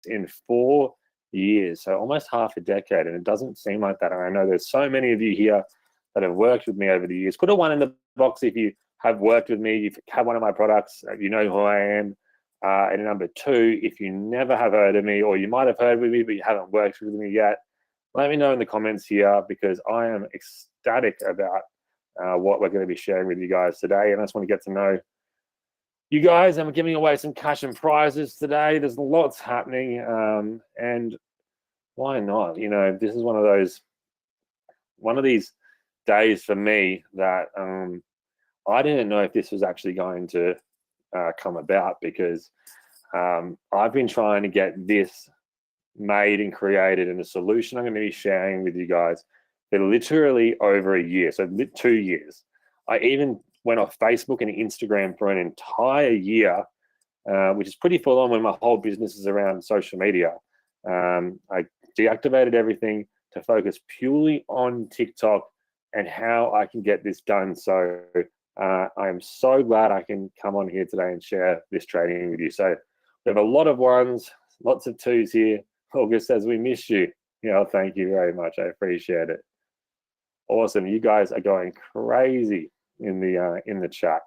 in 4 years, so almost half a decade, and it doesn't seem like that. And I know there's so many of you here that have worked with me over the years. Put a 1 in the box if you have worked with me, you've had one of my products, you know who I am. And number 2, if you never have heard of me, or you might have heard with me but you haven't worked with me yet, let me know in the comments here, because I am ecstatic about what we're going to be sharing with you guys today. And I just want to get to know you guys. I'm giving away some cash and prizes today. There's lots happening, and why not? You know, this is one of these days for me that I didn't know if this was actually going to come about, because I've been trying to get this made and created, and the solution I'm going to be sharing with you guys for literally over a year, so 2 years. I even went off Facebook and Instagram for an entire year, which is pretty full on when my whole business is around social media. I deactivated everything to focus purely on TikTok and how I can get this done. So I am so glad I can come on here today and share this training with you. So we have a lot of 1s, lots of 2s here. August says, we miss you. Yeah, thank you very much. I appreciate it. Awesome. You guys are going crazy in the chat.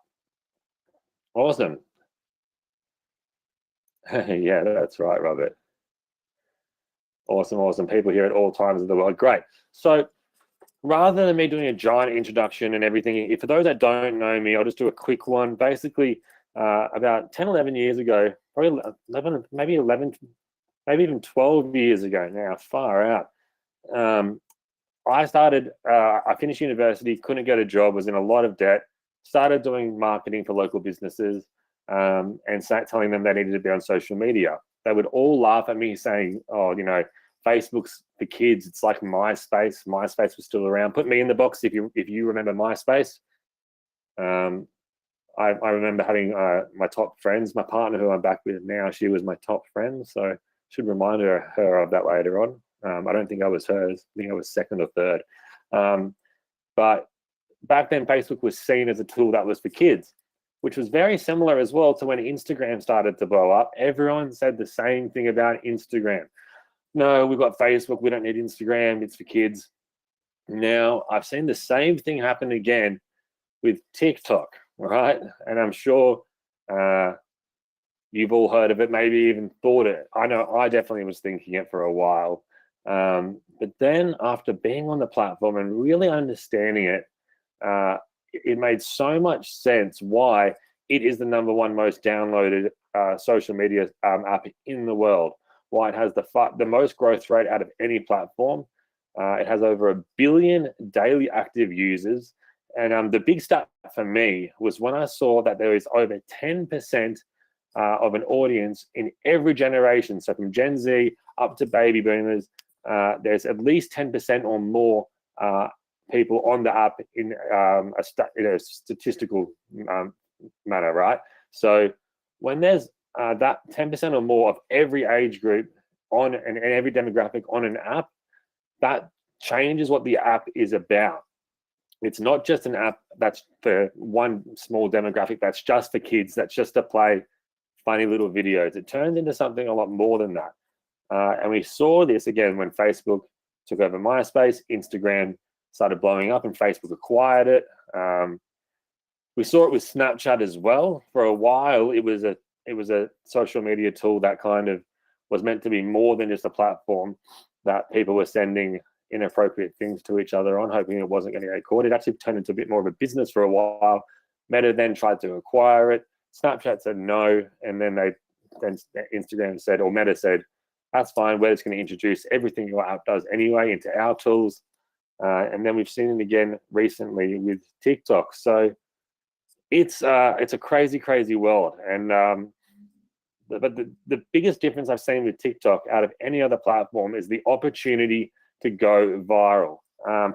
Awesome. Yeah, that's right, Robert. Awesome. People here at all times of the world. Great. So rather than me doing a giant introduction and everything, for those that don't know me, I'll just do a quick one. Basically, about 10, 11 years ago, probably 11, maybe even 12 years ago now, far out, I finished university, couldn't get a job, was in a lot of debt, started doing marketing for local businesses, and started telling them they needed to be on social media. They would all laugh at me saying, oh, you know, Facebook's for kids. It's like MySpace. MySpace was still around. Put me in the box if you remember MySpace. I remember having my top friends. My partner, who I'm back with now, she was my top friend. So should remind her of that later on. I don't think I was hers. I think I was second or third. But back then, Facebook was seen as a tool that was for kids, which was very similar as well to when Instagram started to blow up. Everyone said the same thing about Instagram. No, we've got Facebook. We don't need Instagram. It's for kids. Now, I've seen the same thing happen again with TikTok, right? And I'm sure you've all heard of it, maybe even thought it. I know I definitely was thinking it for a while. But then after being on the platform and really understanding it, it made so much sense why it is the #1 most downloaded social media app in the world. Why it has the most growth rate out of any platform. It has over 1 billion daily active users. And the big stat for me was when I saw that there is over 10% of an audience in every generation. So from Gen Z up to baby boomers, there's at least 10% or more people on the app in a statistical manner, right? So when there's that 10% or more of every age group on and every demographic on an app, that changes what the app is about. It's not just an app that's for one small demographic, that's just for kids, that's just to play funny little videos. It turns into something a lot more than that. And we saw this again when Facebook took over MySpace, Instagram started blowing up and Facebook acquired it. We saw it with Snapchat as well. For a while, it was a social media tool that kind of was meant to be more than just a platform that people were sending inappropriate things to each other on, hoping it wasn't going to get caught. It actually turned into a bit more of a business for a while. Meta then tried to acquire it. Snapchat said no, and then Instagram said, or Meta said, that's fine, we're just going to introduce everything your app does anyway into our tools. And then we've seen it again recently with TikTok. So it's a crazy, crazy world. And but the biggest difference I've seen with TikTok out of any other platform is the opportunity to go viral.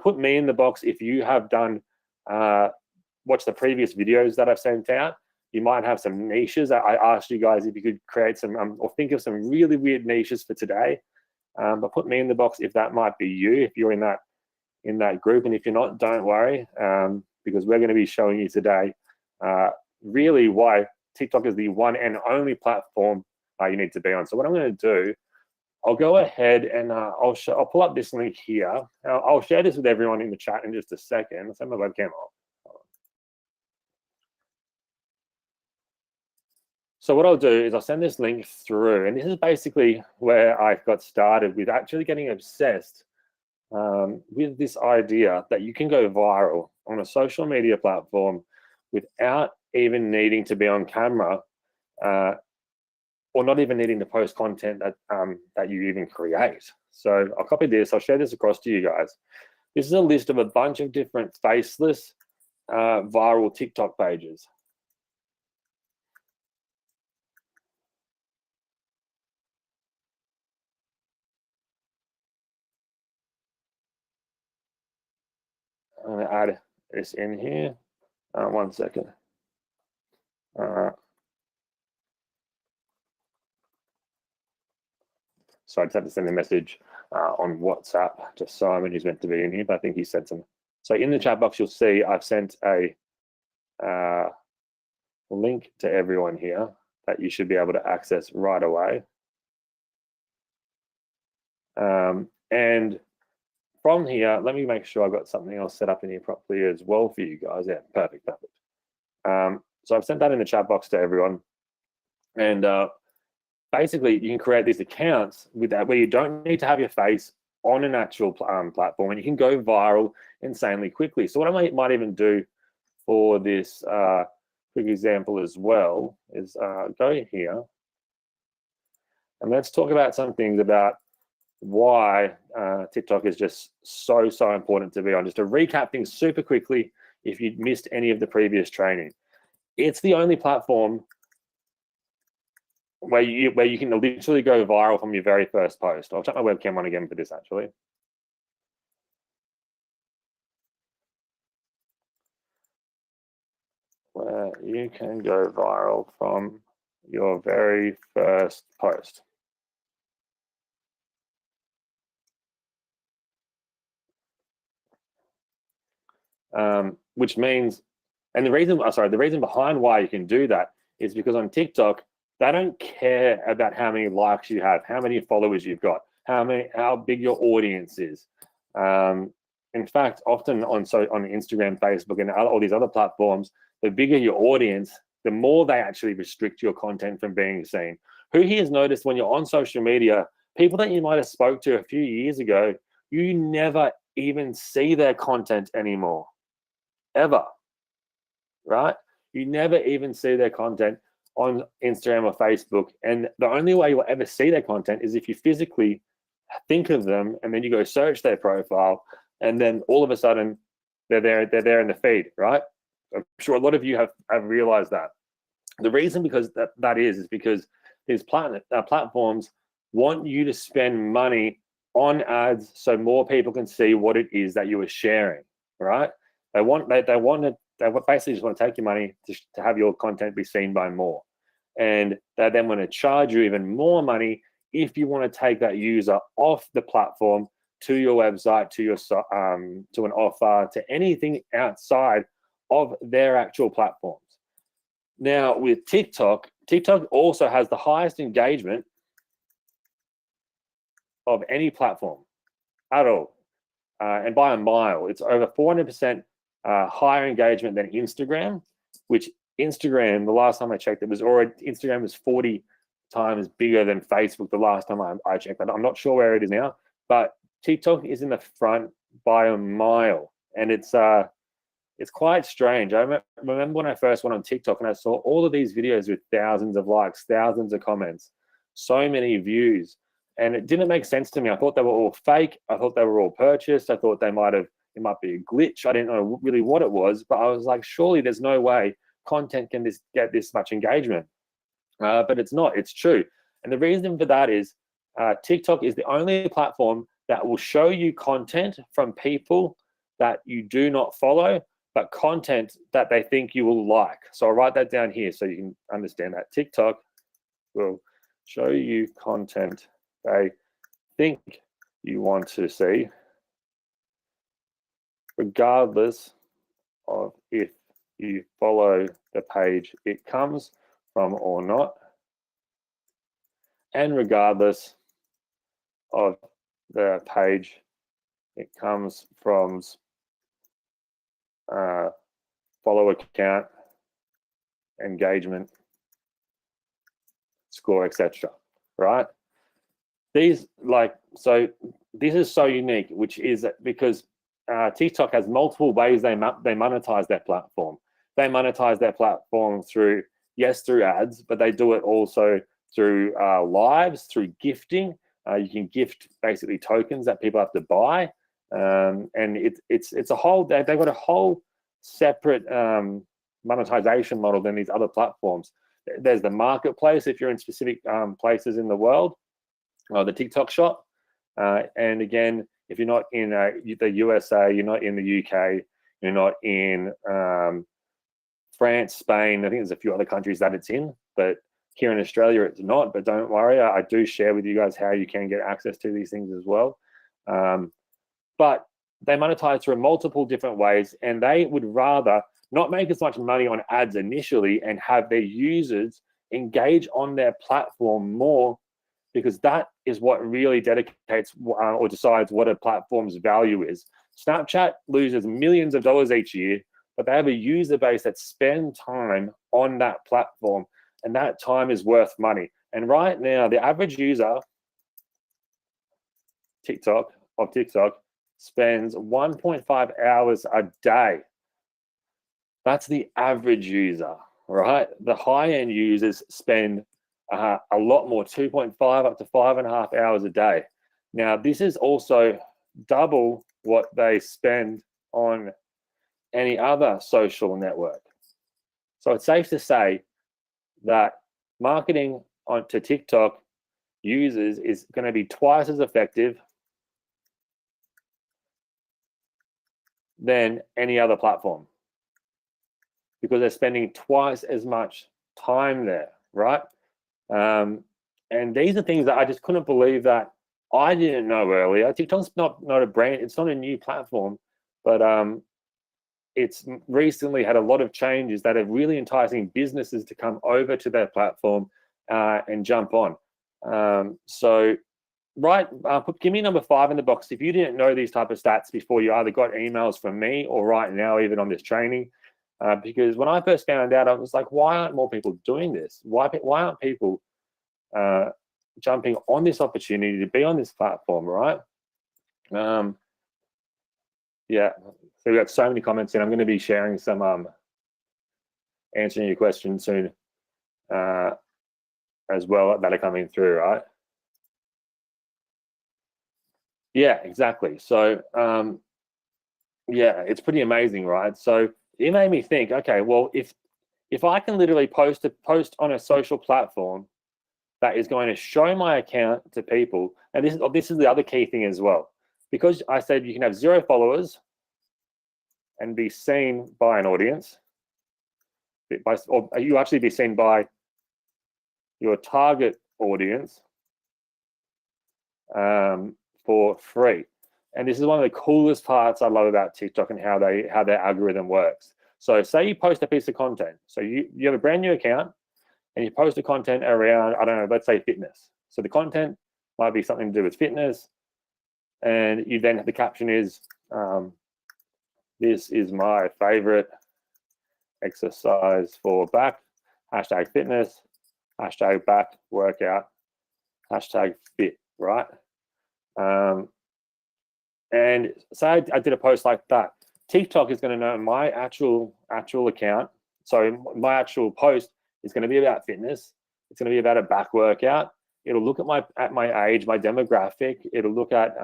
Put me in the box if you have done, watch the previous videos that I've sent out. You might have some niches. I asked you guys if you could create some or think of some really weird niches for today. But put me in the box if that might be you, if you're in that group. And if you're not, don't worry, because we're going to be showing you today really why TikTok is the one and only platform you need to be on. So what I'm going to do, I'll go ahead and I'll pull up this link here. I'll share this with everyone in the chat in just a second. Let's have my webcam off. So what I'll do is I'll send this link through, and this is basically where I got started with actually getting obsessed with this idea that you can go viral on a social media platform without even needing to be on camera, or not even needing to post content that you even create. So I'll copy this, I'll share this across to you guys. This is a list of a bunch of different faceless viral TikTok pages. I'm gonna add this in here. 1 second. So I just had to send a message on WhatsApp to Simon, who's meant to be in here, but I think he sent some. So in the chat box, you'll see I've sent a link to everyone here that you should be able to access right away. And from here, let me make sure I've got something else set up in here properly as well for you guys. Yeah, perfect. So I've sent that in the chat box to everyone. And basically, you can create these accounts with that where you don't need to have your face on an actual platform, and you can go viral insanely quickly. So what I might even do for this quick example as well is go here, and let's talk about some things about why TikTok is just so important to be on. Just to recap things super quickly, if you missed any of the previous training, it's the only platform where you can literally go viral from your very first post. I'll check my webcam on again for this actually. Where you can go viral from your very first post. Which means, and the reason behind why you can do that is because on TikTok, they don't care about how many likes you have, how many followers you've got, how big your audience is. In fact, often on Instagram, Facebook, and all these other platforms, the bigger your audience, the more they actually restrict your content from being seen. Who here has noticed when you're on social media, people that you might have spoke to a few years ago, you never even see their content anymore, ever, right? You never even see their content on Instagram or Facebook. And the only way you'll ever see their content is if you physically think of them and then you go search their profile, and then all of a sudden they're there in the feed, right? I'm sure a lot of you have realized that. The reason because that is because these platforms want you to spend money on ads so more people can see what it is that you are sharing, right? They basically just want to take your money to have your content be seen by more. And they then want to charge you even more money if you want to take that user off the platform to your website, to your to an offer, to anything outside of their actual platforms. Now with TikTok also has the highest engagement of any platform at all, and by a mile. It's over 400% higher engagement than Instagram, which Instagram, the last time I checked, Instagram was 40 times bigger than Facebook the last time I checked, but I'm not sure where it is now. But TikTok is in the front by a mile, and it's quite strange. I remember when I first went on TikTok and I saw all of these videos with thousands of likes, thousands of comments, so many views, and it didn't make sense to me. I thought they were all fake. I thought they were all purchased. I thought it might be a glitch. I didn't know really what it was, but I was like, surely there's no way content can get this much engagement. But it's not, it's true. And the reason for that is TikTok is the only platform that will show you content from people that you do not follow, but content that they think you will like. So I'll write that down here so you can understand that. TikTok will show you content they think you want to see, regardless of if you follow the page it comes from or not, and regardless of the page, it comes from follower count, engagement, score, etc. Right? These so this is so unique, which is because TikTok has multiple ways they monetize their platform. They monetize their platform through ads, but they do it also through lives, through gifting. You can gift basically tokens that people have to buy, and it's a whole. They've got a whole separate monetization model than these other platforms. There's the marketplace if you're in specific places in the world, or the TikTok shop. And again, if you're not in the USA, you're not in the UK, you're not in France, Spain, I think there's a few other countries that it's in, but here in Australia, it's not. But don't worry, I do share with you guys how you can get access to these things as well. But they monetize through multiple different ways, and they would rather not make as much money on ads initially and have their users engage on their platform more, because that is what really dedicates or decides what a platform's value is. Snapchat loses millions of dollars each year, but they have a user base that spend time on that platform, and that time is worth money. And right now, the average user TikTok spends 1.5 hours a day. That's the average user, right? The high-end users spend a lot more, 2.5 up to 5.5 hours a day. Now, this is also double what they spend on any other social network. So it's safe to say that marketing onto TikTok users is going to be twice as effective than any other platform, because they're spending twice as much time there, right? And these are things that I just couldn't believe that I didn't know earlier. TikTok's not a brand, it's not a new platform, but it's recently had a lot of changes that are really enticing businesses to come over to their platform and jump on. So give me number 5 in the box if you didn't know these type of stats before. You either got emails from me or right now even on this training, because when I first found out, I was like, why aren't more people doing this? Why aren't people jumping on this opportunity to be on this platform, right? Yeah, so we got so many comments in. I'm going to be sharing some answering your questions soon as well that are coming through, right? Yeah, exactly. So yeah, it's pretty amazing, right? So it made me think, okay, well, if I can literally post on a social platform that is going to show my account to people, and this is the other key thing as well, because I said you can have 0 followers and be seen by an audience, or you actually be seen by your target audience for free. And this is one of the coolest parts I love about TikTok and how their algorithm works. So say you post a piece of content. So you have a brand new account and you post the content around, I don't know, let's say fitness. So the content might be something to do with fitness, and you then the caption is, this is my favorite exercise for back, #fitness, #back workout, #fit, right? And say I did a post like that, TikTok is going to know my actual account. So my actual post is going to be about fitness. It's going to be about a back workout. It'll look at my age, my demographic. It'll look at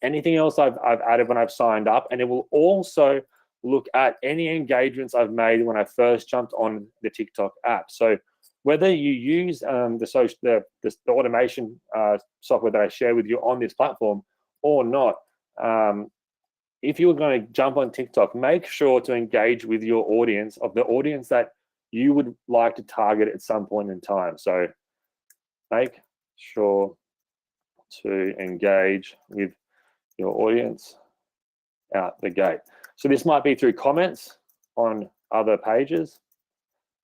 anything else I've added when I've signed up, and it will also look at any engagements I've made when I first jumped on the TikTok app. So whether you use the automation software that I share with you on this platform or not, if you're going to jump on TikTok, make sure to engage with your audience, of the audience that you would like to target at some point in time. So make sure to engage with your audience out the gate. So this might be through comments on other pages,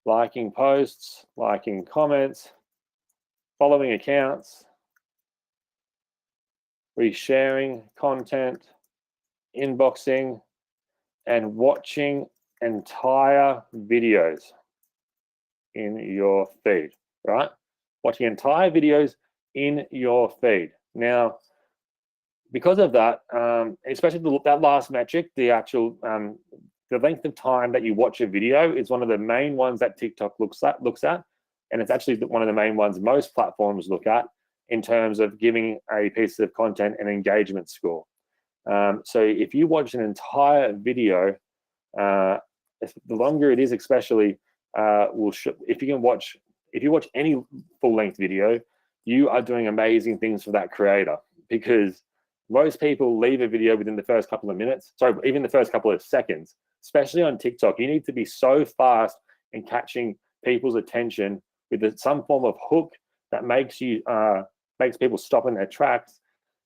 liking posts, liking comments, following accounts, resharing content, inboxing, and watching entire videos in your feed, right? Watching entire videos in your feed. Now, because of that, especially that last metric, the actual the length of time that you watch a video is one of the main ones that TikTok looks at, and it's actually one of the main ones most platforms look at in terms of giving a piece of content an engagement score. So if you watch an entire video, the longer it is, especially, if you watch any full-length video, you are doing amazing things for that creator, because most people leave a video within the first couple of minutes, sorry, even the first couple of seconds. Especially on TikTok, you need to be so fast in catching people's attention with some form of hook that makes people stop in their tracks.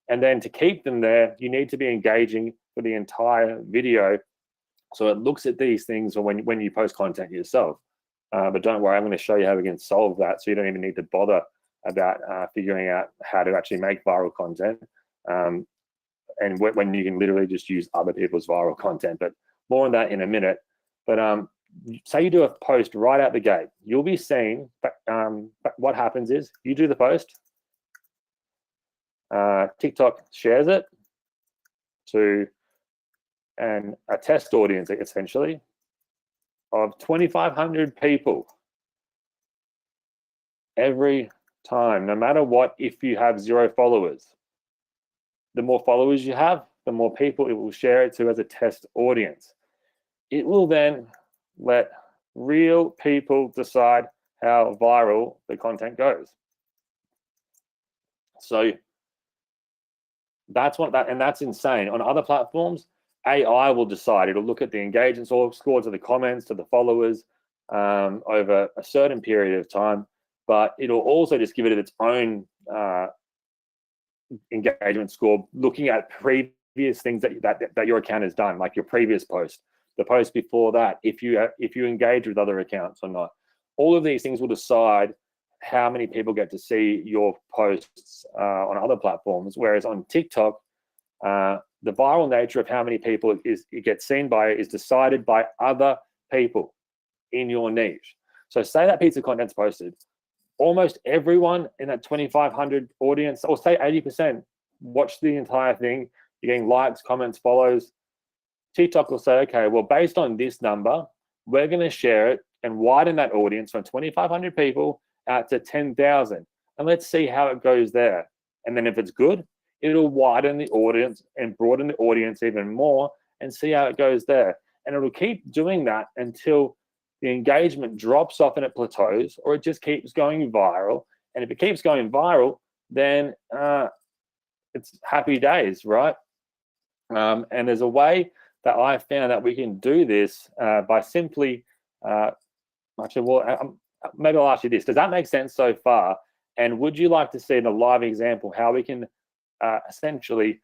And then to keep them there, you need to be engaging for the entire video, so it looks at these things when you post content yourself. But don't worry, I'm going to show you how we can solve that, so you don't even need to bother about figuring out how to actually make viral content, and when you can literally just use other people's viral content. But more on that in a minute. But say you do a post right out the gate, you'll be seeing what happens is you do the post, TikTok shares it to a test audience, essentially, of 2,500 people every time, no matter what. If you have 0 followers, the more followers you have, the more people it will share it to as a test audience. It will then let real people decide how viral the content goes. So that's that's insane. On other platforms, AI will decide. It'll look at the engagement score, to the comments, to the followers, over a certain period of time, but it'll also just give it its own engagement score, looking at previous things that your account has done, like your previous post, the post before that, if you engage with other accounts or not. All of these things will decide how many people get to see your posts on other platforms. Whereas on TikTok, the viral nature of how many people it gets seen by is decided by other people in your niche. So say that piece of content's posted, almost everyone in that 2,500 audience, or say 80%, watch the entire thing. You're getting likes, comments, follows. TikTok will say, okay, well, based on this number, we're going to share it and widen that audience from 2,500 people out to 10,000. And let's see how it goes there. And then if it's good, it'll widen the audience and broaden the audience even more, and see how it goes there. And it'll keep doing that until the engagement drops off and it plateaus, or it just keeps going viral. And if it keeps going viral, then it's happy days, right? And there's a way that I found that we can do this by simply, actually, well, maybe I'll ask you this. Does that make sense so far? And would you like to see in a live example how we can essentially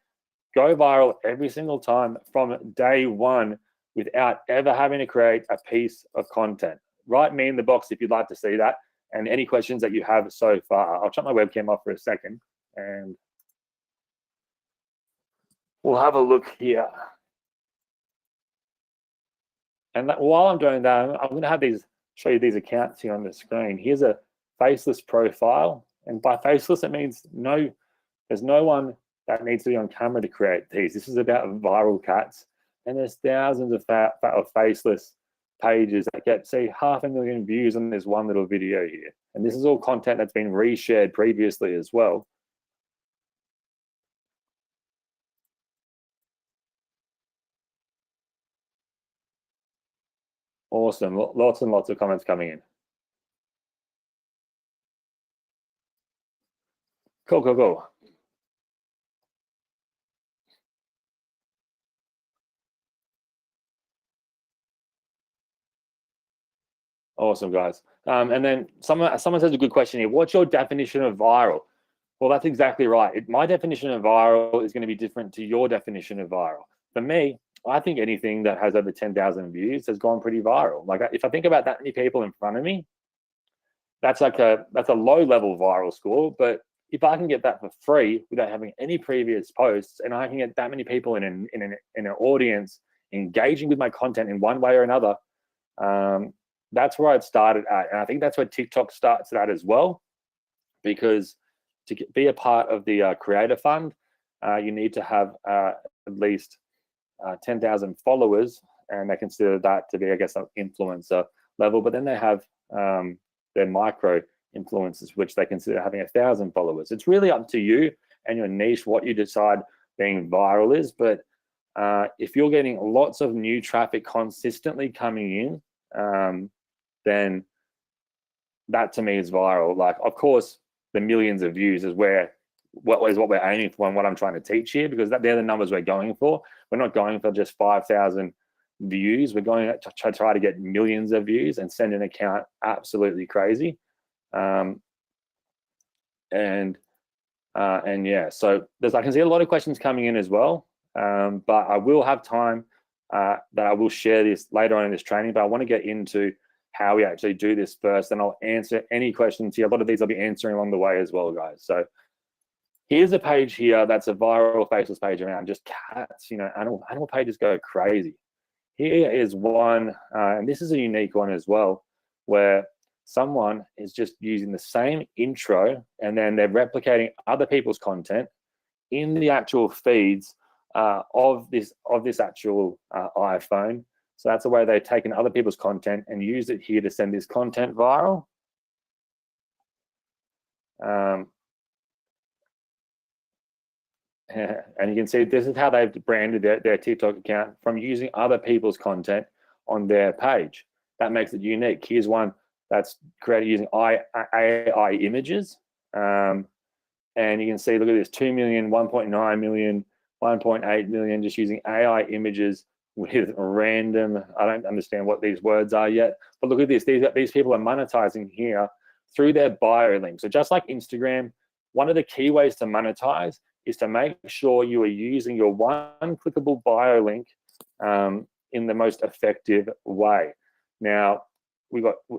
go viral every single time from day one without ever having to create a piece of content? Write me in the box if you'd like to see that, and any questions that you have so far. I'll shut my webcam off for a second and we'll have a look here. And while I'm doing that, I'm going to have show you these accounts here on the screen. Here's a faceless profile, and by faceless it means there's no one that needs to be on camera to create these. This is about viral cats, and there's thousands of faceless pages that get 500,000 views on this one little video here. And this is all content that's been reshared previously as well. Awesome, lots and lots of comments coming in. Cool. Awesome, guys. And then someone says a good question here. What's your definition of viral? Well, that's exactly right. My definition of viral is going to be different to your definition of viral. For me, I think anything that has over 10,000 views has gone pretty viral. Like, if I think about that many people in front of me, that's a low level viral score. But if I can get that for free without having any previous posts, and I can get that many people in an audience engaging with my content in one way or another, that's where I'd started at. And I think that's where TikTok starts at as well, because to be a part of the Creator Fund, you need to have at least 10,000 followers, and they consider that to be, I guess, an influencer level. But then they have their micro influencers, which they consider having 1,000 followers. It's really up to you and your niche what you decide being viral is. But if you're getting lots of new traffic consistently coming in, then that to me is viral. Like, of course, the millions of views is what we're aiming for and what I'm trying to teach here, because they're the numbers we're going for. We're not going for just 5,000 views. We're going to try to get millions of views and send an account absolutely crazy. And yeah, so I can see a lot of questions coming in as well, but I will have time that I will share this later on in this training, but I want to get into how we actually do this first, and I'll answer any questions here. A lot of these I'll be answering along the way as well, guys. So here's a page here that's a viral faceless page around just cats. You know, animal pages go crazy. Here is one, and this is a unique one as well, where someone is just using the same intro and then they're replicating other people's content in the actual feeds of this actual iPhone. So that's the way they've taken other people's content and used it here to send this content viral. And you can see this is how they've branded their TikTok account, from using other people's content on their page. That makes it unique. Here's one that's created using AI images. And you can see, look at this, 2 million, 1.9 million, 1.8 million, just using AI images with random, I don't understand what these words are yet, but look at this. These people are monetizing here through their bio link. So just like Instagram, one of the key ways to monetize is to make sure you are using your one clickable bio link in the most effective way. Now,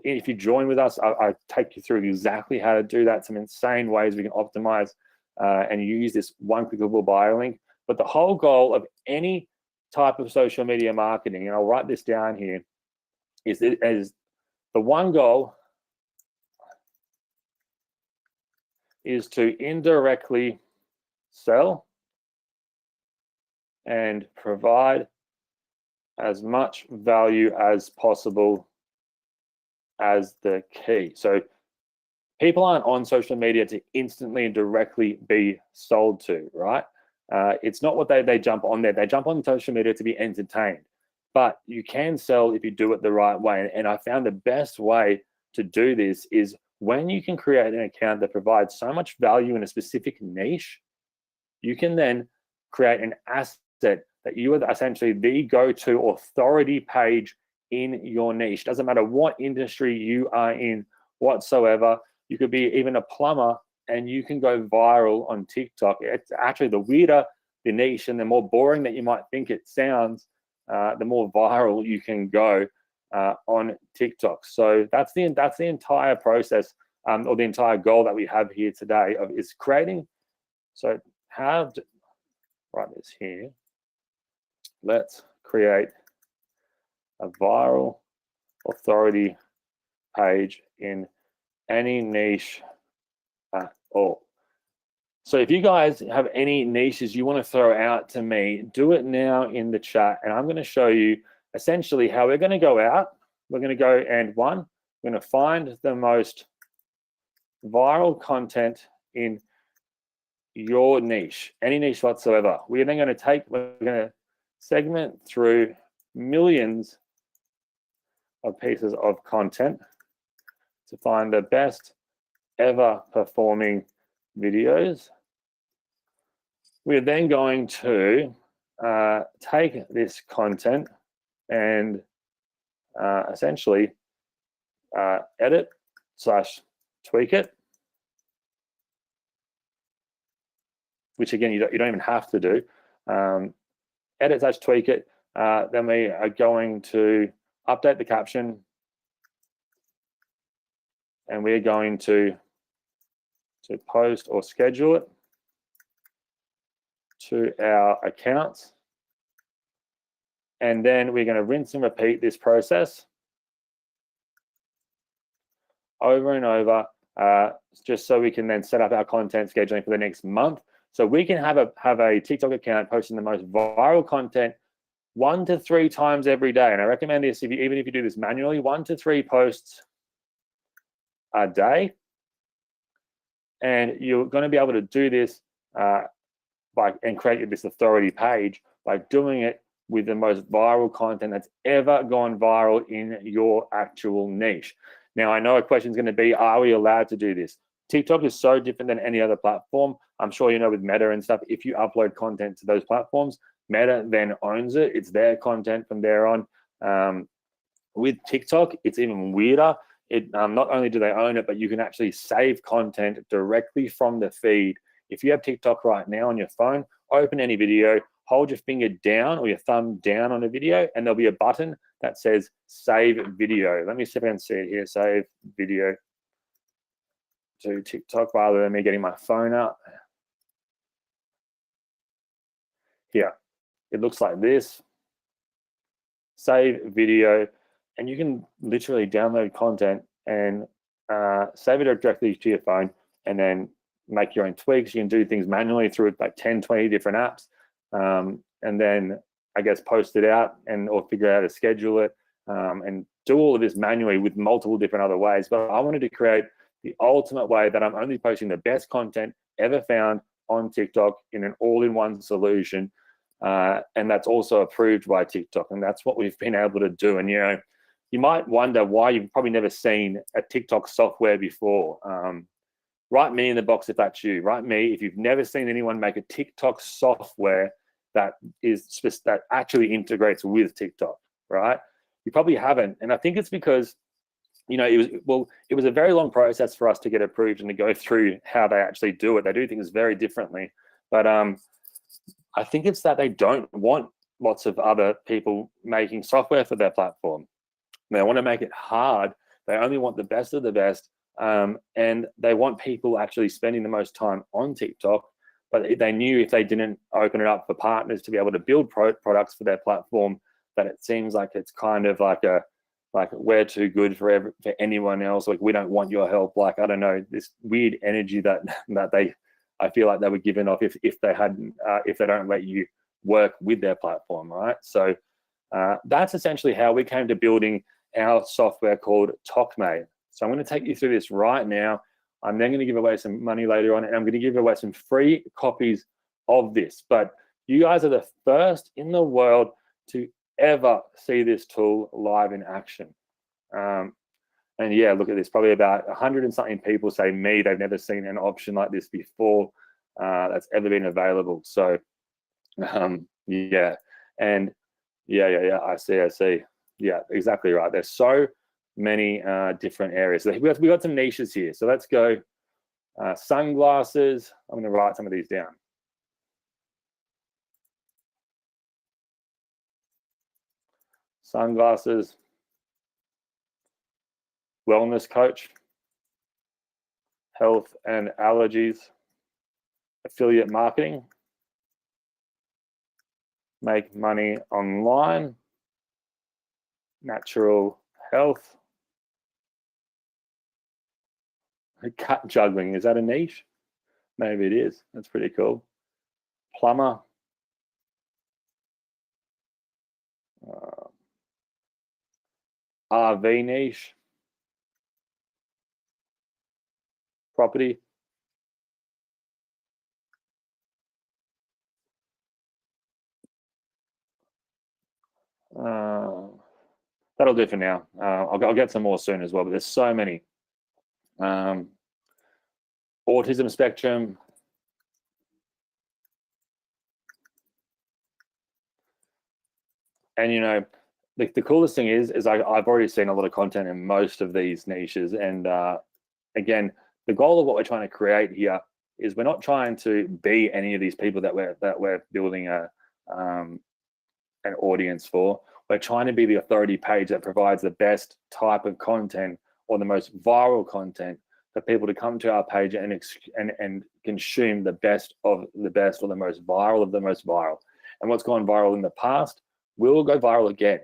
if you join with us, I take you through exactly how to do that, some insane ways we can optimize and use this one clickable bio link. But the whole goal of any type of social media marketing, and I'll write this down here, is the one goal is to indirectly sell and provide as much value as possible as the key. So people aren't on social media to instantly and directly be sold to, right? It's not what they jump on there. They jump on social media to be entertained, but you can sell if you do it the right way. And I found the best way to do this is when you can create an account that provides so much value in a specific niche, you can then create an asset that you are essentially the go-to authority page in your niche. Doesn't matter what industry you are in whatsoever. You could be even a plumber and you can go viral on TikTok. It's actually, the weirder the niche and the more boring that you might think it sounds, the more viral you can go on TikTok. So that's the entire process, or the entire goal that we have here today is creating. So write this here. Let's create a viral authority page in any niche at all. So if you guys have any niches you want to throw out to me, do it now in the chat, and I'm going to show you essentially how we're going to go out. We're going to go and we're going to find the most viral content in your niche, any niche whatsoever. We're then going to segment through millions of pieces of content to find the best ever performing videos. We're then going to take this content and essentially edit / tweak it, which again you don't even have to do. Edit / tweak it. Then we are going to update the caption, and we're going to to post or schedule it to our accounts. And then we're going to rinse and repeat this process over and over, just so we can then set up our content scheduling for the next month. So we can have a TikTok account posting the most viral content 1 to 3 times every day. And I recommend this, even if you do this manually, 1 to 3 posts a day. And you're going to be able to do this and create this authority page by doing it with the most viral content that's ever gone viral in your actual niche. Now, I know a question is going to be, are we allowed to do this? TikTok is so different than any other platform. I'm sure you know with Meta and stuff, if you upload content to those platforms, Meta then owns it. It's their content from there on. With TikTok, it's even weirder. Not only do they own it, but you can actually save content directly from the feed. If you have TikTok right now on your phone, open any video, hold your finger down or your thumb down on a video, and there'll be a button that says save video. Let me see if I can see it here, save video to TikTok rather than me getting my phone out. Here, it looks like this, save video, and you can literally download content and save it directly to your phone and then make your own tweaks. You can do things manually through like 10, 20 different apps. And then I guess post it out or figure out how to schedule it and do all of this manually with multiple different other ways. But I wanted to create the ultimate way that I'm only posting the best content ever found on TikTok in an all-in-one solution. And that's also approved by TikTok. And that's what we've been able to do. And, you might wonder why you've probably never seen a TikTok software before. Write me in the box if that's you. Write me if you've never seen anyone make a TikTok software that actually integrates with TikTok, right? You probably haven't. And I think it's because, it was a very long process for us to get approved and to go through how they actually do it. They do things very differently. But I think it's that they don't want lots of other people making software for their platform. They want to make it hard. They only want the best of the best. And they want people actually spending the most time on TikTok, but they knew if they didn't open it up for partners to be able to build products for their platform, that it seems like it's kind of like we're too good for anyone else. Like, we don't want your help. Like, I don't know, this weird energy that I feel like they were giving off if they don't let you work with their platform, right? So that's essentially how we came to building our software called TOKMate. So I'm going to take you through this right now. I'm then going to give away some money later on, and I'm going to give away some free copies of this. But you guys are the first in the world to ever see this tool live in action. And yeah, look at this. Probably about 100 and something people say they've never seen an option like this before that's ever been available. So yeah, and yeah, I see. Yeah, exactly right. There's so many different areas. So we got some niches here. So let's go. Sunglasses. I'm going to write some of these down. Sunglasses. Wellness coach. Health and allergies. Affiliate marketing. Make money online. Natural health. Cut juggling, is that a niche? Maybe it is. That's pretty cool. Plumber. RV niche. Property. That'll do for now. I'll get some more soon as well, but there's so many. Autism spectrum. And the coolest thing is I've already seen a lot of content in most of these niches. And again, the goal of what we're trying to create here is we're not trying to be any of these people that we're building an audience for. We're trying to be the authority page that provides the best type of content or the most viral content for people to come to our page and consume the best of the best, or the most viral of the most viral. And what's gone viral in the past will go viral again.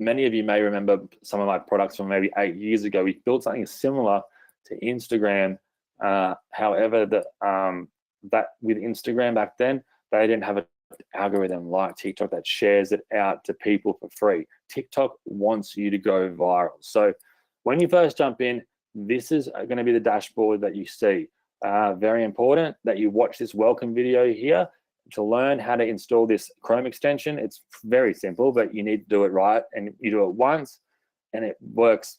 Many of you may remember some of my products from maybe 8 years ago. We built something similar to Instagram. However, that with Instagram back then, they didn't have an algorithm like TikTok that shares it out to people for free. TikTok wants you to go viral. So when you first jump in, this is going to be the dashboard that you see. Very important that you watch this welcome video here to learn how to install this Chrome extension. It's very simple, but you need to do it right, and you do it once and it works.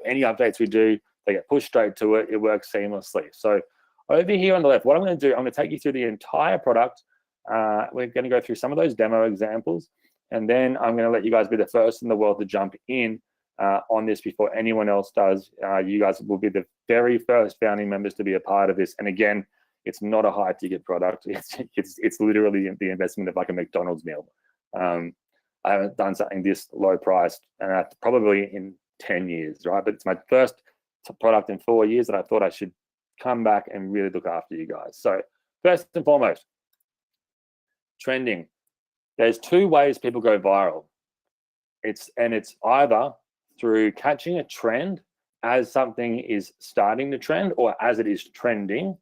Any updates we do, they get pushed straight to it. It works seamlessly. So over here on the left, what I'm going to do, I'm going to take you through the entire product. We're going to go through some of those demo examples, and then I'm going to let you guys be the first in the world to jump in on this before anyone else does. You guys will be the very first founding members to be a part of this. And again, it's not a high ticket product. It's literally the investment of like a McDonald's meal. I haven't done something this low priced probably in 10 years, right? But it's my first product in 4 years that I thought I should come back and really look after you guys. So first and foremost, trending. There's two ways people go viral. It's either through catching a trend as something is starting to trend, or as it is trending,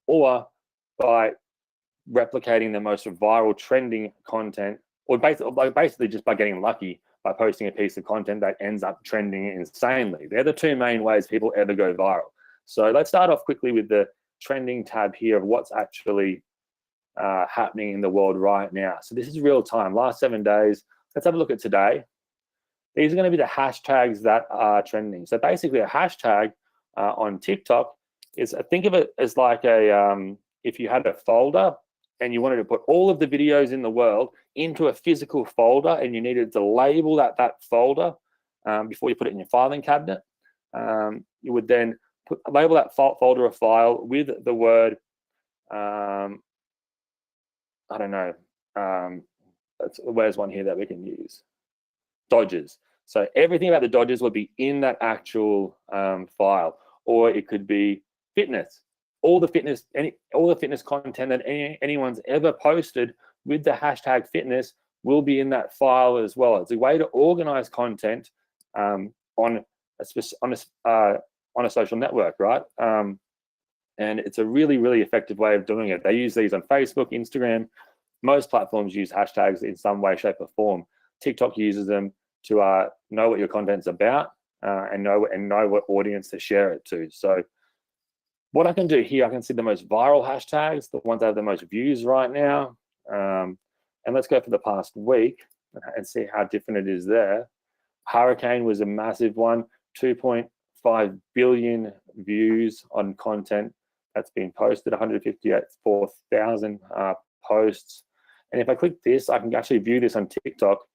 or by replicating the most viral trending content, or basically just by getting lucky by posting a piece of content that ends up trending insanely. They're the two main ways people ever go viral. So let's start off quickly with the trending tab here of what's actually happening in the world right now. So this is real time, last 7 days. Let's have a look at today. These are going to be the hashtags that are trending. So basically a hashtag on TikTok is, think of it as like if you had a folder and you wanted to put all of the videos in the world into a physical folder, and you needed to label that folder before you put it in your filing cabinet. You would then label that folder or file with the word, I don't know, where's one here that we can use? Dodgers. So everything about the Dodgers would be in that actual file. Or it could be fitness. All the fitness content that anyone's ever posted with the hashtag fitness will be in that file as well. It's a way to organize content on a social network, right? And it's a really, really effective way of doing it. They use these on Facebook, Instagram. Most platforms use hashtags in some way, shape, or form. TikTok uses them to know what your content's about and know what audience to share it to. So what I can do here, I can see the most viral hashtags, the ones that have the most views right now. And let's go for the past week and see how different it is there. Hurricane was a massive one, 2.5 billion views on content that's been posted, 154,000 posts. And if I click this, I can actually view this on TikTok,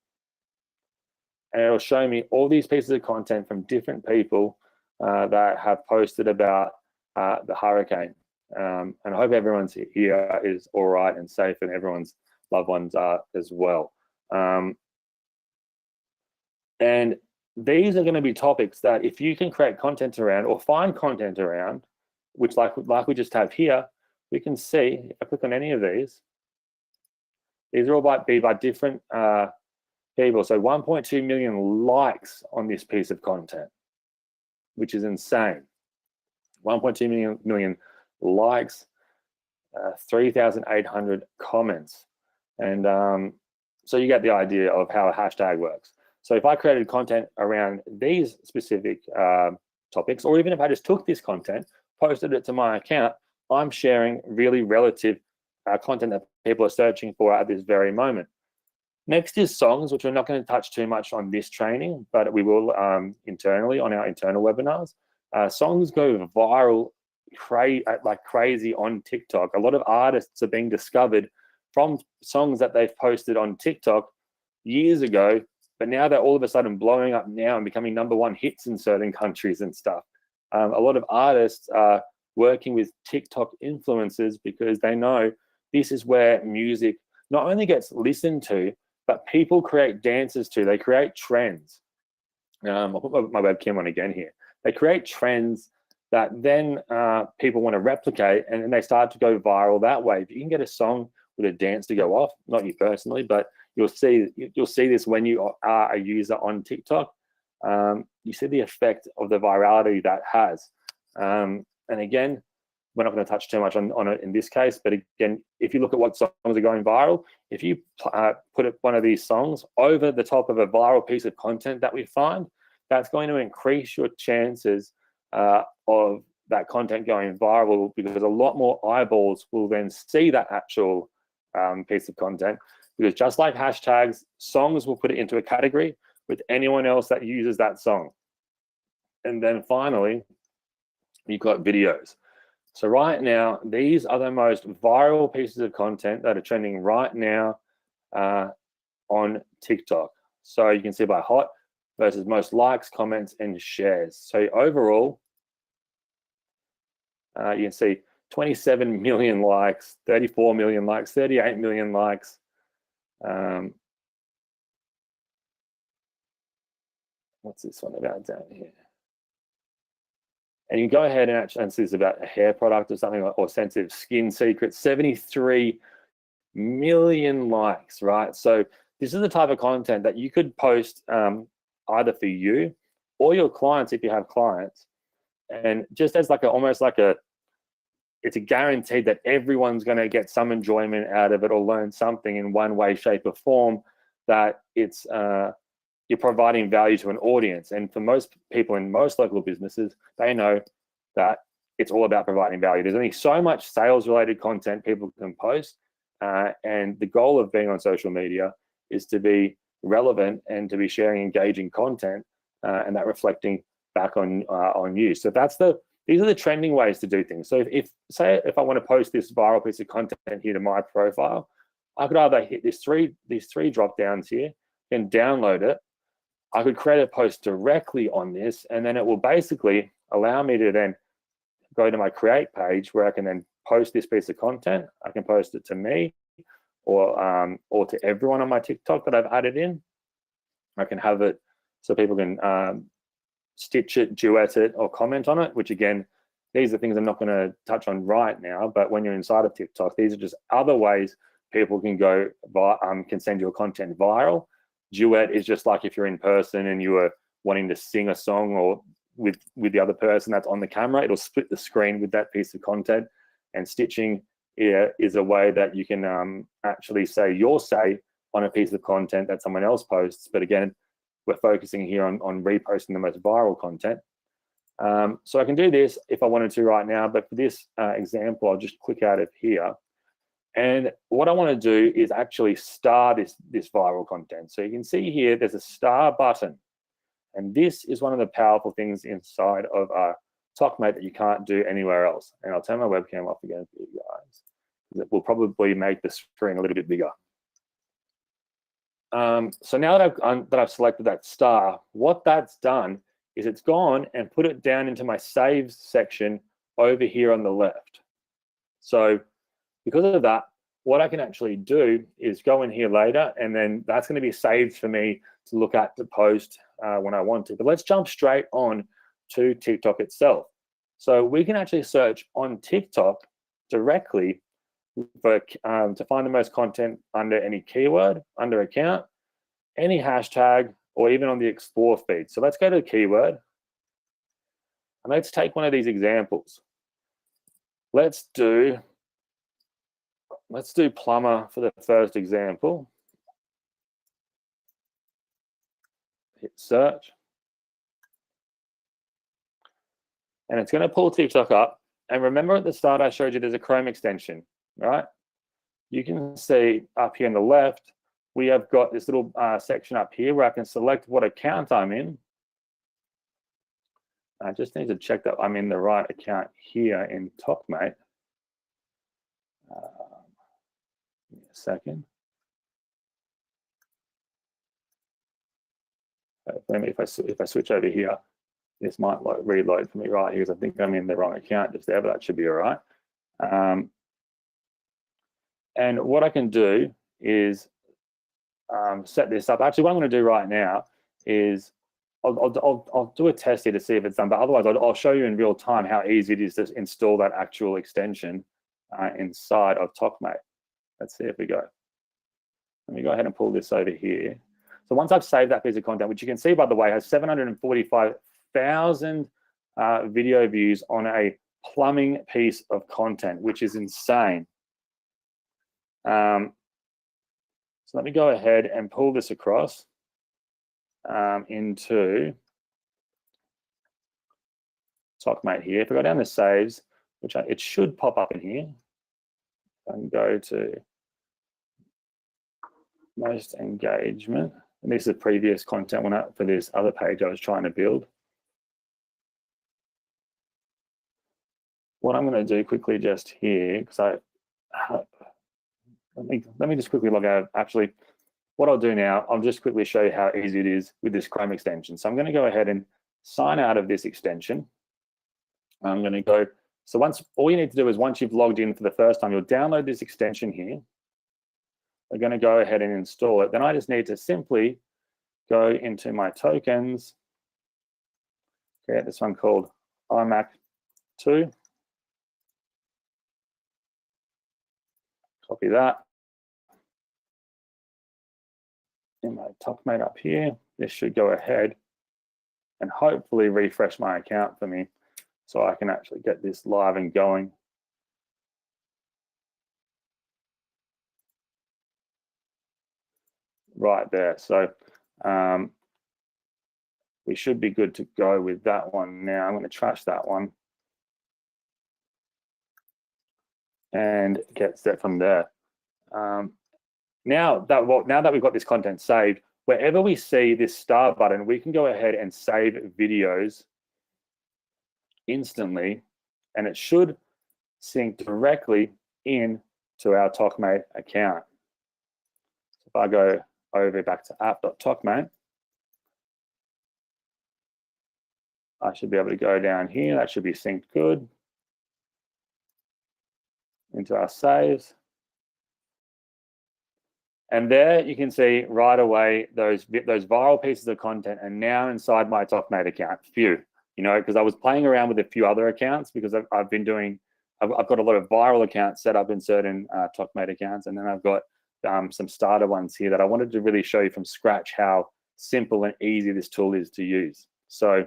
and it'll show me all these pieces of content from different people that have posted about the hurricane. And I hope everyone's here is all right and safe, and everyone's loved ones are as well. And these are going to be topics that if you can create content around or find content around, which like we just have here, we can see, if I click on any of these are all by different people. So 1.2 million likes on this piece of content, which is insane. 1.2 million likes, 3,800 comments. And so you get the idea of how a hashtag works. So if I created content around these specific topics, or even if I just took this content, posted it to my account, I'm sharing really relative content that people are searching for at this very moment. Next is songs, which we're not going to touch too much on this training, but we will internally on our internal webinars. Songs go viral like crazy on TikTok. A lot of artists are being discovered from songs that they've posted on TikTok years ago, but now they're all of a sudden blowing up now and becoming #1 hits in certain countries and stuff. A lot of artists are working with TikTok influencers because they know this is where music not only gets listened to, but people create dances to. They create trends. I'll put my webcam on again here. they create trends that then people want to replicate, and then they start to go viral that way. If you can get a song with a dance to go off, not you personally, but you'll see this when you are a user on TikTok. You see the effect of the virality that has. And again, we're not going to touch too much on it in this case, but again, if you look at what songs are going viral, if you put one of these songs over the top of a viral piece of content that we find, that's going to increase your chances of that content going viral, because a lot more eyeballs will then see that actual piece of content. Because just like hashtags, songs will put it into a category with anyone else that uses that song. And then finally, you've got videos. So right now, these are the most viral pieces of content that are trending right now on TikTok. So you can see by hot versus most likes, comments, and shares. So overall, you can see 27 million likes, 34 million likes, 38 million likes. What's this one about down here? And you can go ahead and actually, and this is about a hair product or something, or sensitive skin secrets, 73 million likes, right? So this is the type of content that you could post either for you or your clients if you have clients. And just as like almost like it's a guarantee that everyone's going to get some enjoyment out of it or learn something in one way, shape, or form, that it's you're providing value to an audience. And for most people in most local businesses, they know that it's all about providing value. There's only so much sales-related content people can post, and the goal of being on social media is to be relevant and to be sharing engaging content, and that reflecting back on you. So these are the trending ways to do things. So if I want to post this viral piece of content here to my profile, I could either hit these three drop downs here and download it. I could create a post directly on this, and then it will basically allow me to then go to my create page where I can then post this piece of content. I can post it to me or to everyone on my TikTok that I've added in. I can have it so people can stitch it, duet it, or comment on it, which again, these are things I'm not going to touch on right now, but when you're inside of TikTok, these are just other ways people can go, can send your content viral. Duet is just like if you're in person and you are wanting to sing a song or with the other person that's on the camera, it'll split the screen with that piece of content. And stitching is a way that you can actually say your say on a piece of content that someone else posts. But again, we're focusing here on reposting the most viral content. So I can do this if I wanted to right now, but for this example, I'll just click out of here. And what I want to do is actually star this viral content. So you can see here, there's a star button. And this is one of the powerful things inside of TOKMate that you can't do anywhere else. And I'll turn my webcam off again for you guys. It will probably make the screen a little bit bigger. So now that I've selected that star, what that's done is it's gone and put it down into my saves section over here on the left. So because of that, what I can actually do is go in here later, and then that's going to be saved for me to look at to post when I want to. But let's jump straight on to TikTok itself. So we can actually search on TikTok directly for to find the most content under any keyword, under account, any hashtag, or even on the explore feed. So let's go to the keyword, and let's take one of these examples. Let's do plumber for the first example. Hit search. And it's going to pull TikTok up. And remember at the start I showed you there's a Chrome extension, right? You can see up here on the left, we have got this little section up here where I can select what account I'm in. I just need to check that I'm in the right account here in TOKMate. Give me a second. If I switch over here, this might reload for me right here because I think I'm in the wrong account just there, but that should be all right. And what I can do is set this up. Actually, what I'm going to do right now is I'll do a test here to see if it's done, but otherwise I'll show you in real time how easy it is to install that actual extension inside of TOKMate. Let's see if we go. Let me go ahead and pull this over here. So once I've saved that piece of content, which you can see, by the way, has 745,000 video views on a plumbing piece of content, which is insane. So let me go ahead and pull this across into TOKMate here. If I go down to saves, which it should pop up in here, I can go to most engagement. And this is the previous content one for this other page I was trying to build. What I'm going to do quickly just here, because let me just quickly log out. Actually, what I'll do now, I'll just quickly show you how easy it is with this Chrome extension. So I'm going to go ahead and sign out of this extension. I'm going to go, so all you need to do is once you've logged in for the first time, you'll download this extension here. We're going to go ahead and install it. Then I just need to simply go into my tokens, create this one called iMac 2. Copy that. In my TOKMate up here, this should go ahead and hopefully refresh my account for me so I can actually get this live and going. Right there. So we should be good to go with that one now. I'm going to trash that one and get set from there. Now that we've got this content saved, wherever we see this star button, we can go ahead and save videos instantly, and it should sync directly into our TOKMate account. So if I go over back to app.tokmate, I should be able to go down here. That should be synced good into our saves. And there you can see right away those viral pieces of content are now inside my TOKMate account. Phew, you know, because I was playing around with a few other accounts because I've got a lot of viral accounts set up in certain TOKMate accounts, and then I've got some starter ones here that I wanted to really show you from scratch how simple and easy this tool is to use. So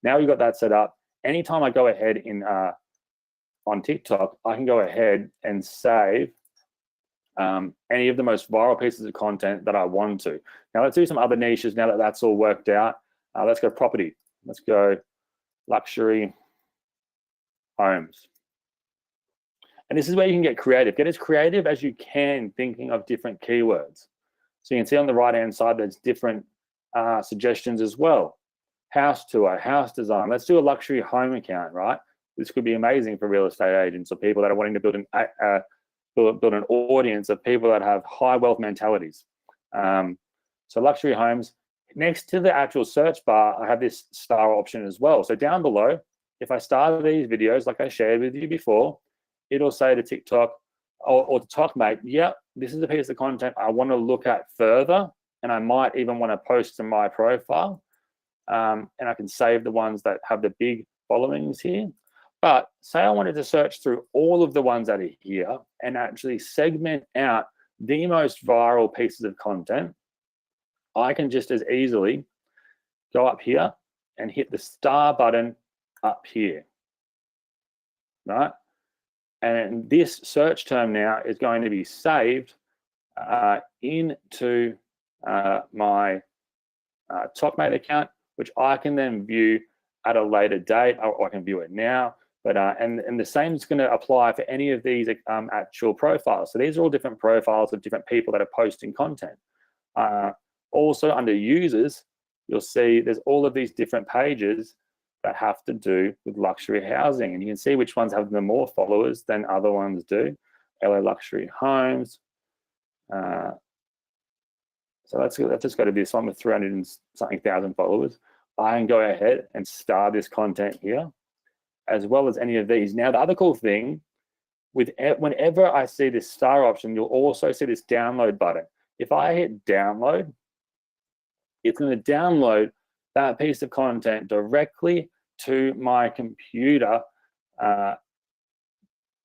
now we've got that set up. Anytime I go ahead on TikTok, I can go ahead and save any of the most viral pieces of content that I want to. Now let's do some other niches now that that's all worked out. Let's go property. Let's go luxury homes. And this is where you can get creative. Get as creative as you can thinking of different keywords. So you can see on the right-hand side, there's different suggestions as well. House tour, house design. Let's do a luxury home account, right? This could be amazing for real estate agents or people that are wanting to build an audience of people that have high wealth mentalities. So luxury homes. Next to the actual search bar, I have this star option as well. So down below, if I start these videos like I shared with you before, it'll say to TikTok or to TOKMate, yeah, this is a piece of content I want to look at further, and I might even want to post to my profile. And I can save the ones that have the big followings here. But say I wanted to search through all of the ones that are here and actually segment out the most viral pieces of content, I can just as easily go up here and hit the star button up here, right? And this search term now is going to be saved into my TOKMate account, which I can then view at a later date, or I can view it now. But and the same is going to apply for any of these actual profiles. So these are all different profiles of different people that are posting content. Also under users, you'll see there's all of these different pages that have to do with luxury housing, and you can see which ones have the more followers than other ones do. LA luxury homes. So let's just go to this one with 300 and something thousand followers. I can go ahead and star this content here, as well as any of these. Now, the other cool thing, whenever I see this star option, you'll also see this download button. If I hit download, it's going to download that piece of content directly to my computer,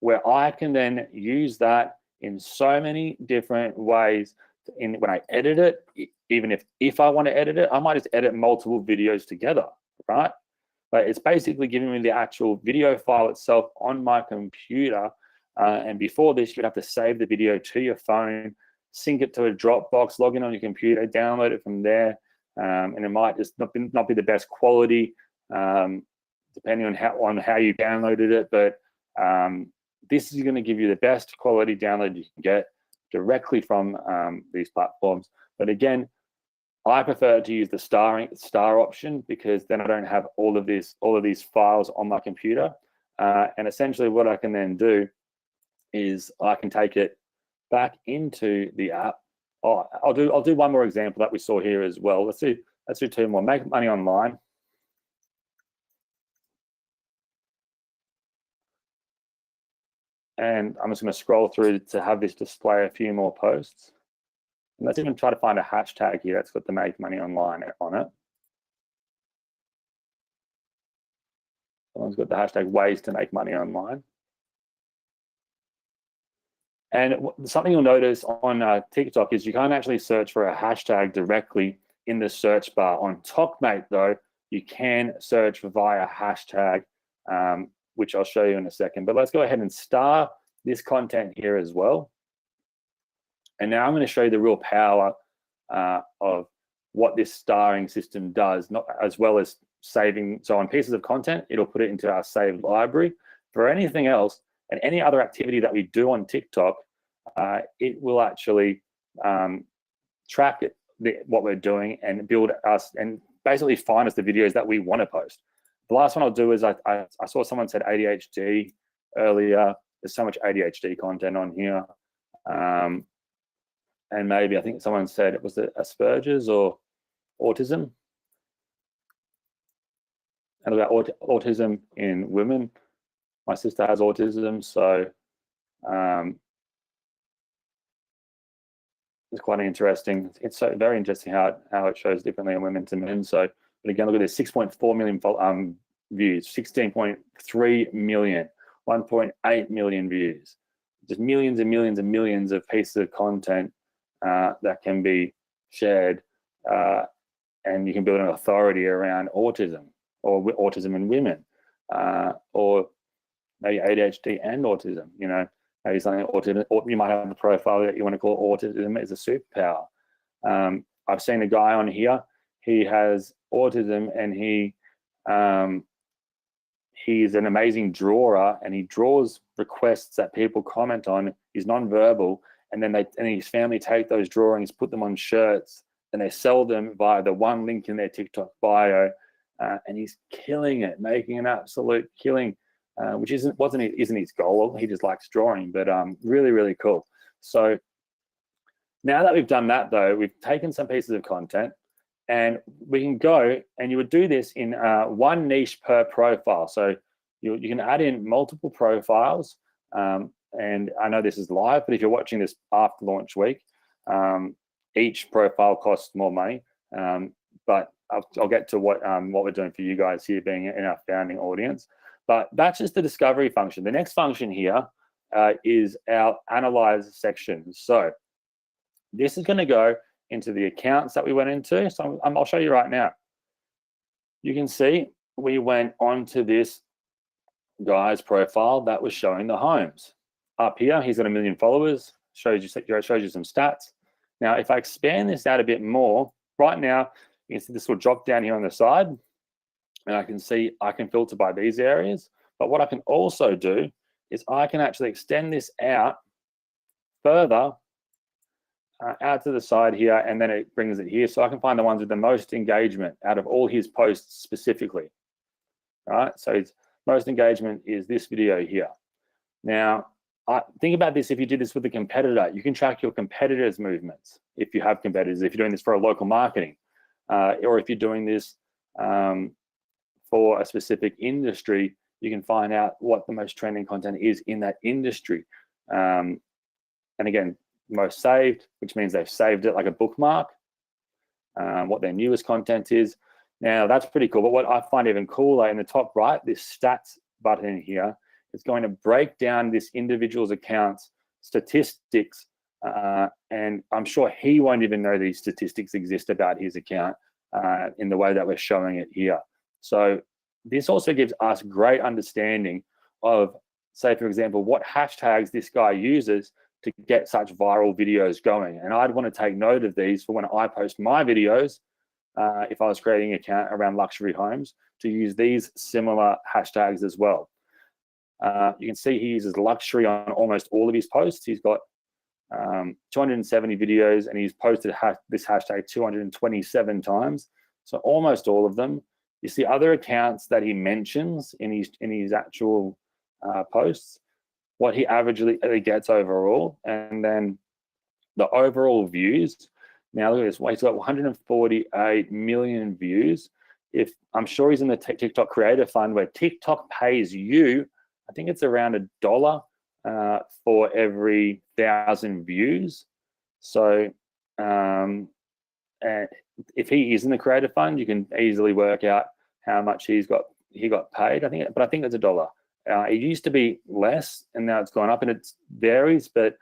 where I can then use that in so many different ways. When I edit it, even if I want to edit it, I might just edit multiple videos together, right? But it's basically giving me the actual video file itself on my computer. And before this, you'd have to save the video to your phone, sync it to a Dropbox, log in on your computer, download it from there. And it might just not be the best quality, depending on how you downloaded it. But this is going to give you the best quality download you can get directly from these platforms. But again, I prefer to use the star option, because then I don't have all of these files on my computer. And essentially what I can then do is I can take it back into the app. Oh, I'll do one more example that we saw here as well. Let's do 2 more. Make money online. And I'm just going to scroll through to have this display a few more posts. And let's even try to find a hashtag here that's got the make money online on it. Someone's got the hashtag ways to make money online. And something you'll notice on TikTok is you can't actually search for a hashtag directly in the search bar. On TOKMate, though, you can search via hashtag, which I'll show you in a second. But let's go ahead and star this content here as well. And now I'm going to show you the real power of what this starring system does, as well as saving. So on pieces of content, it'll put it into our saved library. For anything else and any other activity that we do on TikTok, it will actually track what we're doing and build us and basically find us the videos that we want to post. The last one I'll do is I saw someone said ADHD earlier. There's so much ADHD content on here. And maybe I think someone said, was it Asperger's or autism? And about autism in women. My sister has autism, so it's quite interesting. It's so very interesting how it shows differently in women to men. So, but again, look at this: 6.4 million views, 16.3 million, 1.8 million views. Just millions and millions and millions of pieces of content that can be shared, and you can build an authority around autism or autism in women, or maybe ADHD and autism. You know, maybe something autism, or you might have a profile that you want to call autism as a superpower. I've seen a guy on here. He has autism, and he's an amazing drawer, and he draws requests that people comment on. He's nonverbal, and then his family take those drawings, put them on shirts, and they sell them via the one link in their TikTok bio. And he's killing it, making an absolute killing, which isn't his goal. He just likes drawing, but really, really cool. So now that we've done that, though, we've taken some pieces of content, and we can go, and you would do this in one niche per profile. So you can add in multiple profiles. And I know this is live, but if you're watching this after launch week, each profile costs more money. But I'll get to what we're doing for you guys here, being in our founding audience. But that's just the discovery function. The next function here is our analyze section. So this is going to go into the accounts that we went into. So I'll show you right now. You can see we went onto this guy's profile that was showing the homes. Up here, he's got 1 million followers. Shows you some stats. Now, if I expand this out a bit more, right now, you can see this will drop down here on the side, and I can see I can filter by these areas. But what I can also do is I can actually extend this out further out to the side here, and then it brings it here. So I can find the ones with the most engagement out of all his posts specifically. All right, so his most engagement is this video here. Now, think about this. If you did this with a competitor, you can track your competitors' movements. If you have competitors, if you're doing this for a local marketing, or if you're doing this for a specific industry, you can find out what the most trending content is in that industry. And again, most saved, which means they've saved it like a bookmark, what their newest content is. Now that's pretty cool. But what I find even cooler in the top right, this stats button here, is going to break down this individual's account's statistics. And I'm sure he won't even know these statistics exist about his account in the way that we're showing it here. So this also gives us great understanding of, say, for example, what hashtags this guy uses to get such viral videos going. And I'd want to take note of these for when I post my videos, if I was creating an account around luxury homes, to use these similar hashtags as well. You can see he uses luxury on almost all of his posts. He's got 270 videos, and he's posted this hashtag 227 times. So almost all of them. You see other accounts that he mentions in his actual posts, what he averagely gets overall, and then the overall views. Now look at this. He's got 148 million views. If I'm sure he's in the TikTok Creator Fund, where TikTok pays you, I think it's around $1 for every 1,000 views. So if he is in the Creator Fund, you can easily work out how much he got paid. I think it's $1. It used to be less, and now it's gone up, and it varies. But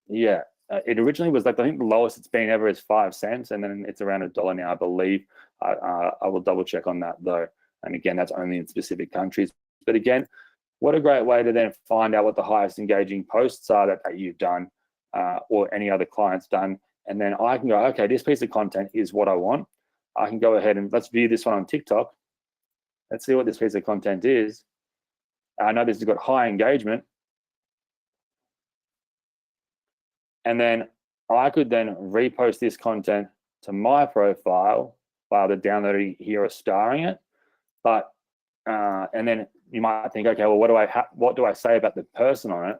yeah, it originally was like, I think the lowest it's been ever is 5 cents, and then it's around $1 now, I believe. I will double check on that though. And again, that's only in specific countries. But again, what a great way to then find out what the highest engaging posts are that you've done, or any other clients done. And then I can go, okay, this piece of content is what I want. I can go ahead and let's view this one on TikTok. Let's see what this piece of content is. I know this has got high engagement. And then I could then repost this content to my profile by either downloading here or starring it. But and then you might think, okay, well, what do I say about the person on it?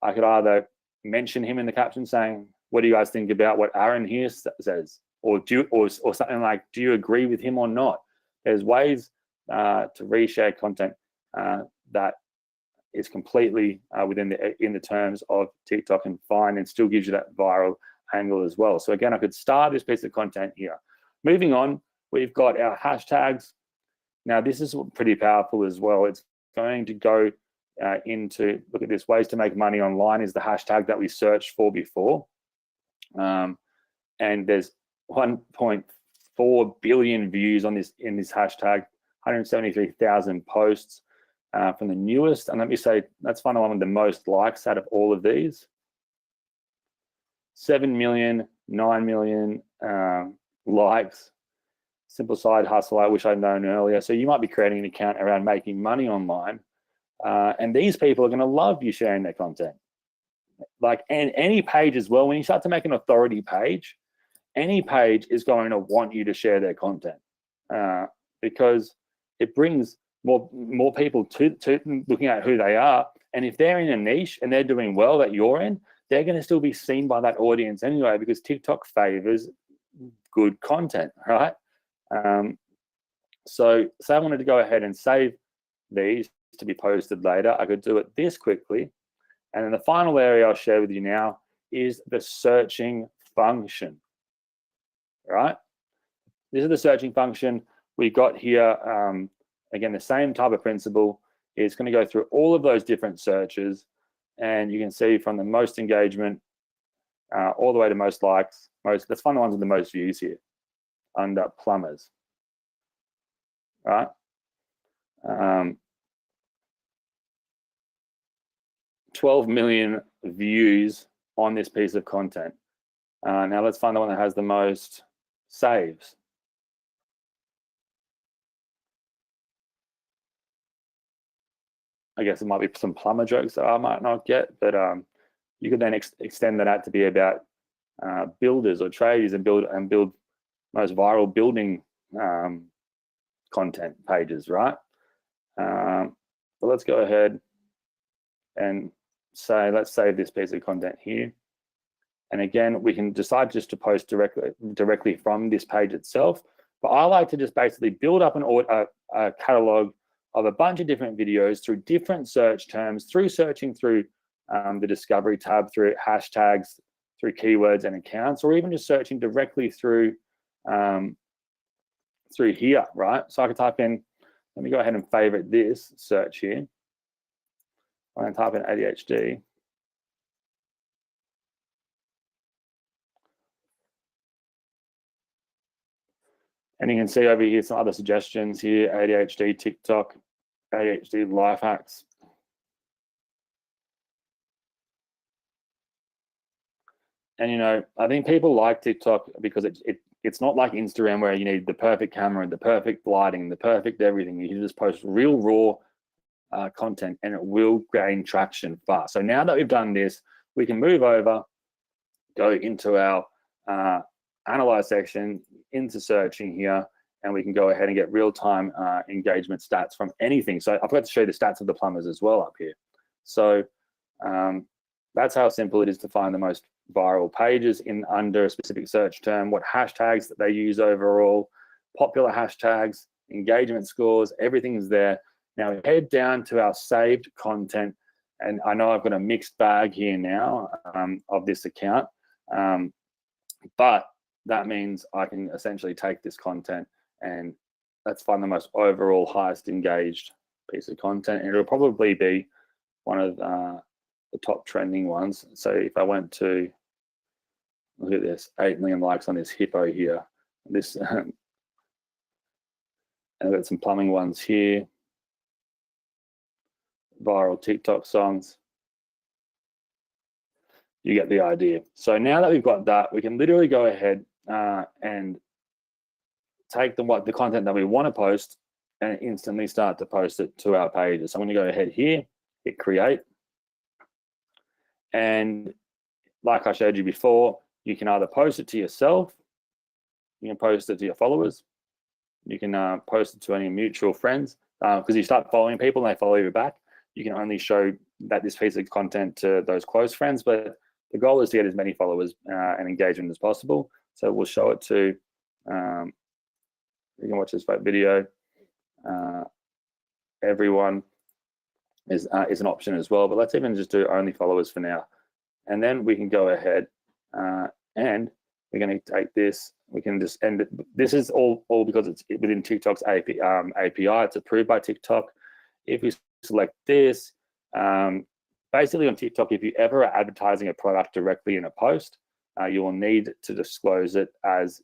I could either mention him in the caption saying, what do you guys think about what Aaron here says? Or something like, do you agree with him or not? There's ways to reshare content that is completely within the terms of TikTok and fine, and still gives you that viral angle as well. So again, I could start this piece of content here. Moving on, we've got our hashtags. Now this is pretty powerful as well. It's going to go into, look at this, ways to make money online is the hashtag that we searched for before. And there's 1.4 billion views on in this hashtag, 173,000 posts from the newest. And let me say, that's one of the most likes out of all of these. 7 million, 9 million likes. Simple side hustle, I wish I'd known earlier. So you might be creating an account around making money online. And these people are going to love you sharing their content. And any page as well, when you start to make an authority page, any page is going to want you to share their content because it brings more people to looking at who they are. And if they're in a niche and they're doing well that you're in, they're going to still be seen by that audience anyway, because TikTok favors good content, right? So say I wanted to go ahead and save these to be posted later, I could do it this quickly. And then the final area I'll share with you now is the searching function, right? This is the searching function we got here. Again, the same type of principle. It's going to go through all of those different searches, and you can see from the most engagement all the way to most likes. Let's find the ones with the most views here under plumbers, right? 12 million views on this piece of content. Now let's find the one that has the most saves. I guess it might be some plumber jokes that I might not get, but you could then extend that out to be about builders or tradies and build most viral building content pages, right? But let's go ahead and say, let's save this piece of content here. And again, we can decide just to post directly from this page itself. But I like to just basically build up a catalog of a bunch of different videos through different search terms, through searching through the discovery tab, through hashtags, through keywords and accounts, or even just searching directly through through here, right? So I can type in, let me go ahead and favorite this search here. I'm going to type in ADHD. And you can see over here some other suggestions here, ADHD, TikTok, ADHD life hacks. And, you know, I think people like TikTok because it's not like Instagram where you need the perfect camera, the perfect lighting, the perfect everything. You can just post real raw content and it will gain traction fast. So now that we've done this, we can move over, go into our analyze section, into searching here, and we can go ahead and get real-time engagement stats from anything. So I've got to show you the stats of the plumbers as well up here. So that's how simple it is to find the most viral pages in under a specific search term, what hashtags that they use overall, popular hashtags, engagement scores, everything is there. Now we head down to our saved content, and I know I've got a mixed bag here now of this account, but that means I can essentially take this content and let's find the most overall highest engaged piece of content, and it'll probably be one of the top trending ones. So if I went to, look at this, 8 million likes on this hippo here, this and I've got some plumbing ones here, viral TikTok songs. You get the idea. So now that we've got that, we can literally go ahead and take the content that we want to post and instantly start to post it to our pages. So I'm going to go ahead here, hit create. And like I showed you before, you can either post it to yourself, you can post it to your followers, you can post it to any mutual friends, because you start following people and they follow you back. You can only show that this piece of content to those close friends, but the goal is to get as many followers and engagement as possible. So we'll show it to, you can watch this video. Everyone is an option as well, but let's even just do only followers for now. And then we can go ahead and we're going to take this. We can just end it. This is all because it's within TikTok's API. It's approved by TikTok. If we select this, basically on TikTok, if you ever are advertising a product directly in a post, you will need to disclose it as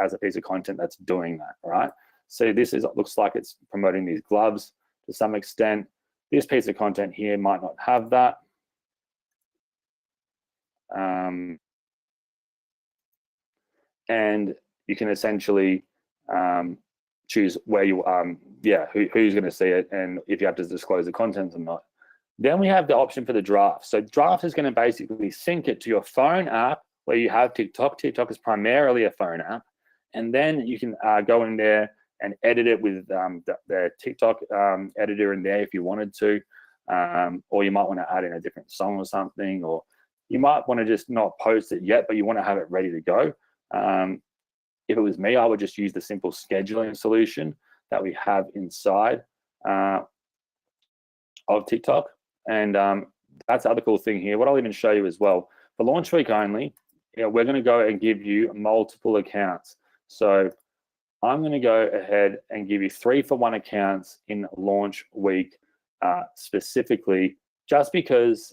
a piece of content that's doing that, right? So this looks like it's promoting these gloves to some extent. This piece of content here might not have that. And you can essentially choose where you who's going to see it and if you have to disclose the content or not. Then we have the option for the draft. So draft is going to basically sync it to your phone app where you have TikTok. TikTok is primarily a phone app, and then you can go in there and edit it with the TikTok editor in there if you wanted to, or you might want to add in a different song or something, or you might want to just not post it yet, but you want to have it ready to go. If it was me, I would just use the simple scheduling solution that we have inside of TikTok. And that's the other cool thing here. What I'll even show you as well, for launch week only, we're going to go and give you multiple accounts. So I'm going to go ahead and give you 3-for-1 accounts in launch week specifically, just because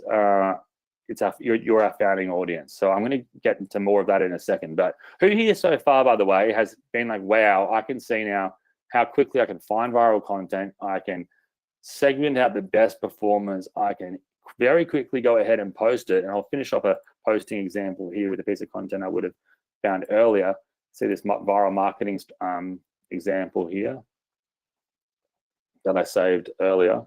you're our founding audience. So I'm going to get into more of that in a second. But who here so far, by the way, has been like, wow, I can see now how quickly I can find viral content. I can segment out the best performers. I can very quickly go ahead and post it. And I'll finish off a posting example here with a piece of content I would have found earlier. See this viral marketing example here that I saved earlier.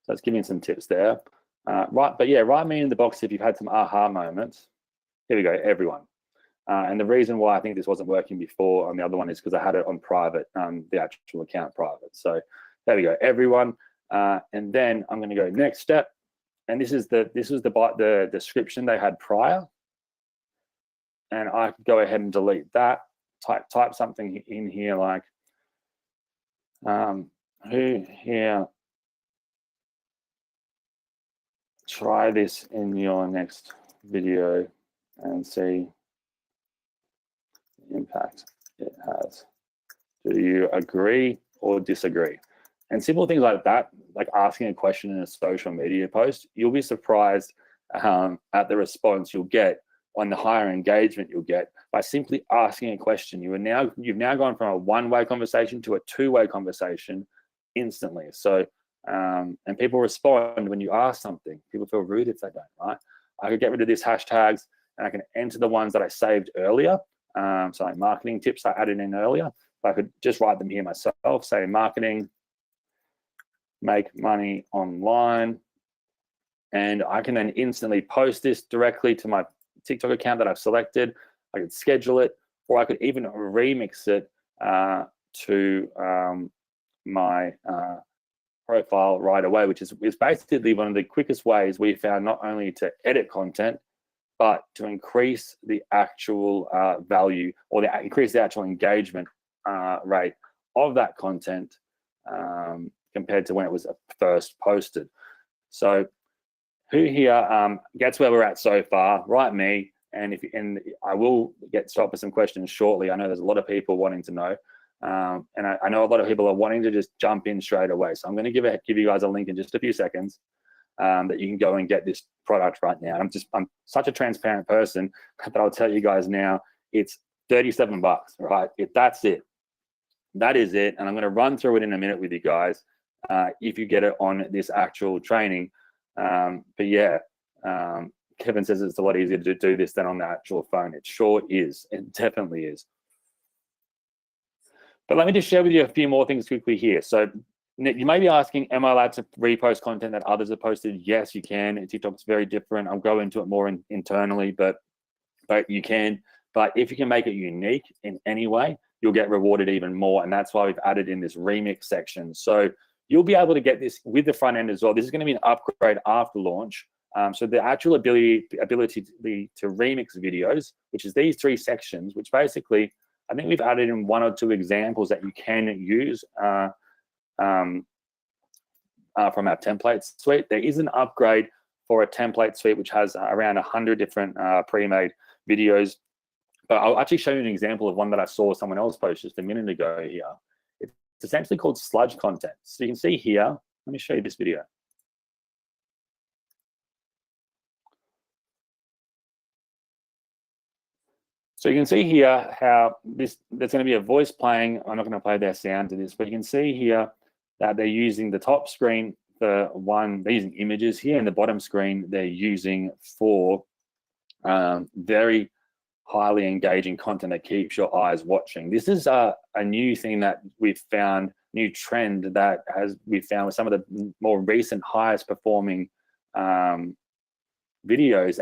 So it's giving you some tips there. Write me in the box if you've had some aha moments. Here we go, everyone. And the reason why I think this wasn't working before on the other one is because I had it on private, the actual account private. So there we go, everyone. And then I'm going to go next step. And this was the description they had prior. And I could go ahead and delete that. Type something in here like, who here try this in your next video and see impact it has. Do you agree or disagree? And simple things like that, like asking a question in a social media post, you'll be surprised at the response you'll get, on the higher engagement you'll get by simply asking a question. You've now gone from a one-way conversation to a two-way conversation instantly. So, and people respond when you ask something. People feel rude if they don't, right? I could get rid of these hashtags and I can enter the ones that I saved earlier. So like marketing tips I added in earlier. I could just write them here myself, say marketing, make money online. And I can then instantly post this directly to my TikTok account that I've selected. I could schedule it, or I could even remix it to my profile right away, which is basically one of the quickest ways we found not only to edit content, but to increase the actual value, or increase the actual engagement rate of that content compared to when it was first posted. So who here gets where we're at so far? Write me, and I will get stopped with some questions shortly. I know there's a lot of people wanting to know, and I know a lot of people are wanting to just jump in straight away. So I'm going to give you guys a link in just a few seconds that you can go and get this product right now. I'm such a transparent person that I'll tell you guys now, it's $37, right? That's it. That is it. And I'm going to run through it in a minute with you guys if you get it on this actual training. But yeah, Kevin says it's a lot easier to do this than on the actual phone. It sure is. It definitely is. But let me just share with you a few more things quickly here. So you may be asking, am I allowed to repost content that others have posted? Yes, you can. TikTok's very different. I'll go into it more internally, but you can. But if you can make it unique in any way, you'll get rewarded even more. And that's why we've added in this remix section. So you'll be able to get this with the front end as well. This is going to be an upgrade after launch. So the actual ability to remix videos, which is these three sections, which basically, I think we've added in one or two examples that you can use from our template suite. There is an upgrade for a template suite, which has around 100 different pre-made videos. But I'll actually show you an example of one that I saw someone else post just a minute ago here. It's essentially called sludge content. So you can see here, let me show you this video. So you can see here how there's going to be a voice playing. I'm not going to play their sound to this, but you can see here that they're using the top screen for one, they're using images here, and the bottom screen they're using for very highly engaging content that keeps your eyes watching. This is a new thing that we've found, new trend that we've found with some of the more recent highest performing videos,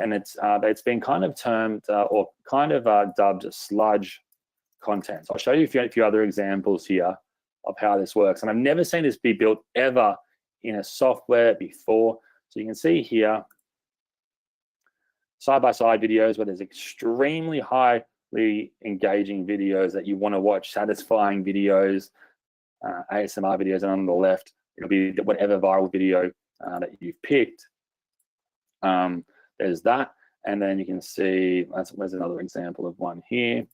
and it's been kind of termed or kind of dubbed sludge content. So I'll show you a few other examples here of how this works. And I've never seen this be built ever in a software before. So you can see here side-by-side videos where there's extremely highly engaging videos that you want to watch, satisfying videos, ASMR videos, and on the left it'll be whatever viral video that you've picked. There's that, and then you can see there's another example of one here.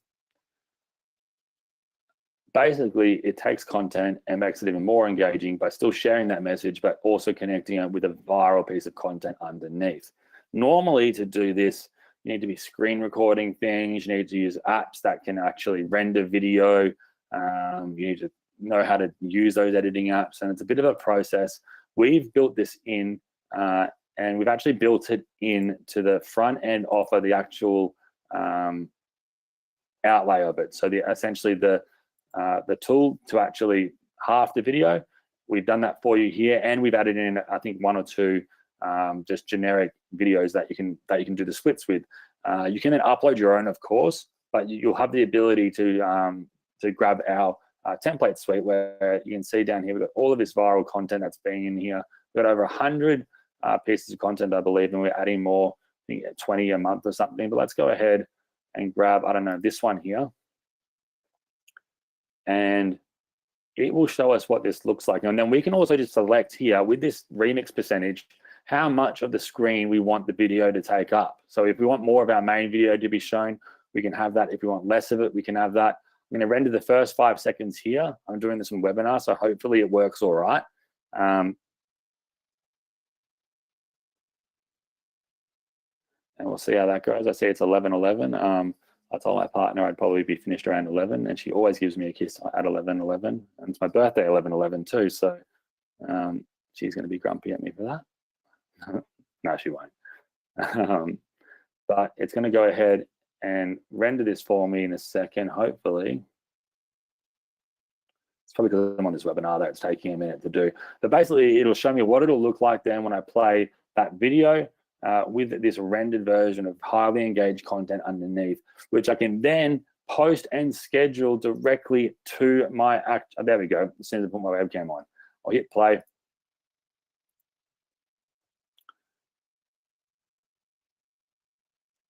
Basically, it takes content and makes it even more engaging by still sharing that message, but also connecting it with a viral piece of content underneath. Normally, to do this, you need to be screen recording things. You need to use apps that can actually render video. You need to know how to use those editing apps, and it's a bit of a process. We've built this in, and we've actually built it into the front end of the actual outlay of it. So essentially the tool to actually half the video, we've done that for you here, and we've added in, I think, one or two just generic videos that you can do the splits with. You can then upload your own, of course, but you'll have the ability to grab our template suite, where you can see down here we've got all of this viral content that's been in here. We've got over 100 pieces of content, I believe, and we're adding more, I think 20 a month or something. But let's go ahead and grab, I don't know, this one here, and it will show us what this looks like. And then we can also just select here with this remix percentage how much of the screen we want the video to take up. So if we want more of our main video to be shown, We can have that. If we want less of it, we can have that. I'm going to render the first 5 seconds here. I'm doing this on webinar, so hopefully it works all right. And we'll see how that goes. I see it's 11:11. I told my partner I'd probably be finished around 11, and she always gives me a kiss at 11:11. And it's my birthday 11:11 too, so she's going to be grumpy at me for that. No, she won't. But it's going to go ahead and render this for me in a second, hopefully. It's probably because I'm on this webinar that it's taking a minute to do. But basically, it'll show me what it'll look like then when I play that video with this rendered version of highly engaged content underneath, which I can then post and schedule directly to my act. Oh, there we go. As soon as I put my webcam on, I'll hit play.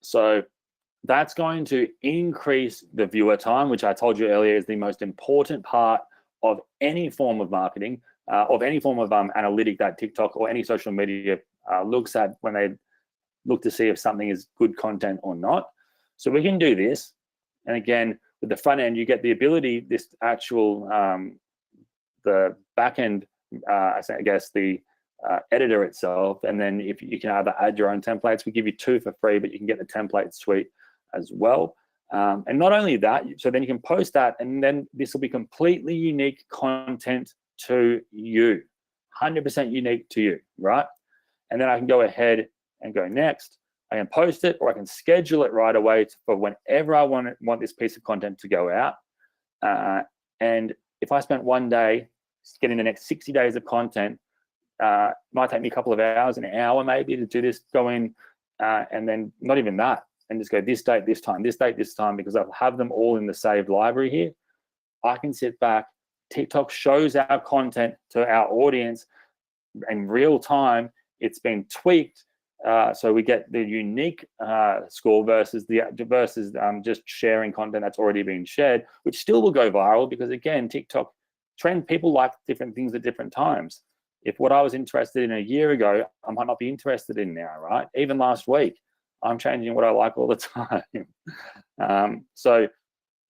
So that's going to increase the viewer time, which I told you earlier is the most important part of any form of marketing, of any form of analytic that TikTok or any social media looks at when they look to see if something is good content or not. So we can do this. And again, with the front end, you get the ability, this actual, the back end, I guess the editor itself, and then if you can either add your own templates, we give you 2 for free, but you can get the template suite as well. And not only that, so then you can post that, and then this will be completely unique content to you, 100% unique to you, right? And then I can go ahead and go next. I can post it, or I can schedule it right away for whenever I want this piece of content to go out. And if I spent one day getting the next 60 days of content, it might take me a couple of hours, an hour maybe, to do this, go in, and then not even that, and just go this date, this time, this date, this time, because I'll have them all in the saved library here. I can sit back. TikTok shows our content to our audience in real time. It's been tweaked, so we get the unique score versus just sharing content that's already been shared, which still will go viral because, again, TikTok trend, people like different things at different times. If what I was interested in a year ago, I might not be interested in now, right? Even last week, I'm changing what I like all the time. So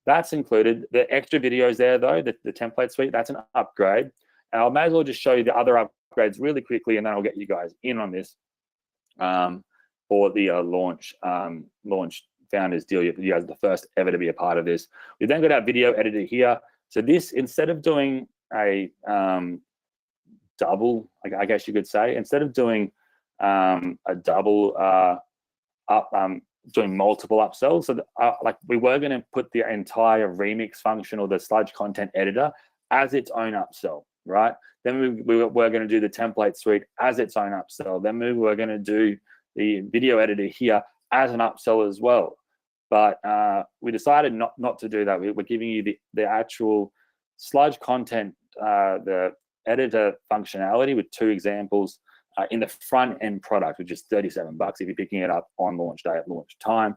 that's included. The extra videos there, though, the template suite, that's an upgrade. And I may as well just show you the other upgrades really quickly, and then I'll get you guys in on this for the launch founders deal. You guys are the first ever to be a part of this. We've then got our video editor here. So this, instead of doing a double, I guess you could say, instead of doing a double doing multiple upsells, so like we were going to put the entire remix function or the sludge content editor as its own upsell, right? Then we were going to do the template suite as its own upsell. Then we were going to do the video editor here as an upsell as well. But we decided not to do that. We're giving you the actual sludge content, the editor functionality with 2 examples in the front end product, which is $37 if you're picking it up on launch day at launch time.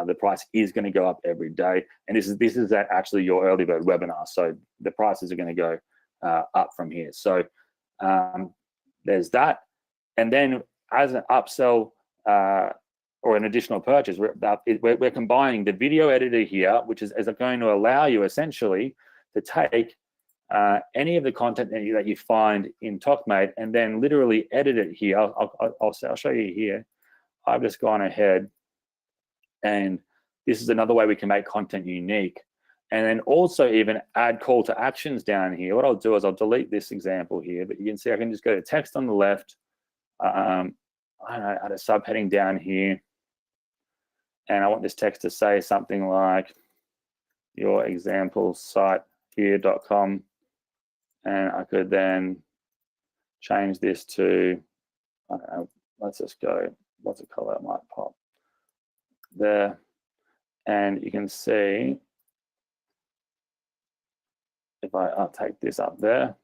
The price is going to go up every day, and this is actually your early bird webinar, so the prices are going to go up from here. So there's that, and then as an upsell or an additional purchase, we're combining the video editor here, which is going to allow you essentially to take any of the content that you find in TOKMate and then literally edit it here. I'll show you here. I've just gone ahead, and this is another way we can make content unique, and then also even add call to actions down here. What I'll do is I'll delete this example here, but you can see I can just go to text on the left. I don't know, add a subheading down here, and I want this text to say something like your example site here.com. And I could then change this to, I don't know, let's just go, what's a color that might pop there. And you can see, if I'll take this up there,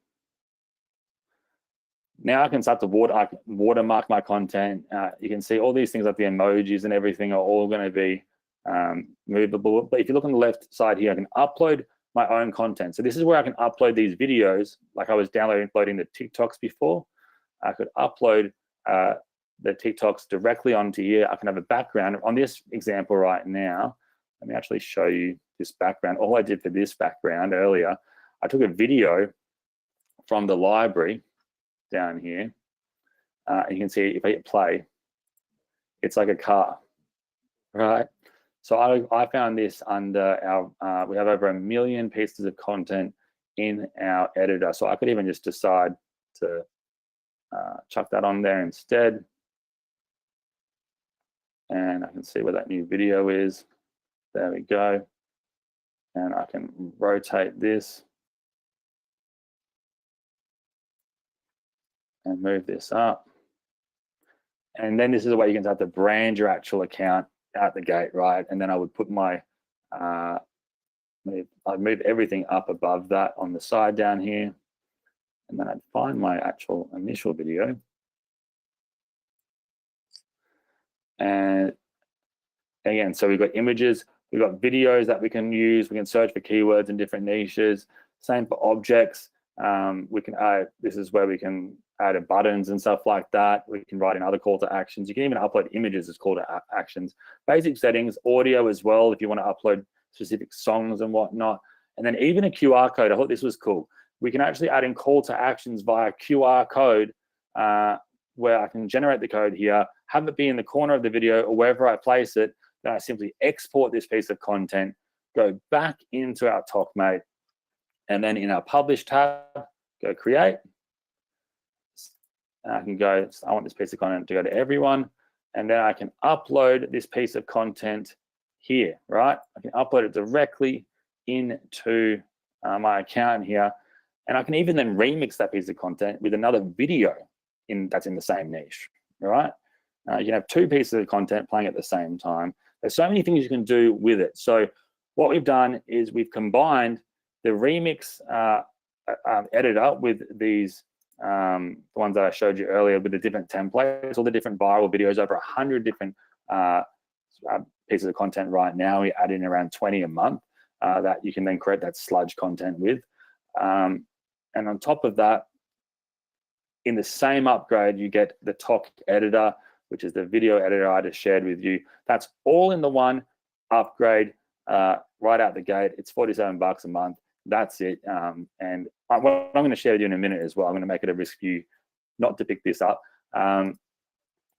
now I can start to watermark my content. You can see all these things like the emojis and everything are all going to be movable. But if you look on the left side here, I can upload my own content. So this is where I can upload these videos, like I was downloading the TikToks before. I could upload the TikToks directly onto here. I can have a background. On this example right now, let me actually show you this background. All I did for this background earlier, I took a video from the library down here. You can see if I hit play, it's like a car, right? So I found this under our, we have over 1 million pieces of content in our editor. So I could even just decide to chuck that on there instead. And I can see where that new video is. There we go. And I can rotate this and move this up. And then this is a way you can start to brand your actual account out the gate, right? And then I would put my, I'd move everything up above that on the side down here. And then I'd find my actual initial video. And again, so we've got images, we've got videos that we can use. We can search for keywords in different niches. Same for objects. We can add, this is where we can add buttons and stuff like that. We can write in other call to actions. You can even upload images as call to actions. Basic settings, audio as well, if you want to upload specific songs and whatnot. And then even a QR code. I thought this was cool. We can actually add in call to actions via QR code, where I can generate the code here, have it be in the corner of the video or wherever I place it. Then I simply export this piece of content, go back into our TOKMate, and then in our publish tab, go create. And I can go, I want this piece of content to go to everyone. And then I can upload this piece of content here, right? I can upload it directly into my account here. And I can even then remix that piece of content with another video that's in the same niche, right? You can have 2 pieces of content playing at the same time. There's so many things you can do with it. So what we've done is we've combined the remix editor with these, the ones that I showed you earlier with the different templates, all the different viral videos, over 100 different pieces of content right now. We add in around 20 a month that you can then create that sludge content with. And on top of that, in the same upgrade, you get the TOK editor, which is the video editor I just shared with you. That's all in the one upgrade right out the gate. It's $47 a month. That's it. And what I'm going to share with you in a minute as well, I'm going to make it a risk for you not to pick this up.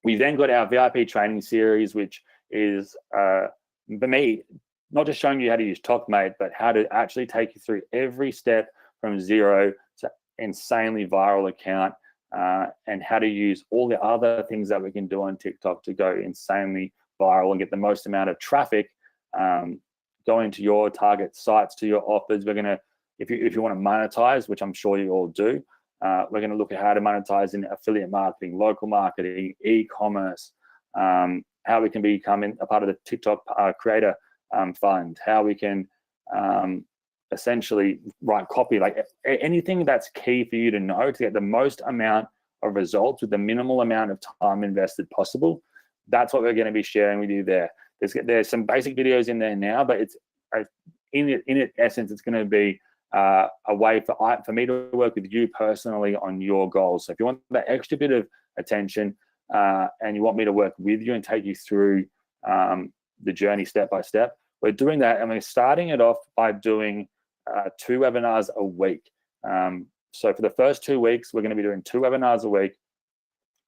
We've then got our VIP training series, which is, for me, not just showing you how to use TOKMate, but how to actually take you through every step from zero to insanely viral account, and how to use all the other things that we can do on TikTok to go insanely viral and get the most amount of traffic going to your target sites, to your offers. We're gonna, if you want to monetize, which I'm sure you all do, we're gonna look at how to monetize in affiliate marketing, local marketing, e-commerce, how we can become a part of the TikTok creator fund, how we can essentially write copy, like anything that's key for you to know to get the most amount of results with the minimal amount of time invested possible. That's what we're going to be sharing with you there. There's some basic videos in there now, but it's in essence, it's going to be a way for me to work with you personally on your goals. So if you want that extra bit of attention and you want me to work with you and take you through the journey step by step, we're doing that, and we're starting it off by doing 2 webinars a week. So for the first 2 weeks, we're going to be doing 2 webinars a week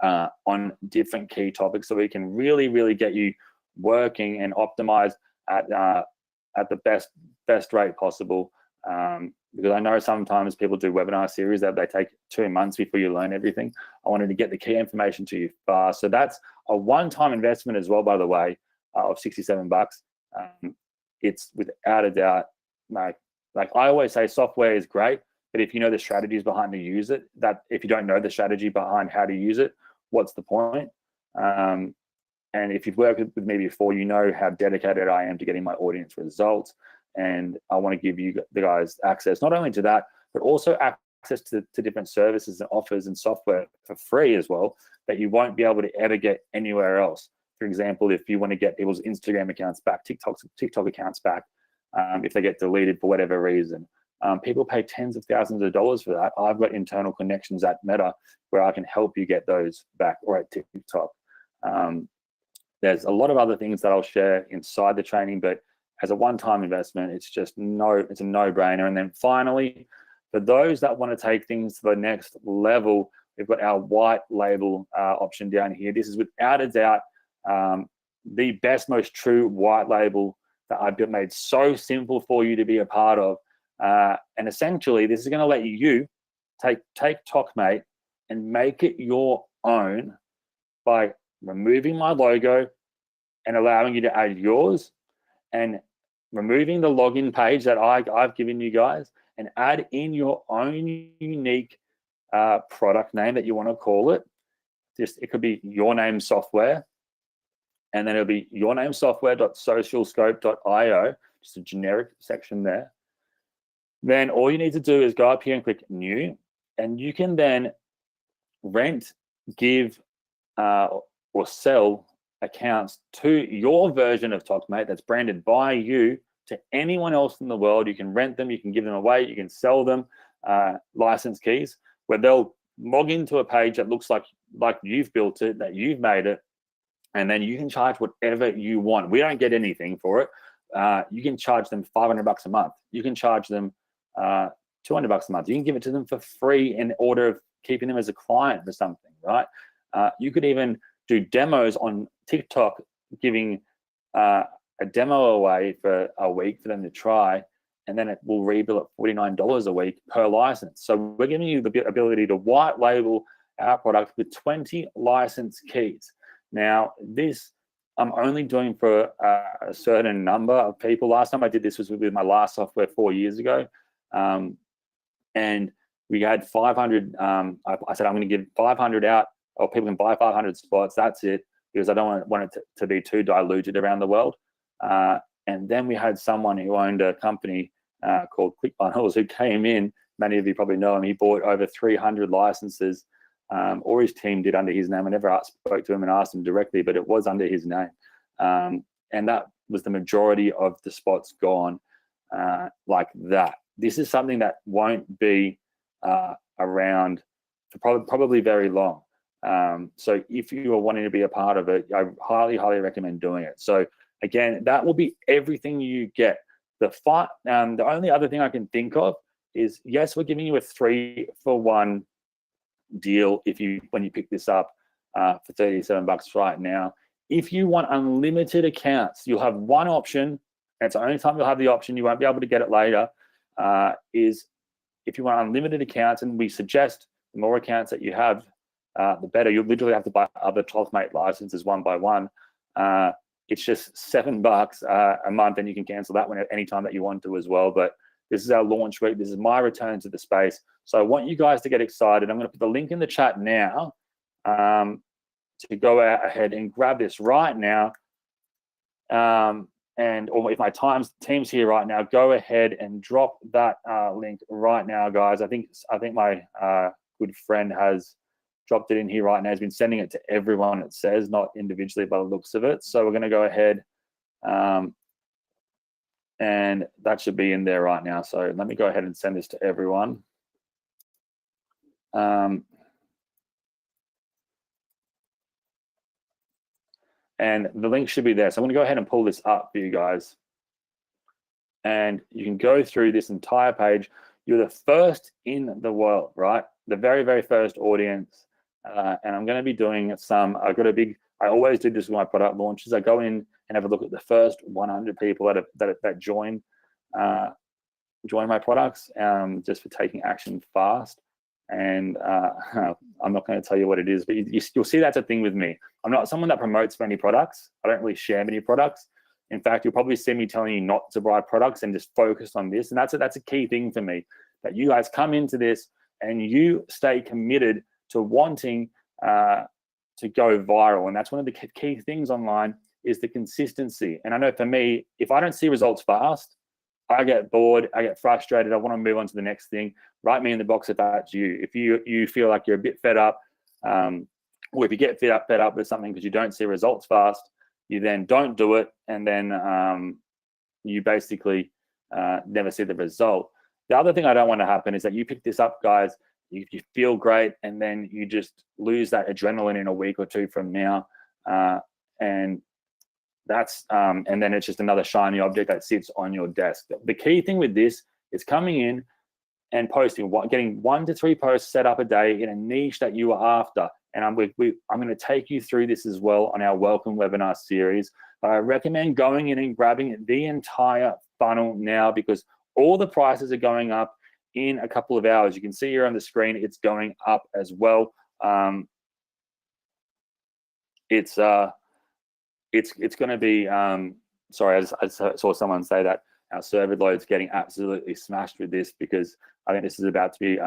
on different key topics, so we can really get you working and optimize at the best rate possible. Because I know sometimes people do webinar series that they take 2 months before you learn everything. I wanted to get the key information to you fast. So that's a one-time investment as well, by the way, of $67. It's without a doubt, like I always say, software is great, but if you know the strategies behind to use it, that if you don't know the strategy behind how to use it, what's the point? And if you've worked with me before, you know how dedicated I am to getting my audience results. And I want to give you the guys access, not only to that, but also access to different services and offers and software for free as well, that you won't be able to ever get anywhere else. For example, if you want to get people's Instagram accounts back, TikTok accounts back, if they get deleted for whatever reason, people pay tens of thousands of dollars for that. I've got internal connections at Meta where I can help you get those back, or at TikTok. There's a lot of other things that I'll share inside the training, but as a one-time investment, it's a no-brainer. And then finally, for those that want to take things to the next level, we've got our white label option down here. This is without a doubt the best, most true white label that I've made so simple for you to be a part of. And essentially, this is going to let you take TOKMate and make it your own by removing my logo and allowing you to add yours, and removing the login page that I've given you guys, and add in your own unique product name that you want to call it. It could be Your Name Software, and then it'll be yournamesoftware.socialscope.io, just a generic section there. Then all you need to do is go up here and click New, and you can then rent, give, or sell accounts to your version of TOKMate that's branded by you to anyone else in the world. You can rent them, you can give them away, you can sell them license keys, where they'll log into a page that looks like you've built it, that you've made it, and then you can charge whatever you want. We don't get anything for it. You can charge them $500 a month. You can charge them $200 a month. You can give it to them for free in order of keeping them as a client for something, right? You could even do demos on TikTok, giving a demo away for a week for them to try, and then it will rebill at $49 a week per license. So we're giving you the ability to white label our product with 20 license keys. Now, this I'm only doing for a certain number of people. Last time I did this was with my last software 4 years ago. And we had 500, I said, I'm going to give 500 out, or people can buy 500 spots. That's it, because I don't want it to be too diluted around the world. And then we had someone who owned a company called ClickFunnels who came in. Many of you probably know him. He bought over 300 licenses, or his team did, under his name. I never spoke to him and asked him directly, but it was under his name. And that was the majority of the spots gone like that. This is something that won't be around for probably very long. So if you are wanting to be a part of it, I highly, highly recommend doing it. So again, that will be everything you get. The only other thing I can think of is, yes, we're giving you a 3-for-1 deal when you pick this up for $37 right now. If you want unlimited accounts, you'll have one option, and it's the only time you'll have the option, you won't be able to get it later, is if you want unlimited accounts, and we suggest the more accounts that you have, the better. You'll literally have to buy other TOKMate licenses one by one. It's just $7 a month, and you can cancel that one at any time that you want to as well. But this is our launch week. This is my return to the space. So I want you guys to get excited. I'm going to put the link in the chat now to go ahead and grab this right now. Or if my team's here right now, go ahead and drop that link right now, guys. I think my good friend has dropped it in here right now. He's been sending it to everyone, it says, not individually by the looks of it. So we're going to go ahead and that should be in there right now. So let me go ahead and send this to everyone. And the link should be there. So I'm going to go ahead and pull this up for you guys. And you can go through this entire page. You're the first in the world, right? The very, very first audience. And I'm going to be doing some, I always do this with my product launches. I go in and have a look at the first 100 people that join my products, just for taking action fast. And I'm not going to tell you what it is, but you'll see that's a thing with me. I'm not someone that promotes many products. I don't really share many products. In fact, you'll probably see me telling you not to buy products and just focus on this. And that's a key thing for me, that you guys come into this and you stay committed to wanting to go viral. And that's one of the key things online, is the consistency. And I know for me, if I don't see results fast, I get bored, I get frustrated, I want to move on to the next thing. Write me in the box if that's you. If you feel like you're a bit fed up, or if you get fed up with something because you don't see results fast, you then don't do it, and then you basically never see the result. The other thing I don't want to happen is that you pick this up, guys, you feel great, and then you just lose that adrenaline in a week or two from now, and that's and then it's just another shiny object that sits on your desk. The key thing with this is coming in and posting, getting 1 to 3 posts set up a day in a niche that you are after. And I'm going to take you through this as well on our welcome webinar series. But I recommend going in and grabbing the entire funnel now, because all the prices are going up in a couple of hours. You can see here on the screen, it's going up as well. It's going to be, sorry, I saw someone say that our server load's getting absolutely smashed with this, because I think this is about to be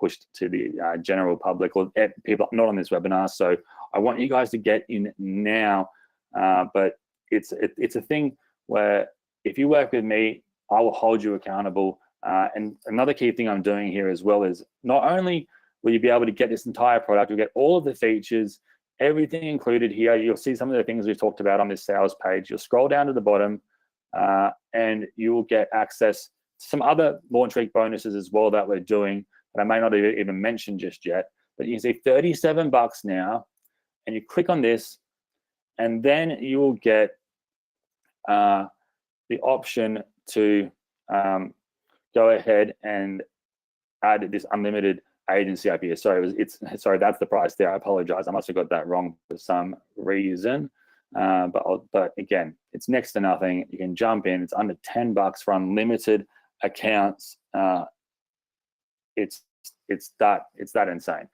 pushed to the general public or people not on this webinar. So I want you guys to get in now. But it's a thing where if you work with me, I will hold you accountable. And another key thing I'm doing here as well is not only will you be able to get this entire product, you'll get all of the features, everything included here. You'll see some of the things we've talked about on this sales page. You'll scroll down to the bottom and you will get access to some other launch week bonuses as well that we're doing that I may not even mention just yet. But you can see $37 now, and you click on this, and then you will get the option to go ahead and add this unlimited agency up here. Sorry, sorry, that's the price there. I apologize. I must have got that wrong for some reason. But again, it's next to nothing. You can jump in. It's under $10 for unlimited accounts. It's that insane.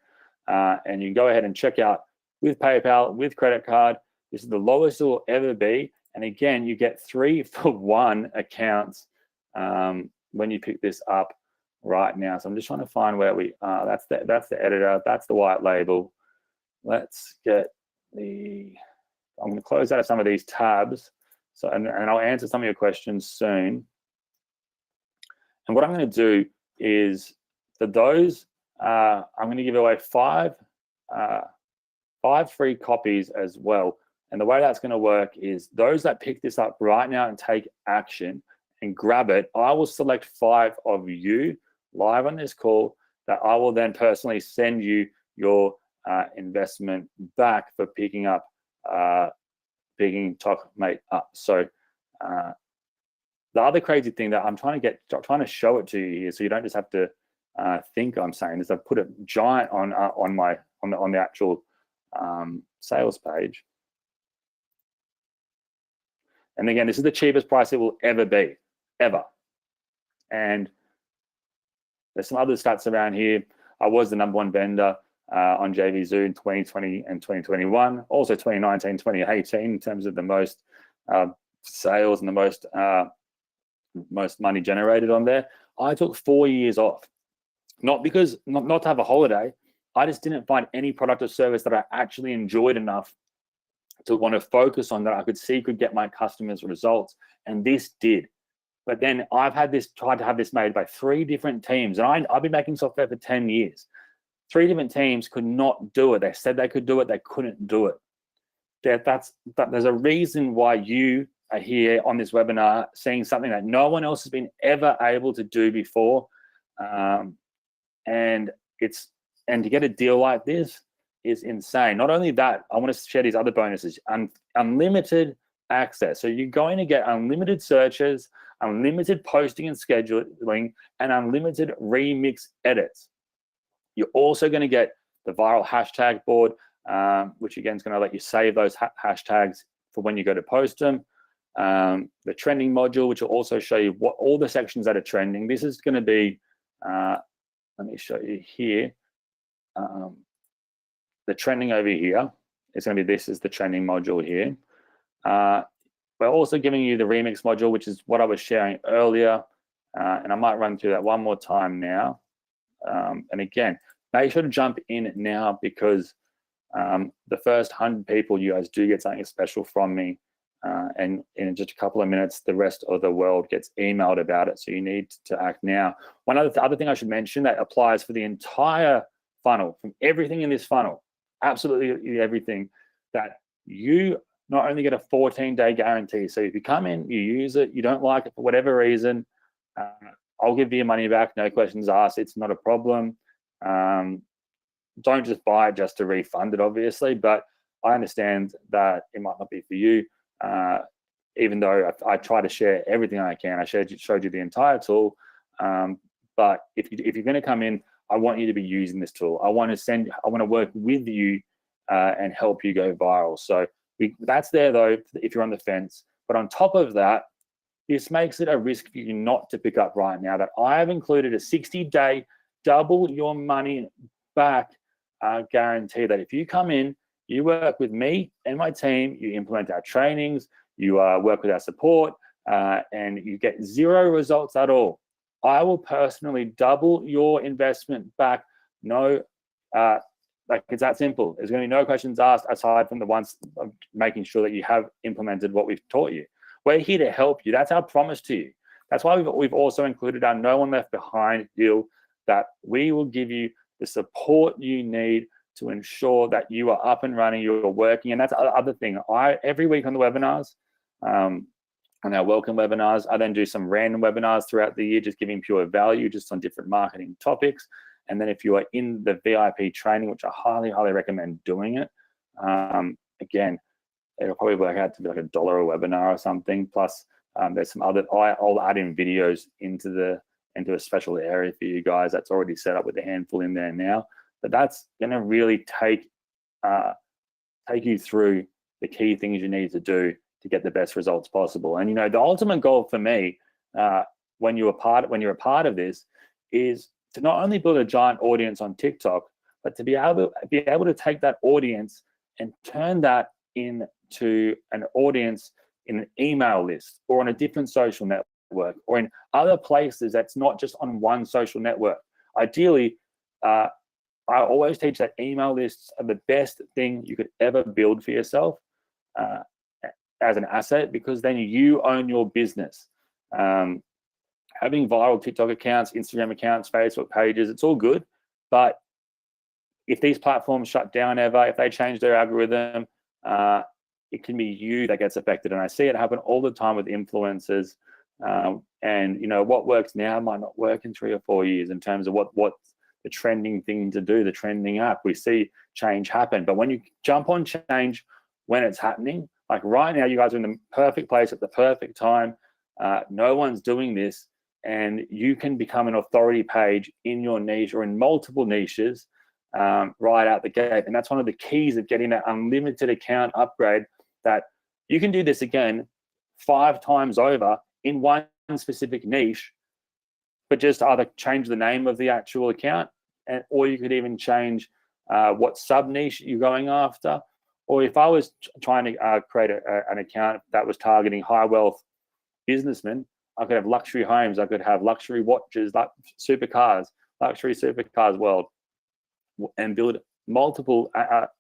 And you can go ahead and check out with PayPal, with credit card. This is the lowest it will ever be. And again, you get 3 for 1 accounts when you pick this up right now. So I'm just trying to find where we are. That's the editor. That's the white label. Let's get the. I'm going to close out of some of these tabs. So and I'll answer some of your questions soon. And what I'm going to do is for those, I'm going to give away 5 free copies as well. And the way that's going to work is those that pick this up right now and take action and grab it, I will select 5 of you live on this call that I will then personally send you your investment back for picking TOKMate up. So the other crazy thing that I'm trying to show it to you here, so you don't just have to think I'm saying, is I've put a giant on the actual sales page. And again, this is the cheapest price it will ever be, ever. And there's some other stats around here. I was the #1 vendor on JVZoo in 2020 and 2021, also 2019, 2018 in terms of the most sales and the most money generated on there. I took 4 years off, not because not to have a holiday. I just didn't find any product or service that I actually enjoyed enough to want to focus on, that I could see could get my customers results, and this did. But then I've tried to have this made by 3 different teams, and I've been making software for 10 years. 3 different teams could not do it. They said they could do it, they couldn't do it. There's a reason why you are here on this webinar, seeing something that no one else has been ever able to do before, and to get a deal like this is insane. Not only that, I want to share these other bonuses. Unlimited access. So you're going to get unlimited searches, unlimited posting and scheduling, and unlimited remix edits. You're also going to get the viral hashtag board, which again is going to let you save those hashtags for when you go to post them. The trending module, which will also show you what all the sections that are trending. This is going to be, let me show you here. The trending over here is going to be, this is the trending module here. We're also giving you the remix module, which is what I was sharing earlier. And I might run through that one more time now. And again, make sure to jump in now, because the first 100 people, you guys do get something special from me. And in just a couple of minutes, the rest of the world gets emailed about it. So you need to act now. One other thing I should mention that applies for the entire funnel, from everything in this funnel, absolutely everything, that you not only get a 14-day guarantee. So if you come in, you use it, you don't like it for whatever reason, I'll give you your money back, no questions asked. It's not a problem. Don't just buy it just to refund it, obviously, but I understand that it might not be for you. even though I try to share everything I can. I showed you the entire tool. But if you're going to come in, I want you to be using this tool. I want to work with you and help you go viral. So that's there though, if you're on the fence. But on top of that, this makes it a risk for you not to pick up right now. That I have included a 60-day double your money back guarantee. That if you come in, you work with me and my team, you implement our trainings, you work with our support, and you get 0 results at all, I will personally double your investment back. No, like it's that simple. There's going to be no questions asked aside from the ones of making sure that you have implemented what we've taught you. We're here to help you. That's our promise to you. That's why we've also included our no one left behind deal, that we will give you the support you need to ensure that you are up and running, you're working. And that's the other thing. Every week on the webinars, on our welcome webinars, I then do some random webinars throughout the year, just giving pure value just on different marketing topics. And then if you are in the VIP training, which I highly, highly recommend doing it, again, it'll probably work out to be like $1 a webinar or something. Plus, there's some other, I'll add in videos into a special area for you guys that's already set up with a handful in there now. But that's going to really take you through the key things you need to do to get the best results possible. And the ultimate goal for me, when you're a part of this, is to not only build a giant audience on TikTok, but to be able to take that audience and turn that into an audience in an email list or on a different social network or in other places that's not just on one social network. Ideally, I always teach that email lists are the best thing you could ever build for yourself as an asset, because then you own your business. Having viral TikTok accounts, Instagram accounts, Facebook pages, it's all good. But if these platforms shut down ever, if they change their algorithm, it can be you that gets affected. And I see it happen all the time with influencers. And what works now might not work in 3 or 4 years in terms of what the trending thing to do, the trending app. We see change happen. But when you jump on change when it's happening, like right now, you guys are in the perfect place at the perfect time. No one's doing this. And you can become an authority page in your niche or in multiple niches right out the gate. And that's one of the keys of getting that unlimited account upgrade, that you can do this again 5 times over in one specific niche, but just either change the name of the actual account, or you could even change what sub niche you're going after. Or if I was trying to create an account that was targeting high wealth businessmen, I could have luxury homes, I could have luxury watches, supercars, luxury supercars world, and build multiple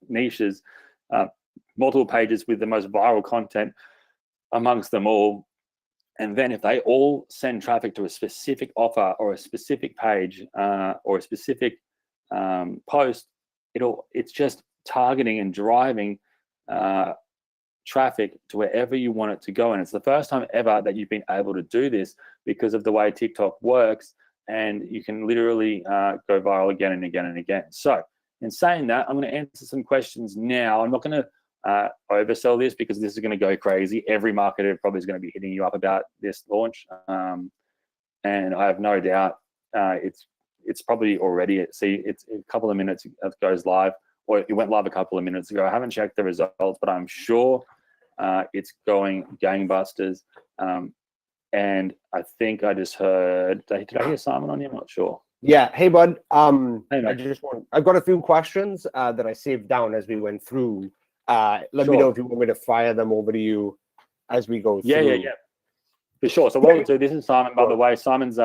niches, multiple pages with the most viral content amongst them all. And then if they all send traffic to a specific offer or a specific page or a specific post, it's just targeting and driving traffic to wherever you want it to go. And it's the first time ever that you've been able to do this because of the way TikTok works, and you can literally go viral again and again and again. So in saying that, I'm going to answer some questions now. I'm not going to oversell this because this is going to go crazy. Every marketer probably is going to be hitting you up about this launch. And I have no doubt it's probably already, it's a couple of minutes it goes live, or it went live a couple of minutes ago. I haven't checked the results, but I'm sure it's going gangbusters. And I think I just heard, did I hear Simon on here? I'm not sure. Yeah. Hey, bud. Hey, I've got a few questions that I saved down as we went through. Let Sure. me know if you want me to fire them over to you as we go through. Yeah. For sure. So what we'll do, this is Simon, by the way. Simon's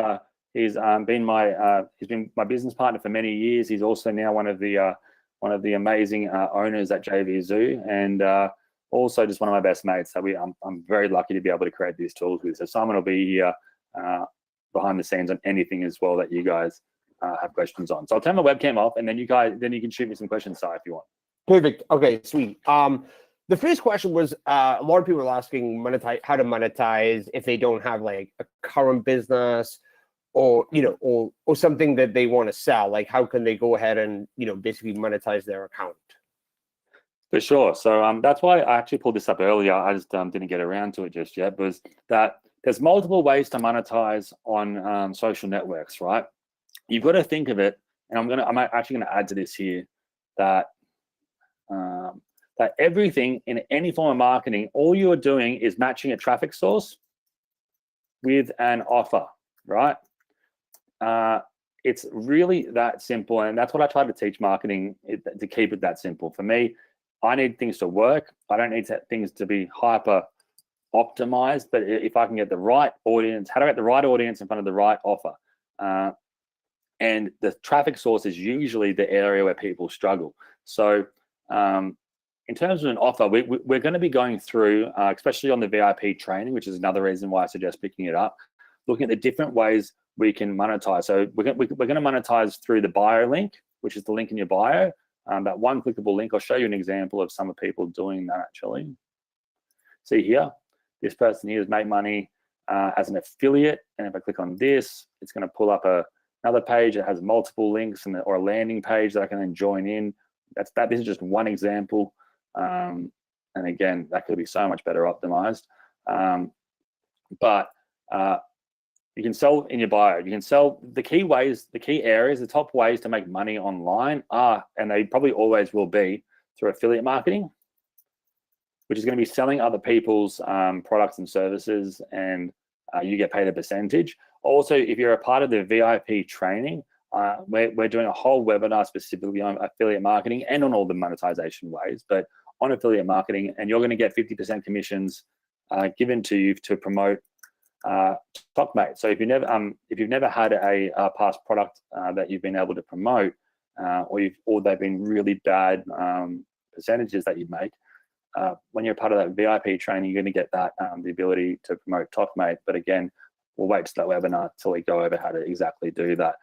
he's been my business partner for many years. He's also now one of the amazing owners at JV Zoo, and also just one of my best mates that I'm very lucky to be able to create these tools with. So Simon will be here behind the scenes on anything as well that you guys have questions on. So I'll turn my webcam off, and then you can shoot me some questions, Si, if you want. Perfect. Okay, sweet. The first question was a lot of people are asking how to monetize if they don't have like a current business or or something that they want to sell. Like how can they go ahead and basically monetize their account? For sure. So that's why I actually pulled this up earlier. I just didn't get around to it just yet. Was that there's multiple ways to monetize on social networks, right? You've got to think of it, and I'm actually gonna add to this here that that everything in any form of marketing, all you're doing is matching a traffic source with an offer, right? It's really that simple, and that's what I try to teach marketing, to keep it that simple. For me, I need things to work. I don't need things to be hyper optimized, but if I can get the right audience, how do I get the right audience in front of the right offer? And the traffic source is usually the area where people struggle. So in terms of an offer, we're going to be going through, especially on the VIP training, which is another reason why I suggest picking it up, looking at the different ways we can monetize. So we're going to monetize through the bio link, which is the link in your bio. That one clickable link. I'll show you an example of some of people doing that actually. See here, this person here has made money as an affiliate. And if I click on this, it's going to pull up another page that has multiple links or a landing page that I can then join in. This is just one example. And again, that could be so much better optimized. But you can sell in your bio. You can sell the key ways, the key areas, the top ways to make money online are, and they probably always will be, through affiliate marketing, which is going to be selling other people's products and services, and you get paid a percentage. Also, if you're a part of the VIP training, we're doing a whole webinar specifically on affiliate marketing and on all the monetization ways, but on affiliate marketing, and you're going to get 50% commissions given to you to promote TOKMate. So if you've never had a past product that you've been able to promote, or they've been really bad percentages that you make, when you're part of that VIP training, you're going to get that the ability to promote TOKMate. But again, we'll wait to that webinar till we go over how to exactly do that.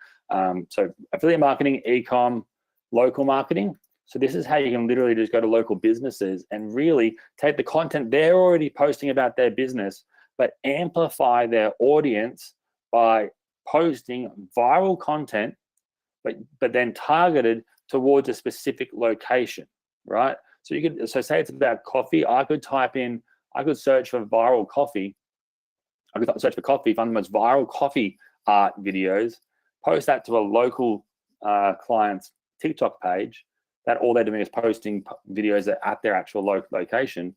So affiliate marketing, e-com, local marketing. So this is how you can literally just go to local businesses and really take the content they're already posting about their business, but amplify their audience by posting viral content, but then targeted towards a specific location, right? So say it's about coffee. I could search for viral coffee. I could search for coffee, find the most viral coffee art videos, post that to a local client's TikTok page, that all they're doing is posting videos at their actual location.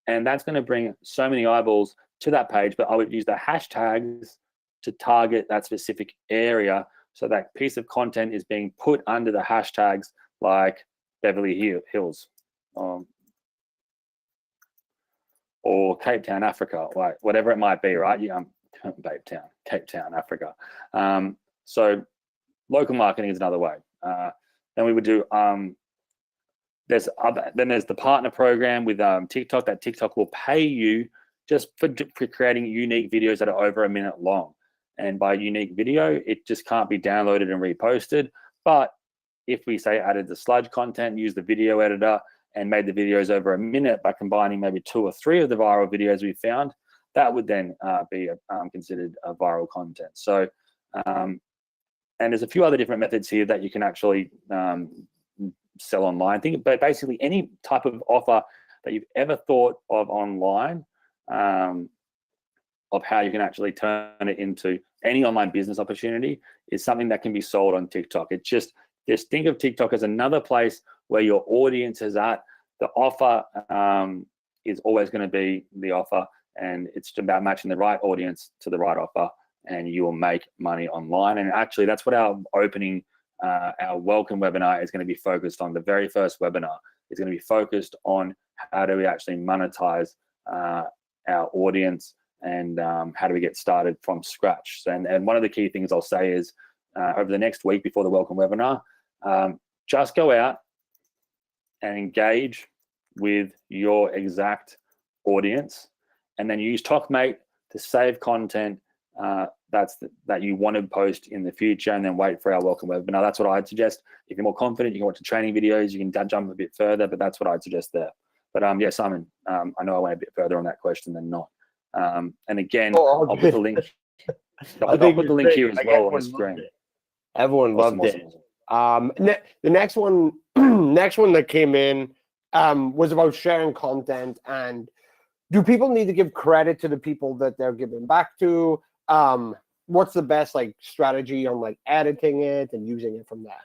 And that's going to bring so many eyeballs to that page, but I would use the hashtags to target that specific area. So that piece of content is being put under the hashtags like Beverly Hills or Cape Town, Africa, like whatever it might be, right? Cape Town, Africa. So local marketing is another way. Then we would do, there's the partner program with TikTok, that TikTok will pay you just for creating unique videos that are over a minute long. And by unique video, it just can't be downloaded and reposted. But if we say added the sludge content, use the video editor, and made the videos over a minute by combining maybe 2 or 3 of the viral videos we found, that would then be considered a viral content. So, and there's a few other different methods here that you can actually sell online. But basically any type of offer that you've ever thought of online, of how you can actually turn it into any online business opportunity, is something that can be sold on TikTok. It's just think of TikTok as another place where your audience is at. The offer is always going to be the offer, and it's about matching the right audience to the right offer, and you will make money online. And actually, that's what our opening, our welcome webinar is going to be focused on. The very first webinar is going to be focused on how do we actually monetize our audience, and how do we get started from scratch. And one of the key things I'll say is over the next week before the welcome webinar, just go out and engage with your exact audience, and then use TOKMate to save content that you want to post in the future, and then wait for our welcome webinar. That's what I'd suggest. If you're more confident, you can watch the training videos, you can jump a bit further, but that's what I'd suggest there. But yeah, Simon, I know I went a bit further on that question than not. And again, I'll put the link. I'll put the link here as well on the screen. Everyone loved it. The next one that came in, was about sharing content. And do people need to give credit to the people that they're giving back to? What's the best like strategy on like editing it and using it from there?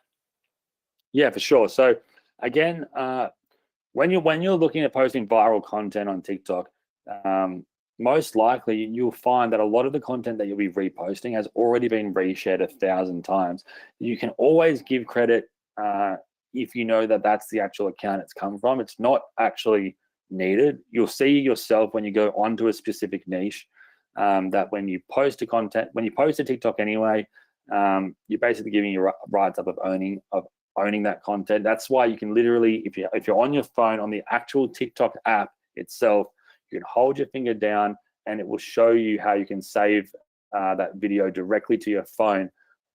Yeah, for sure. So again, when you're looking at posting viral content on TikTok, most likely you'll find that a lot of the content that you'll be reposting has already been reshared 1,000 times. You can always give credit if you know that that's the actual account it's come from. It's not actually needed. You'll see yourself when you go onto a specific niche that when you post a TikTok anyway, you're basically giving your rights up of owning that content. That's why you can literally, if you're on your phone on the actual TikTok app itself, you can hold your finger down and it will show you how you can save that video directly to your phone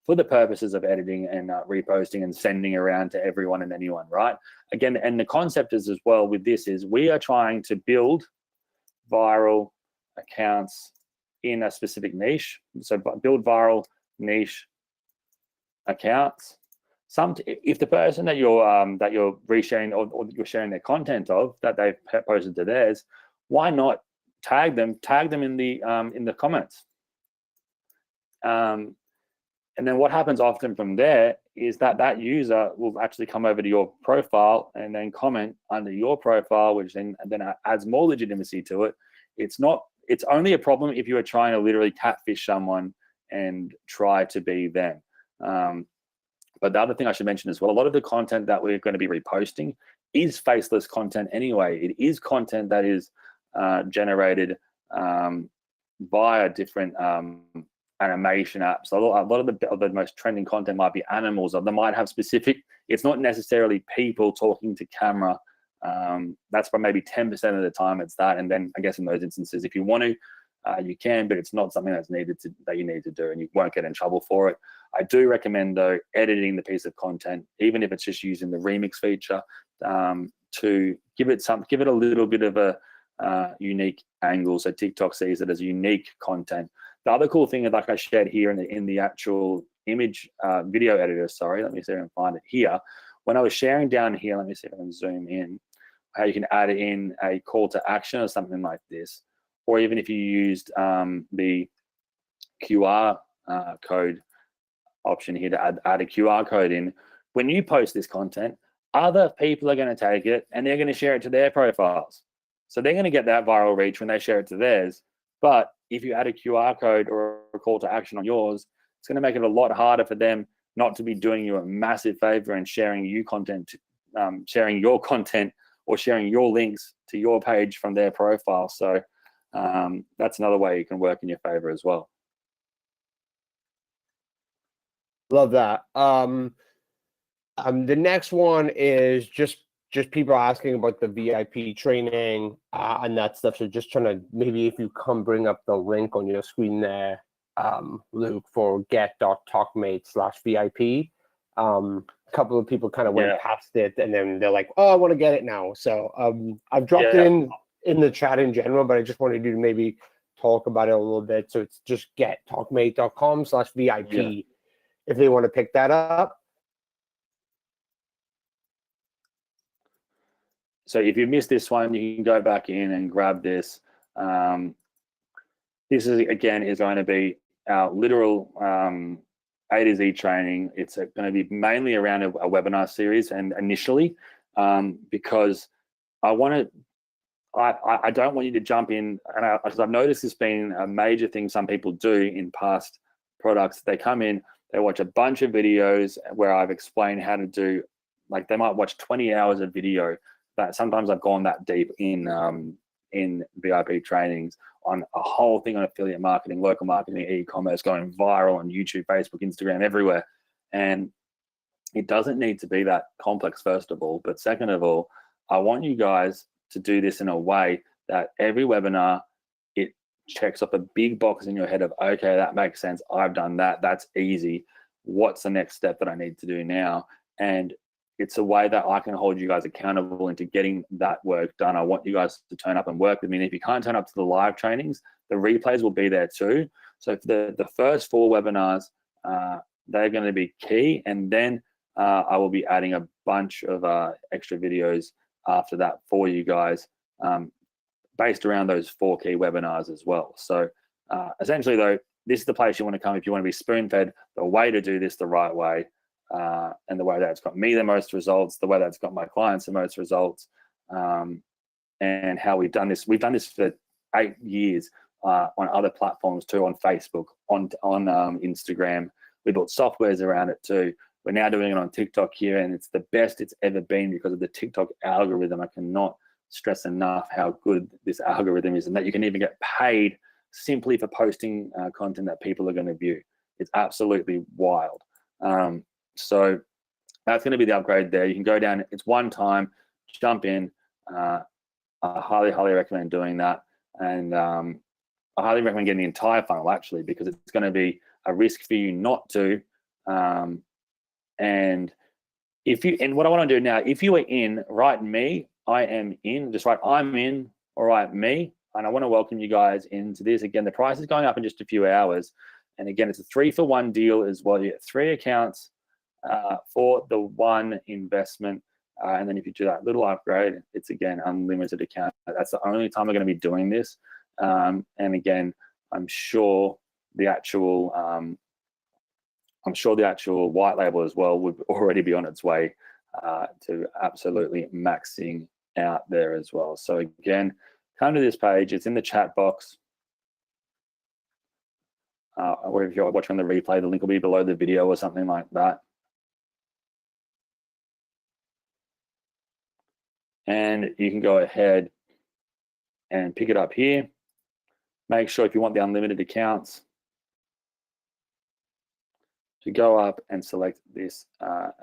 for the purposes of editing and reposting and sending around to everyone and anyone, right? Again, and the concept is as well with this is we are trying to build viral accounts in a specific niche. So build viral niche accounts. If the person that you're resharing or you're sharing their content of that they've posted to theirs, why not tag them in the comments? And then what happens often from there is that user will actually come over to your profile and then comment under your profile, which then adds more legitimacy to it. It's only a problem if you are trying to literally catfish someone and try to be them. But the other thing I should mention as well, a lot of the content that we're going to be reposting is faceless content anyway. It is content that is generated via different animation apps. A lot of the most trending content might be animals, or they might have specific, it's not necessarily people talking to camera. That's for maybe 10% of the time it's that. And then I guess in those instances, if you want to, you can, but it's not something that you need to do, and you won't get in trouble for it. I do recommend though editing the piece of content, even if it's just using the remix feature, to give it a little bit of a unique angle, so TikTok sees it as unique content. The other cool thing, like I shared here in the actual image video editor, sorry, let me see if I can find it here. When I was sharing down here, let me see if I can zoom in, how you can add in a call to action or something like this. Or even if you used the QR code option here to add a QR code in, when you post this content, other people are going to take it and they're going to share it to their profiles. So they're going to get that viral reach when they share it to theirs. But if you add a QR code or a call to action on yours, it's going to make it a lot harder for them not to be doing you a massive favor and sharing your content or sharing your links to your page from their profile. So that's another way you can work in your favor as well. Love that. The next one is just people asking about the VIP training and that stuff. So just trying to, maybe if you come bring up the link on your screen there, Luke, for get.tokmate/VIP. A couple of people kind of went past it and then they're like, oh, I want to get it now. So I've dropped it in the chat in general, but I just wanted you to maybe talk about it a little bit. So it's just get.tokmate.com/VIP if they want to pick that up. So if you missed this one, you can go back in and grab this. This is going to be our literal A to Z training. It's going to be mainly around a webinar series, and initially, because I don't want you to jump in, and because I've noticed this being a major thing some people do in past products. They come in, they watch a bunch of videos where I've explained how to do, like they might watch 20 hours of video. That sometimes I've gone that deep in VIP trainings on a whole thing on affiliate marketing, local marketing, e-commerce, going viral on YouTube, Facebook, Instagram, everywhere. And it doesn't need to be that complex, first of all. But second of all, I want you guys to do this in a way that every webinar, it checks off a big box in your head of, okay, that makes sense. I've done that. That's easy. What's the next step that I need to do now? And it's a way that I can hold you guys accountable into getting that work done. I want you guys to turn up and work with me. And if you can't turn up to the live trainings, the replays will be there too. So for the first 4 webinars, they're going to be key. And then I will be adding a bunch of extra videos after that for you guys, based around those 4 key webinars as well. So essentially though, this is the place you want to come if you want to be spoon-fed the way to do this the right way, and the way that's got me the most results, the way that's got my clients the most results, and how we've done this. We've done this for 8 years on other platforms too, on Facebook, on Instagram. We built softwares around it too. We're now doing it on TikTok here, and it's the best it's ever been because of the TikTok algorithm. I cannot stress enough how good this algorithm is, and that you can even get paid simply for posting content that people are going to view. It's absolutely wild. So that's going to be the upgrade there. You can go down, it's one time, jump in. I highly recommend doing that. And I highly recommend getting the entire funnel actually, because it's going to be a risk for you not to. And what I want to do now, if you are in, write me, I am in, just write I'm in, or write me. And I want to welcome you guys into this. Again, the price is going up in just a few hours. And again, it's a 3-for-1 deal as well. You get 3 accounts for the 1 investment. And then if you do that little upgrade, it's again, unlimited account. That's the only time we're going to be doing this. And again, I'm sure the actual white label as well would already be on its way to absolutely maxing out there as well. So again, come to this page. It's in the chat box. Or if you're watching the replay, the link will be below the video or something like that. And you can go ahead and pick it up here. Make sure if you want the unlimited accounts to go up and select this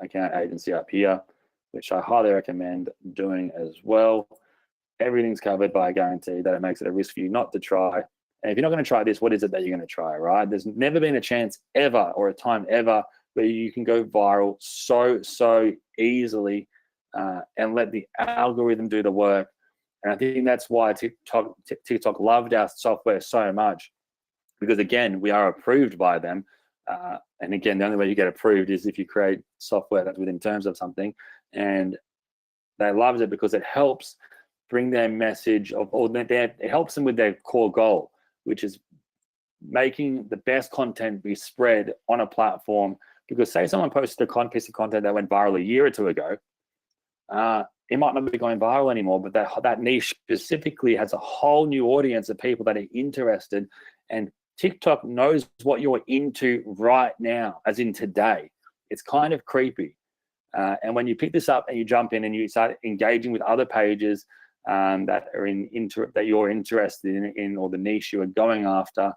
account agency up here, which I highly recommend doing as well. Everything's covered by a guarantee that it makes it a risk for you not to try. And if you're not going to try this, what is it that you're going to try, right? There's never been a chance ever or a time ever where you can go viral so easily and let the algorithm do the work. And I think that's why TikTok loved our software so much, because again, we are approved by them. And again, the only way you get approved is if you create software that's within terms of something. And they loved it because it helps bring their message it helps them with their core goal, which is making the best content be spread on a platform. Because say someone posted a piece of content that went viral a year or 2 ago, it might not be going viral anymore, but that niche specifically has a whole new audience of people that are interested, and TikTok knows what you're into right now, as in today. It's kind of creepy. And when you pick this up and you jump in and you start engaging with other pages that you're interested in, or the niche you are going after,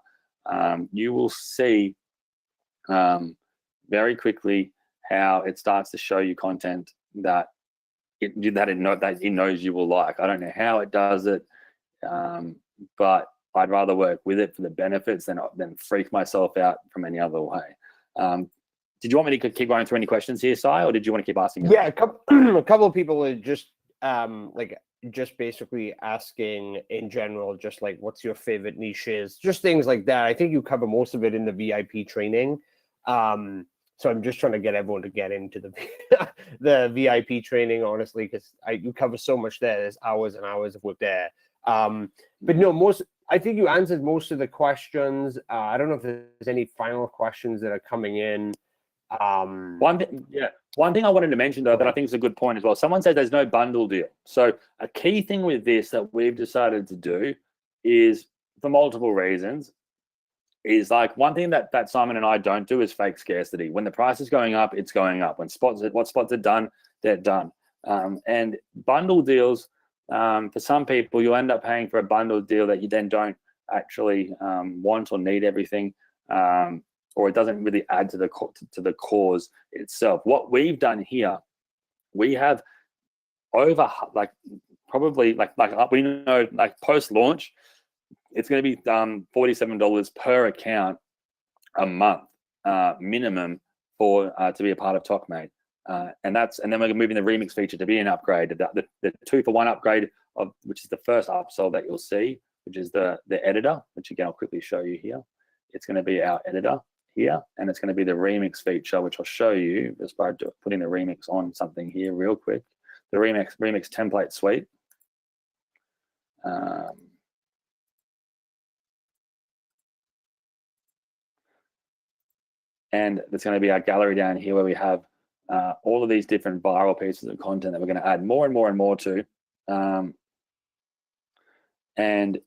you will see very quickly how it starts to show you content that it knows you will like. I don't know how it does it, but I'd rather work with it for the benefits than freak myself out from any other way. Did you want me to keep going through any questions here, Si, or did you want to keep asking? Yeah, a couple of people are just basically asking in general, just like what's your favorite niches, just things like that. I think you cover most of it in the VIP training. So I'm just trying to get everyone to get into the VIP training, honestly, because you cover so much there. There's hours and hours of work there. But no, I think you answered most of the questions. I don't know if there's any final questions that are coming in. One thing I wanted to mention though, that I think is a good point as well. Someone said there's no bundle deal. So a key thing with this that we've decided to do is, for multiple reasons, is like one thing that Simon and I don't do is fake scarcity. When the price is going up, it's going up. When spots are done, they're done. And bundle deals, for some people, you end up paying for a bundle deal that you then don't actually want or need everything, or it doesn't really add to the cause itself. What we've done here, we have over probably we know post launch, it's going to be $47 per account a month minimum for to be a part of TOKMate. And then we're moving the remix feature to be an upgrade. The 2-for-1 upgrade which is the first upsell that you'll see, which is the editor, which again I'll quickly show you here. It's going to be our editor here, and it's going to be the remix feature, which I'll show you just by putting the remix on something here real quick. the Remix template suite. And there's going to be our gallery down here where we have all of these different viral pieces of content that we're going to add more and more and more to. And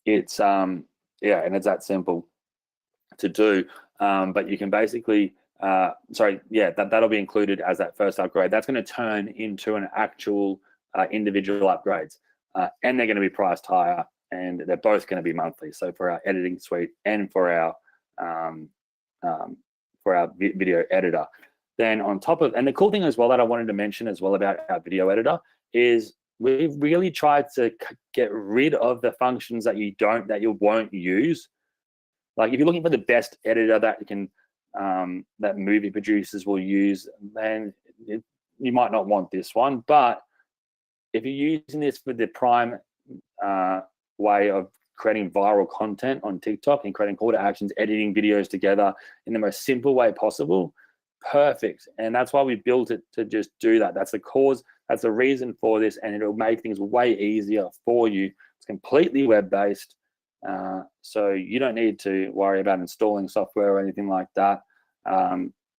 it's yeah, and it's that simple to do. But you can basically that'll be included as that first upgrade. That's going to turn into an actual individual upgrades, and they're going to be priced higher, and they're both going to be monthly. So for our editing suite and for our video editor. Then on top of, and the cool thing as well that I wanted to mention as well about our video editor is we've really tried to get rid of the functions that you won't use. Like if you're looking for the best editor that you can that movie producers will use, then you might not want this one. But if you're using this for the prime way of creating viral content on TikTok and creating call to actions, editing videos together in the most simple way possible, perfect. And that's why we built it, to just do that. That's the cause, that's the reason for this, and it'll make things way easier for you. It's completely web-based, so you don't need to worry about installing software or anything like that.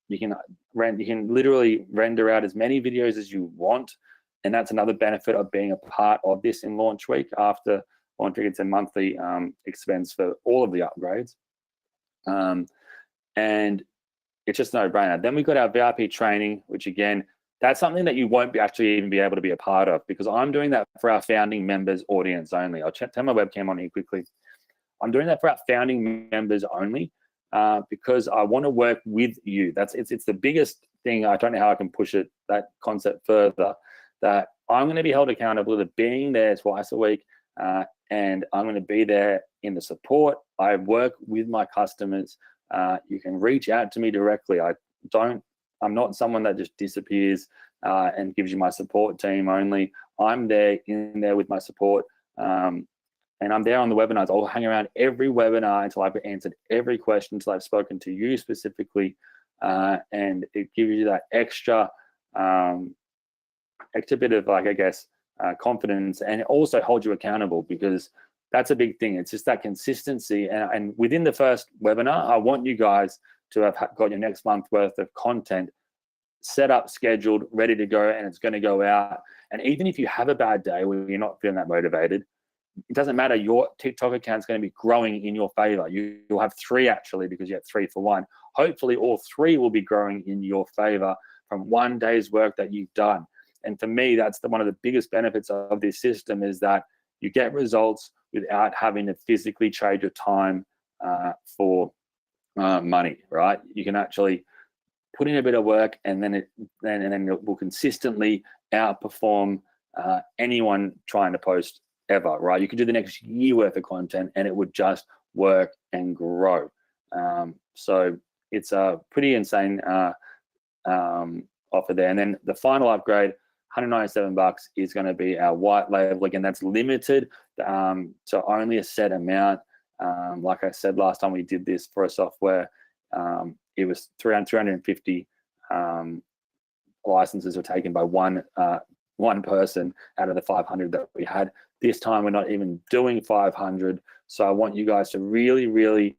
You can literally render out as many videos as you want, and that's another benefit of being a part of this in launch week. After launch week, it's a monthly expense for all of the upgrades, and it's just no brainer. Then we've got our VIP training, which again, that's something that you won't actually even be able to be a part of, because I'm doing that for our founding members audience only. I'll turn my webcam on here quickly. I'm doing that for our founding members only, because I want to work with you. It's the biggest thing. I don't know how I can push that concept further, that I'm going to be held accountable to being there twice a week, and I'm going to be there in the support. I work with my customers. You can reach out to me directly. I'm not someone that just disappears and gives you my support team only. I'm there with my support, and I'm there on the webinars. I'll hang around every webinar until I've answered every question, until I've spoken to you specifically, and it gives you that extra bit of, like, I guess, confidence, and it also holds you accountable, because that's a big thing. It's just that consistency. And within the first webinar, I want you guys to have got your next month worth of content set up, scheduled, ready to go, and it's going to go out. And even if you have a bad day where you're not feeling that motivated, it doesn't matter. Your TikTok account's going to be growing in your favor. You'll have 3 actually, because you have 3 for 1. Hopefully all 3 will be growing in your favor from one day's work that you've done. And for me, that's one of the biggest benefits of this system, is that you get results without having to physically trade your time for money, right? You can actually put in a bit of work, and then it will consistently outperform anyone trying to post ever, right? You could do the next year worth of content, and it would just work and grow. So it's a pretty insane offer there. And then the final upgrade, $197 is going to be our white label. Again, that's limited to only a set amount. Like I said last time we did this for a software, it was around 350 licenses were taken by one person out of the 500 that we had. This time we're not even doing 500. So I want you guys to really, really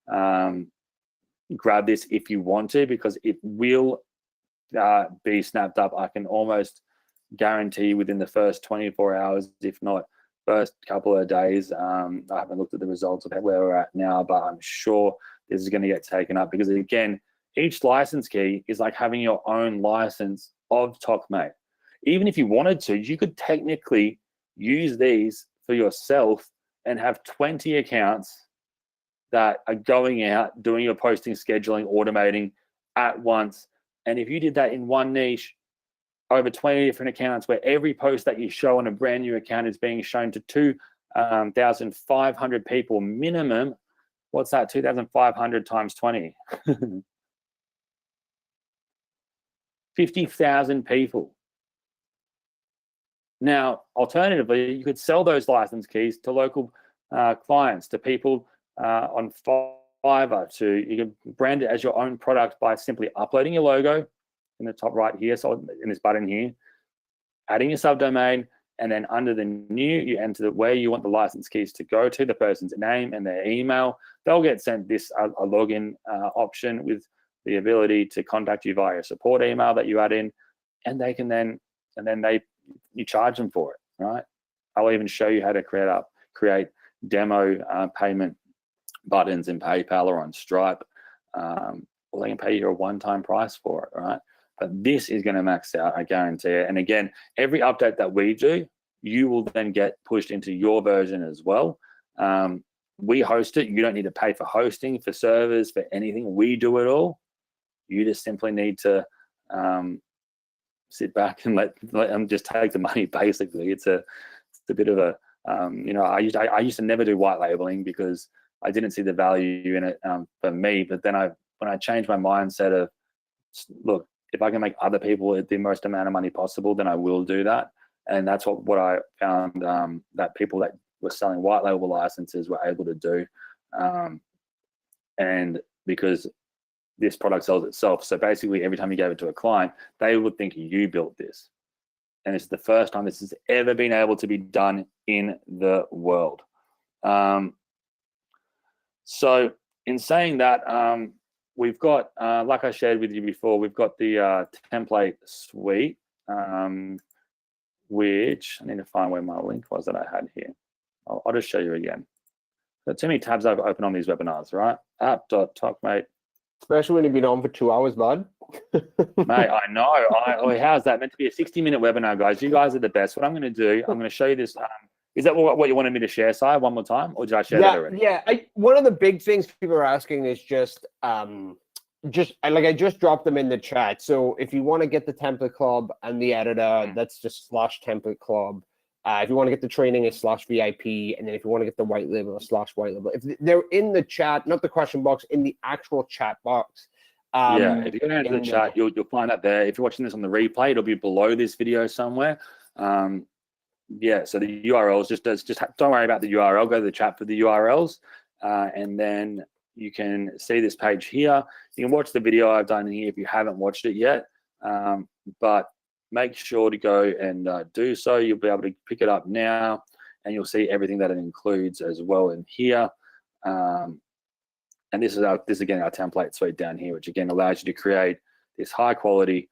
grab this if you want to, because it will be snapped up. I can almost guarantee within the first 24 hours, if not first couple of days. I haven't looked at the results of where we're at now, but I'm sure this is going to get taken up, because again, each license key is like having your own license of TOKMate. Even if you wanted to, you could technically use these for yourself and have 20 accounts that are going out, doing your posting, scheduling, automating at once. And if you did that in one niche, over 20 different accounts, where every post that you show on a brand new account is being shown to 2,500 people minimum. What's that? 2,500 times 20. 50,000 people. Now, alternatively, you could sell those license keys to local clients, to people on Fiverr. You can brand it as your own product by simply uploading your logo, in the top right here, so in this button here, adding your subdomain, and then under the new, you enter where you want the license keys to go to, the person's name and their email. They'll get sent this a login option with the ability to contact you via a support email that you add in, and they can then, you charge them for it, right? I'll even show you how to create demo payment buttons in PayPal or on Stripe, or they can pay you a one-time price for it, right? But this is going to max out, I guarantee it. And again, every update that we do, you will then get pushed into your version as well. We host it. You don't need to pay for hosting, for servers, for anything. We do it all. You just simply need to sit back and let them just take the money. Basically, it's a bit of a I used to never do white labeling because I didn't see the value in it for me. But then when I changed my mindset of, look, if I can make other people the most amount of money possible, then I will do that. And that's what I found that people that were selling white label licenses were able to do. And because this product sells itself, so basically every time you gave it to a client, they would think you built this. And it's the first time this has ever been able to be done in the world. So in saying that, we've got, like I shared with you before, we've got the template suite, which I need to find where my link was that I had here. I'll just show you again. Got too many tabs I've opened on these webinars, right? App.TOKMate. Especially when you've been on for 2 hours, bud. Mate, I know. How's that meant to be a 60-minute webinar, guys? You guys are the best. What I'm going to do, I'm going to show you this. Is that what you wanted me to share, Si, one more time, or did I share that already? Yeah. One of the big things people are asking is just I just dropped them in the chat. So if you want to get the template club and the editor, that's just /template club. If you want to get the training, it's /VIP, and then if you want to get the white label, it's /white label. If they're in the chat, not the question box, in the actual chat box. If you go into the chat, you'll find that there. If you're watching this on the replay, it'll be below this video somewhere. So the URLs, just don't worry about the URL. Go to the chat for the URLs, and then you can see this page here. You can watch the video I've done here if you haven't watched it yet, but make sure to go and do so. You'll be able to pick it up now, and you'll see everything that it includes as well in here. And this is again our template suite down here, which again allows you to create this high quality,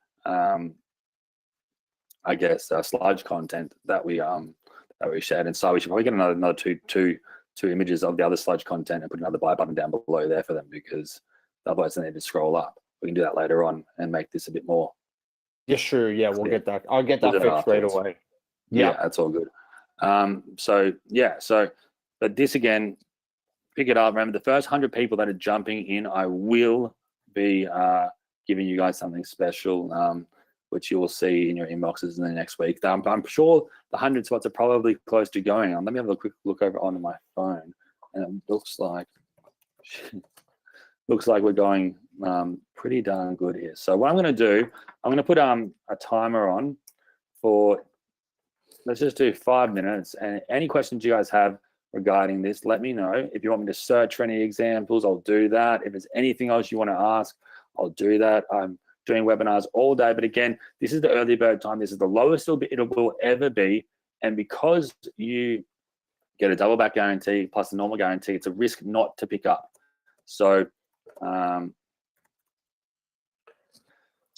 sludge content that we shared. And so we should probably get another two images of the other sludge content and put another buy button down below there for them, because otherwise they need to scroll up. We can do that later on and make this a bit more. Yeah, sure. Yeah, we'll get that. I'll get that fixed right away. Yeah, that's all good. But this again, pick it up. Remember, the first 100 people that are jumping in, I will be giving you guys something special, which you will see in your inboxes in the next week. I'm sure the 100 spots are probably close to going on. Let me have a quick look over onto my phone, and it looks like we're going pretty darn good here. So what I'm going to do, I'm going to put a timer on for, let's just do 5 minutes. And any questions you guys have regarding this, let me know. If you want me to search for any examples, I'll do that. If there's anything else you want to ask, I'll do that. I'm doing webinars all day, but again, this is the early bird time. This is the lowest it will ever be. And because you get a double back guarantee plus the normal guarantee, it's a risk not to pick up. So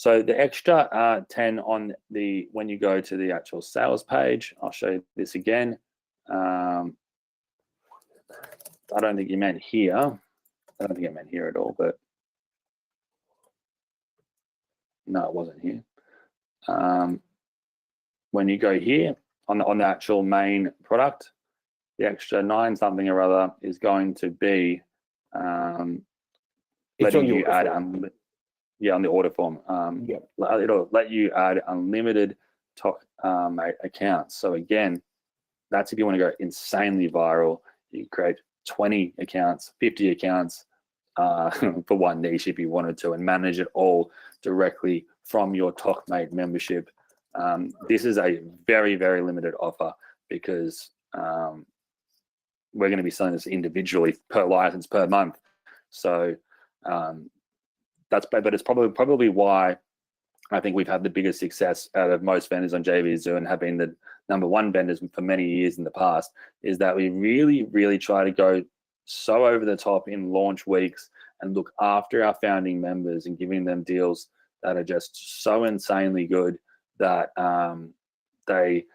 the extra 10 on when you go to the actual sales page, I'll show you this again. I don't think you meant here. I don't think it meant here at all, but no, it wasn't here. When you go here on the actual main product, the extra 9 something or other is going to be letting you add on the order form. It'll let you add unlimited TOKMate accounts. So again, that's if you want to go insanely viral. You create 20 accounts, 50 accounts for one niche if you wanted to, and manage it all directly from your TOKMate membership. This is a very, very limited offer because we're going to be selling this individually per license per month. So but it's probably why I think we've had the biggest success out of most vendors on JVZoo and have been the #1 vendors for many years in the past, is that we really, really try to go so over the top in launch weeks and look after our founding members and giving them deals that are just so insanely good that they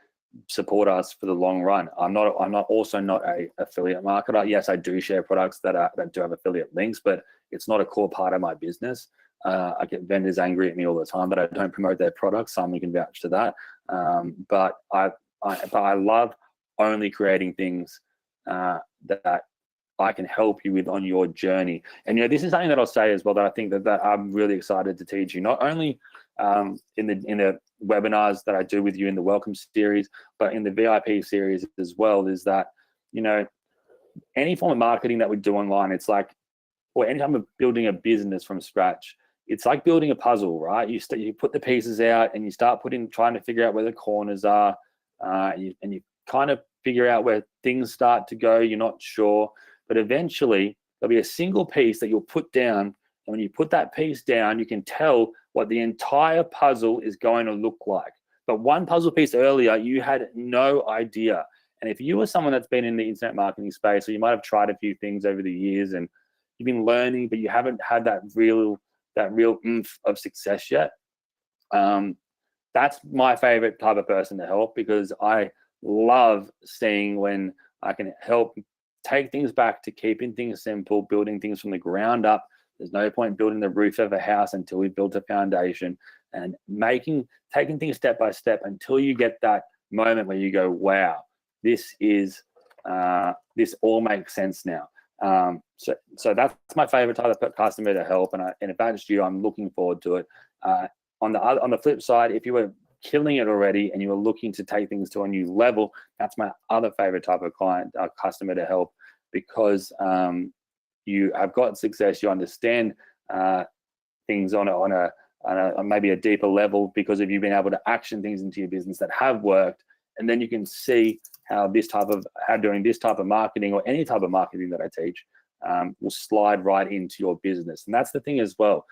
support us for the long run. I'm also not a affiliate marketer. Yes, I do share products that do have affiliate links, but it's not a core part of my business. I get vendors angry at me all the time that I don't promote their products. Simon can vouch to that. But I love only creating things that I can help you with on your journey. And this is something that I'll say as well, that I think that I'm really excited to teach you, not only in the webinars that I do with you in the welcome series, but in the VIP series as well, is that any form of marketing that we do online, it's like, or any time of building a business from scratch, it's like building a puzzle, right? You put the pieces out and you start trying to figure out where the corners are, and you kind of figure out where things start to go. You're not sure, but eventually there'll be a single piece that you'll put down, and when you put that piece down, you can tell what the entire puzzle is going to look like. But one puzzle piece earlier, you had no idea. And if you were someone that's been in the internet marketing space, or you might have tried a few things over the years and you've been learning, but you haven't had that real oomph of success yet, that's my favorite type of person to help, because I love seeing when I can help take things back to keeping things simple, building things from the ground up. There's no point building the roof of a house until we've built a foundation, and taking things step by step until you get that moment where you go, wow, this all makes sense now. So that's my favorite type of customer to help, and if that's you, I'm looking forward to it. On the flip side, if you were killing it already and you were looking to take things to a new level, that's my other favorite type of customer to help, because you have got success, you understand things on a maybe a deeper level because of you being able to action things into your business that have worked, and then you can see how doing this type of marketing, or any type of marketing that I teach, will slide right into your business. And that's the thing as well.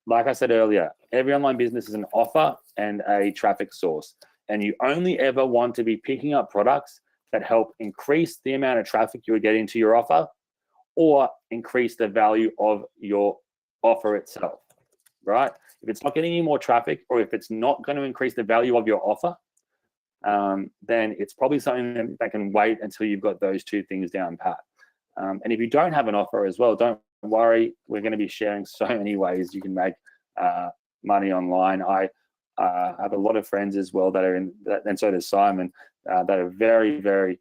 Like I said earlier, every online business is an offer and a traffic source, and you only ever want to be picking up products that help increase the amount of traffic you're getting to your offer, or increase the value of your offer itself, right? If it's not getting any more traffic, or if it's not going to increase the value of your offer, then it's probably something that can wait until you've got those two things down pat. And if you don't have an offer as well, don't worry. We're going to be sharing so many ways you can make money online. I have a lot of friends as well that are in that, and so does Simon, that are very, very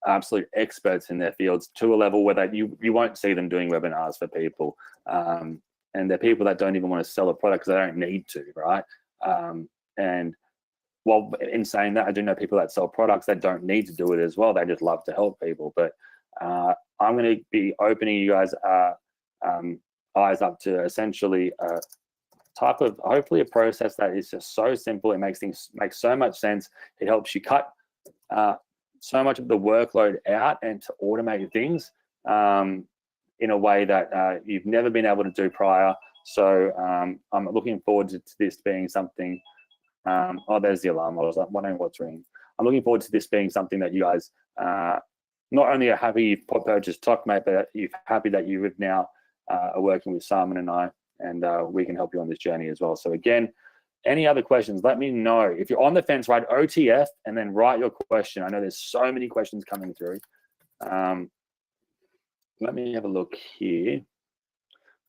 absolute experts in their fields, to a level where you won't see them doing webinars for people. And they're people that don't even want to sell a product because they don't need to, right? And well, in saying that, I do know people that sell products that don't need to do it as well. They just love to help people. But I'm going to be opening you guys' eyes up to essentially a type of, hopefully, a process that is just so simple. It makes things make so much sense. It helps you cut so much of the workload out and to automate things in a way that you've never been able to do prior. So I'm looking forward to this being something. Oh, there's the alarm. I was wondering what's ringing. I'm looking forward to this being something that you guys not only are happy you've purchased TOKMate, but you're happy that you have now are working with Simon and I, and we can help you on this journey as well. So again, any other questions, let me know. If you're on the fence, write OTF and then write your question. I know there's so many questions coming through. Let me have a look here.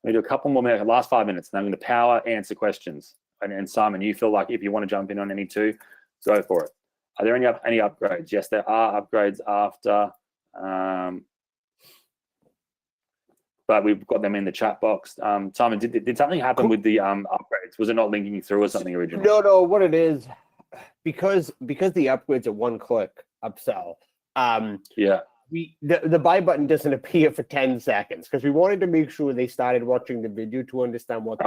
Let me do a couple more minutes, last 5 minutes, and I'm going to power answer questions. And Simon, you feel like if you want to jump in on any two, go for it. Are there any upgrades? Yes, there are upgrades after, but we've got them in the chat box. Simon, did something happen with the upgrades? Was it not linking through or something originally? No. What it is, because the upgrades are one click upsell. Yeah. The buy button doesn't appear for 10 seconds because we wanted to make sure they started watching the video to understand what.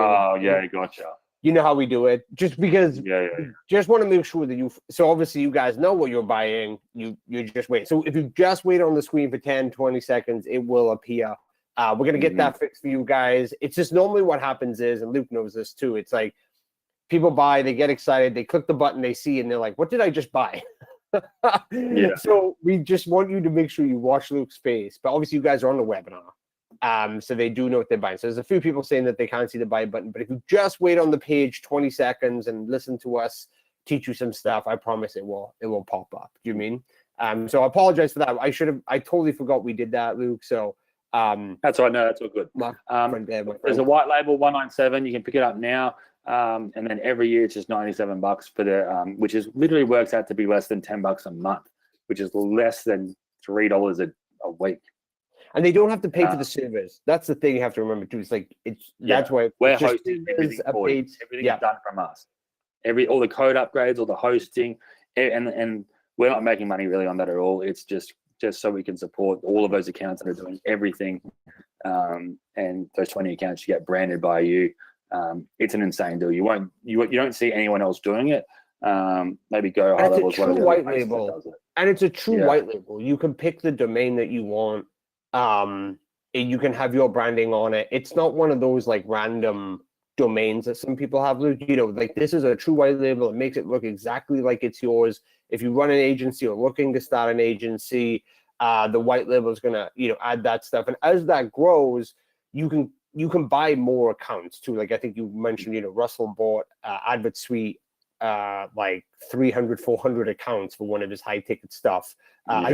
Yeah, gotcha. You know how we do it, just because. Yeah. Just want to make sure that so obviously you guys know what you're buying. You just wait. So if you just wait on the screen for 10, 20 seconds, it will appear We're going to get that fixed for you guys. It's just normally what happens is, and Luke knows this too, it's like people buy, they get excited, they click the button, they see, and they're like, what did I just buy? So we just want you to make sure you watch Luke's face. But obviously you guys are on the webinar. So they do know what they're buying. So there's a few people saying that they can't see the buy button, but if you just wait on the page 20 seconds and listen to us teach you some stuff, I promise it will pop up. Do you mean? So I apologize for that. I totally forgot we did that, Luke. So that's all right. No, that's all good. There's a white label 197. You can pick it up now. And then every year it's just $97 for the which is literally works out to be less than $10 a month, which is less than $3 a week. And they don't have to pay for the servers. That's the thing you have to remember too. It's like that's why we're hosting everything for you. Everything's done from us. All the code upgrades, all the hosting, and we're not making money really on that at all. It's just so we can support all of those accounts that are doing everything. And those 20 accounts you get branded by you. It's an insane deal. You don't see anyone else doing it. Maybe Go High Level is one of the white label, and it's a true white label. You can pick the domain that you want. You can have your branding on it. It's not one of those like random domains that some people have. You know, like this is a true white label. It makes it look exactly like it's yours. If you run an agency or looking to start an agency, the white label is gonna add that stuff. And as that grows, you can buy more accounts too. Like I think you mentioned, Russell bought Advert Suite, like 300, 400 accounts for one of his high ticket stuff. I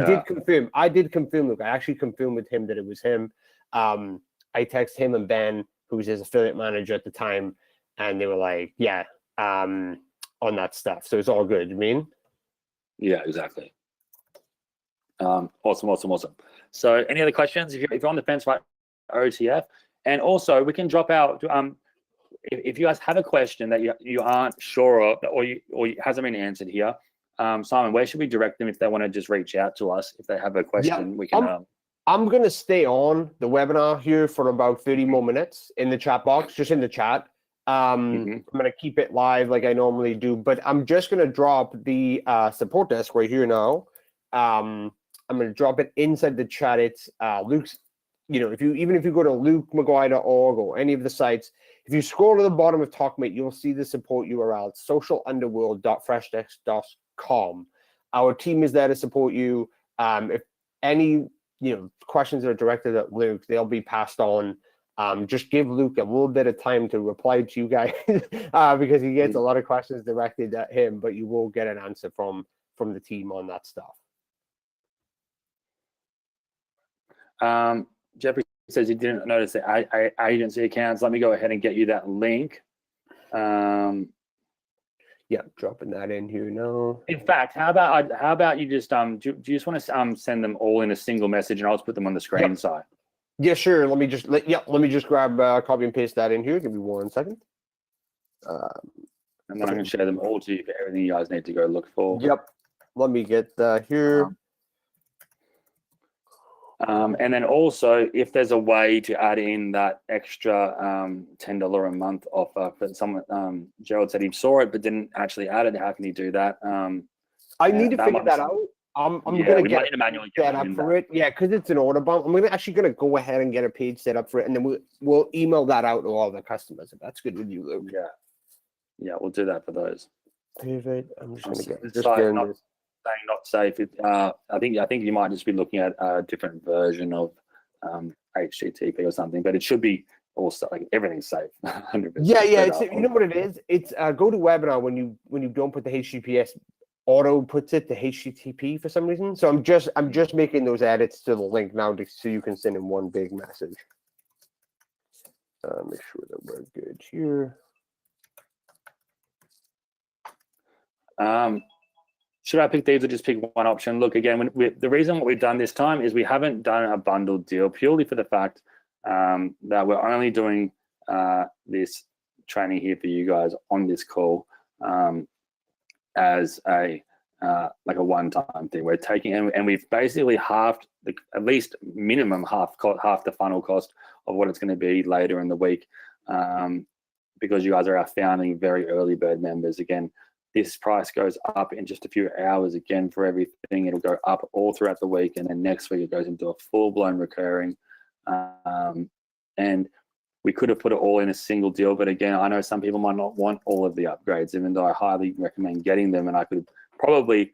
did confirm, look, I actually confirmed with him that it was him. I text him and Ben, who was his affiliate manager at the time, and they were like, on that stuff. So it's all good. You mean? Yeah, exactly. Awesome. So any other questions? If you're on the fence about OTF, and also we can drop out. If you guys have a question that you aren't sure of, or hasn't been answered here, Simon, where should we direct them if they want to just reach out to us? If they have a question, we can. I'm going to stay on the webinar here for about 30 more minutes in the chat box, just in the chat. I'm going to keep it live like I normally do, but I'm just going to drop the support desk right here now. I'm going to drop it inside the chat. It's Luke's, if you go to lukemaguire.org or any of the sites, if you scroll to the bottom of TOKMate, you'll see the support URL, socialunderworld.freshdesk.com. Our team is there to support you. If any questions are directed at Luke, they'll be passed on. Just give Luke a little bit of time to reply to you guys because he gets a lot of questions directed at him, but you will get an answer from the team on that stuff. Jeffrey says he didn't notice the agency accounts. Let me go ahead and get you that link. Yeah, dropping that in here now. In fact, how about you just do you just want to send them all in a single message, and I'll just put them on the screen side? Yeah, sure. Let me just grab copy and paste that in here. Give me 1 second. And then I can share them all to you for everything you guys need to go look for. Yep. Let me get here. And then also, if there's a way to add in that extra $10 a month offer, but someone, Gerald said he saw it but didn't actually add it. How can he do that? I need to figure that out. I'm gonna get set up for it. Yeah, because it's an order bump. I'm actually gonna go ahead and get a page set up for it, and then we'll email that out to all the customers. If that's good with you, Luke. Yeah, we'll do that for those. Perfect. I'm just gonna get this. Saying not safe. I think you might just be looking at a different version of HTTP or something, but it should be also like everything's safe. 100%. Yeah. It's, you know what it is? It's GoToWebinar when you don't put the HTTPS. Auto puts it to HTTP for some reason. So I'm just making those edits to the link now so you can send in one big message. Make sure that we're good here. Should I pick these or just pick one option? Look, again, the reason what we've done this time is we haven't done a bundled deal purely for the fact that we're only doing this training here for you guys on this call. As a like a one-time thing. We're taking and we've basically halved at least minimum half the funnel cost of what it's going to be later in the week, because you guys are our founding very early bird members. Again, this price goes up in just a few hours again for everything. It'll go up all throughout the week, and then next week it goes into a full-blown recurring And we could have put it all in a single deal, but again, I know some people might not want all of the upgrades, even though I highly recommend getting them, and I could probably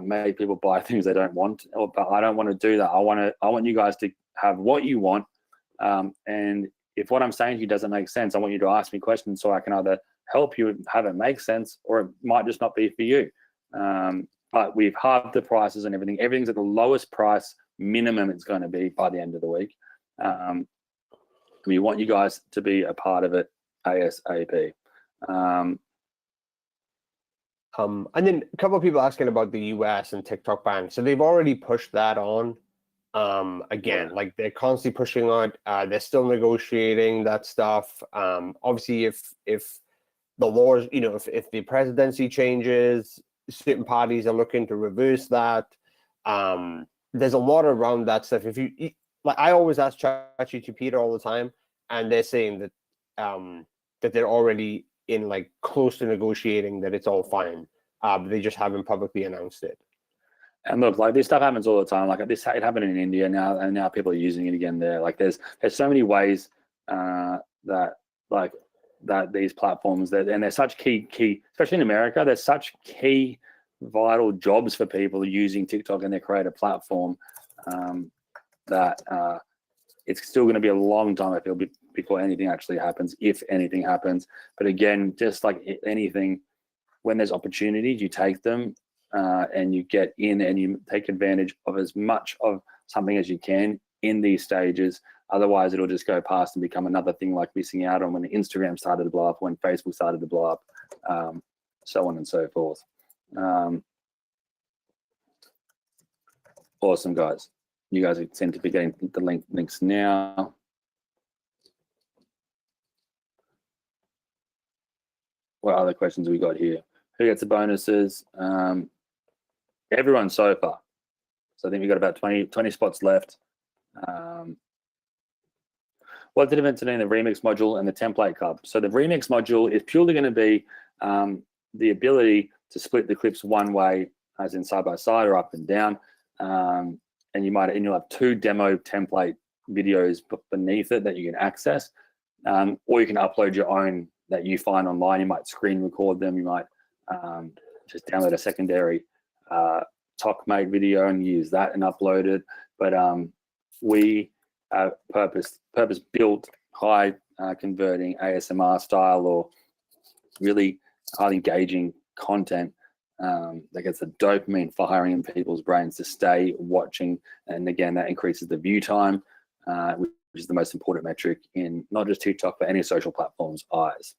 make people buy things they don't want, but I don't want to do that. I want you guys to have what you want, and if what I'm saying to you doesn't make sense, I want you to ask me questions so I can either help you have it make sense, or it might just not be for you. But we've halved the prices and everything. Everything's at the lowest price minimum it's going to be by the end of the week. We want you guys to be a part of it ASAP. And then a couple of people asking about the US and TikTok ban. So they've already pushed that on. Again, like they're constantly pushing on. They're still negotiating that stuff. Obviously, if the laws, if the presidency changes, certain parties are looking to reverse that. There's a lot around that stuff. If you like, I always ask ChatGPT all the time, and they're saying that that they're already in like close to negotiating, that it's all fine. But they just haven't publicly announced it. And look, like this stuff happens all the time. Like this, it happened in India now, and now people are using it again there. Like there's so many ways that these platforms and they're such key, especially in America. There's such key, vital jobs for people using TikTok and their creator platform that it's still going to be a long time, I feel, before anything actually happens, if anything happens. But again, just like anything, when there's opportunities, you take them. And you get in and you take advantage of as much of something as you can in these stages. Otherwise, it'll just go past and become another thing, like missing out on when Instagram started to blow up, when Facebook started to blow up, so on and so forth. Awesome, guys. You guys seem to be getting the links now. What other questions have we got here? Who gets the bonuses? Everyone so far. So I think we've got about 20 spots left. What's the difference between the remix module and the template cup? So the remix module is purely going to be the ability to split the clips one way, as in side by side or up and down. And you'll have two demo template videos beneath it that you can access, or you can upload your own that you find online. You might screen record them. You might just download a secondary TOKMate video and use that and upload it. But we purpose built high converting ASMR style or really highly engaging content that gets the dopamine firing in people's brains to stay watching. And again, that increases the view time, which is the most important metric in not just TikTok, but any social platform's eyes.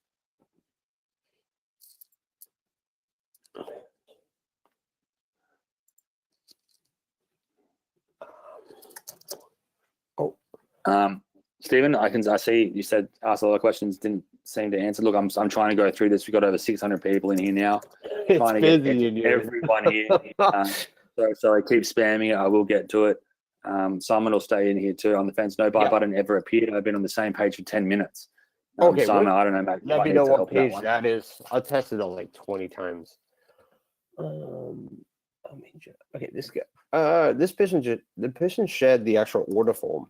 Stephen, I see you said asked a lot of questions, didn't seem to answer. Look, I'm trying to go through this. We've got over 600 people in here now. It's trying to get everyone here. So I keep spamming it. I will get to it. Simon will stay in here too. On the fence, no buy button ever appeared. I've been on the same page for 10 minutes. Okay, Simon, I don't know. Mate, let me know what page that is. I'll test it on like 20 times. Okay, this guy. The person shared the actual order form.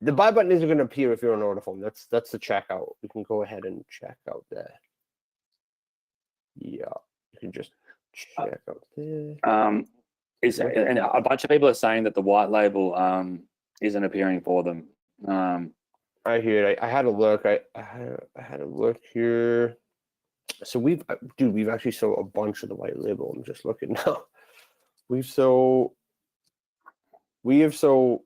The buy button isn't going to appear if you're on order form. That's the checkout. We can go ahead and check out there. Yeah, you can just check out there. And a bunch of people are saying that the white label isn't appearing for them. I hear it. I had a look. I had a look here. So we've actually sold a bunch of the white label. I'm just looking now. We have sold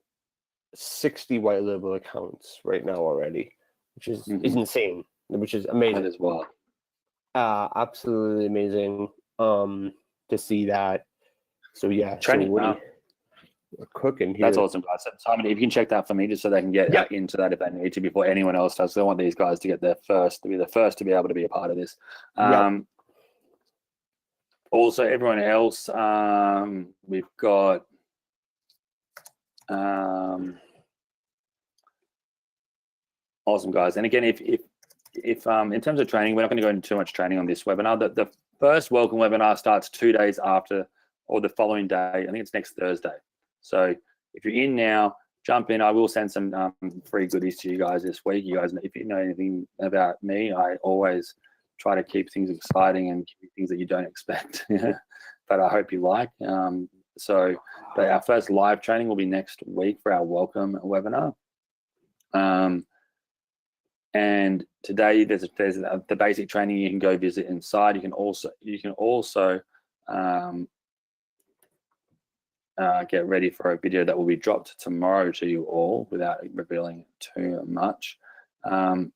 60 white label accounts right now already, which is insane, which is amazing as well. Absolutely amazing to see that. So yeah, training. We're cooking here. That's awesome, guys. Simon, if you can check that for me, just so they can get into that if they need to before anyone else does. So I want these guys to get there first, to be the first to be able to be a part of this. Also, everyone else, we've got awesome, guys. And again, if in terms of training, we're not going to go into too much training on this webinar. The first welcome webinar starts 2 days after, or the following day. I think it's next Thursday. So if you're in now, jump in. I will send some free goodies to you guys this week. You guys, if you know anything about me, I always try to keep things exciting and keep things that you don't expect. But I hope you like. But our first live training will be next week for our welcome webinar. And today there's the basic training you can go visit inside. You can also get ready for a video that will be dropped tomorrow to you all without revealing too much. You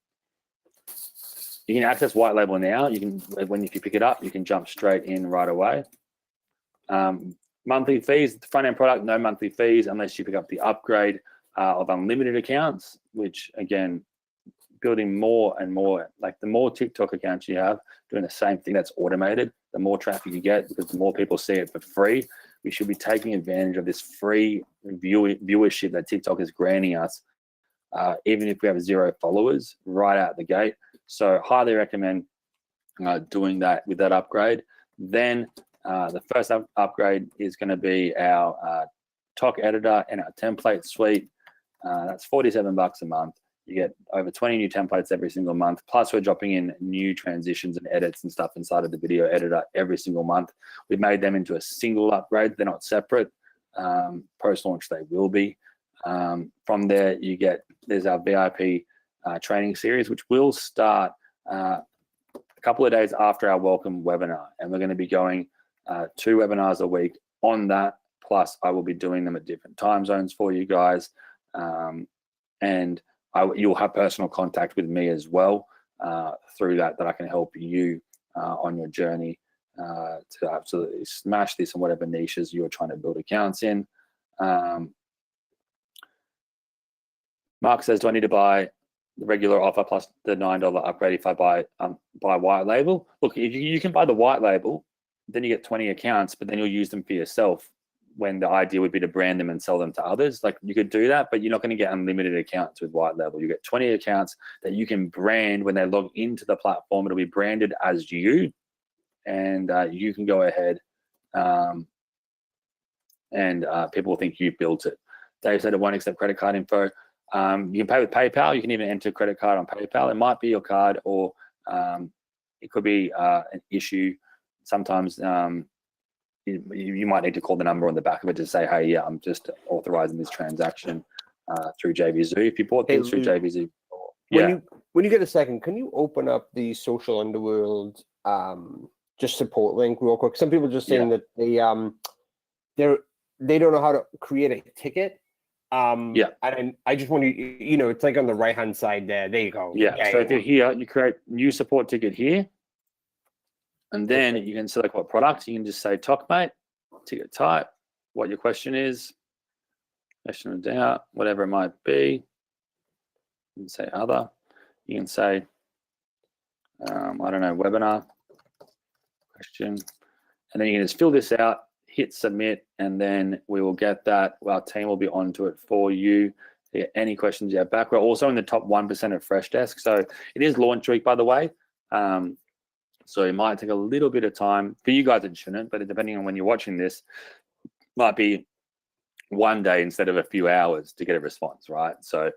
can access white label now. You can, if you pick it up, you can jump straight in right away. Monthly fees, the front end product, no monthly fees unless you pick up the upgrade of unlimited accounts, which again, building more and more, like the more TikTok accounts you have doing the same thing that's automated, the more traffic you get because the more people see it for free. We should be taking advantage of this free viewership that TikTok is granting us, even if we have 0 followers right out the gate. So highly recommend doing that with that upgrade. Then the first upgrade is going to be our TOK editor and our template suite. That's $47 a month. You get over 20 new templates every single month. Plus, we're dropping in new transitions and edits and stuff inside of the video editor every single month. We've made them into a single upgrade. They're not separate. Post-launch, they will be. From there, there's our VIP training series, which will start a couple of days after our welcome webinar. And we're going to be going 2 webinars a week on that. Plus, I will be doing them at different time zones for you guys. And you'll have personal contact with me as well through that I can help you on your journey to absolutely smash this in whatever niches you're trying to build accounts in. Mark says, do I need to buy the regular offer plus the $9 upgrade if I buy white label? Look, if you can buy the white label, then you get 20 accounts, but then you'll use them for yourself, when the idea would be to brand them and sell them to others. Like, you could do that, but you're not going to get unlimited accounts with white label. You get 20 accounts that you can brand. When they log into the platform, it'll be branded as you, and you can go ahead and people will think you built it. Dave said it won't accept credit card info. You can pay with PayPal. You can even enter credit card on PayPal. It might be your card, or it could be an issue. Sometimes you might need to call the number on the back of it to say, hey, yeah, I'm just authorizing this transaction through JVZoo. If you bought things through JVZoo, when you get a second, can you open up the Social Underworld just support link real quick? Some people are just saying that they don't know how to create a ticket. And I just want to, it's like on the right hand side there. There you go. So if you're here, you create new support ticket here. And then you can select what product. You can just say TOKMate, ticket type, what your question is, question or doubt, whatever it might be. You can say other. You can say, I don't know, webinar question. And then you can just fill this out, hit submit, and then we will get that. Our team will be onto it for you. Any questions you have back. We're also in the top 1% of Freshdesk. So it is launch week, by the way. So it might take a little bit of time. For you guys, it shouldn't, but depending on when you're watching this, might be one day instead of a few hours to get a response, right? So,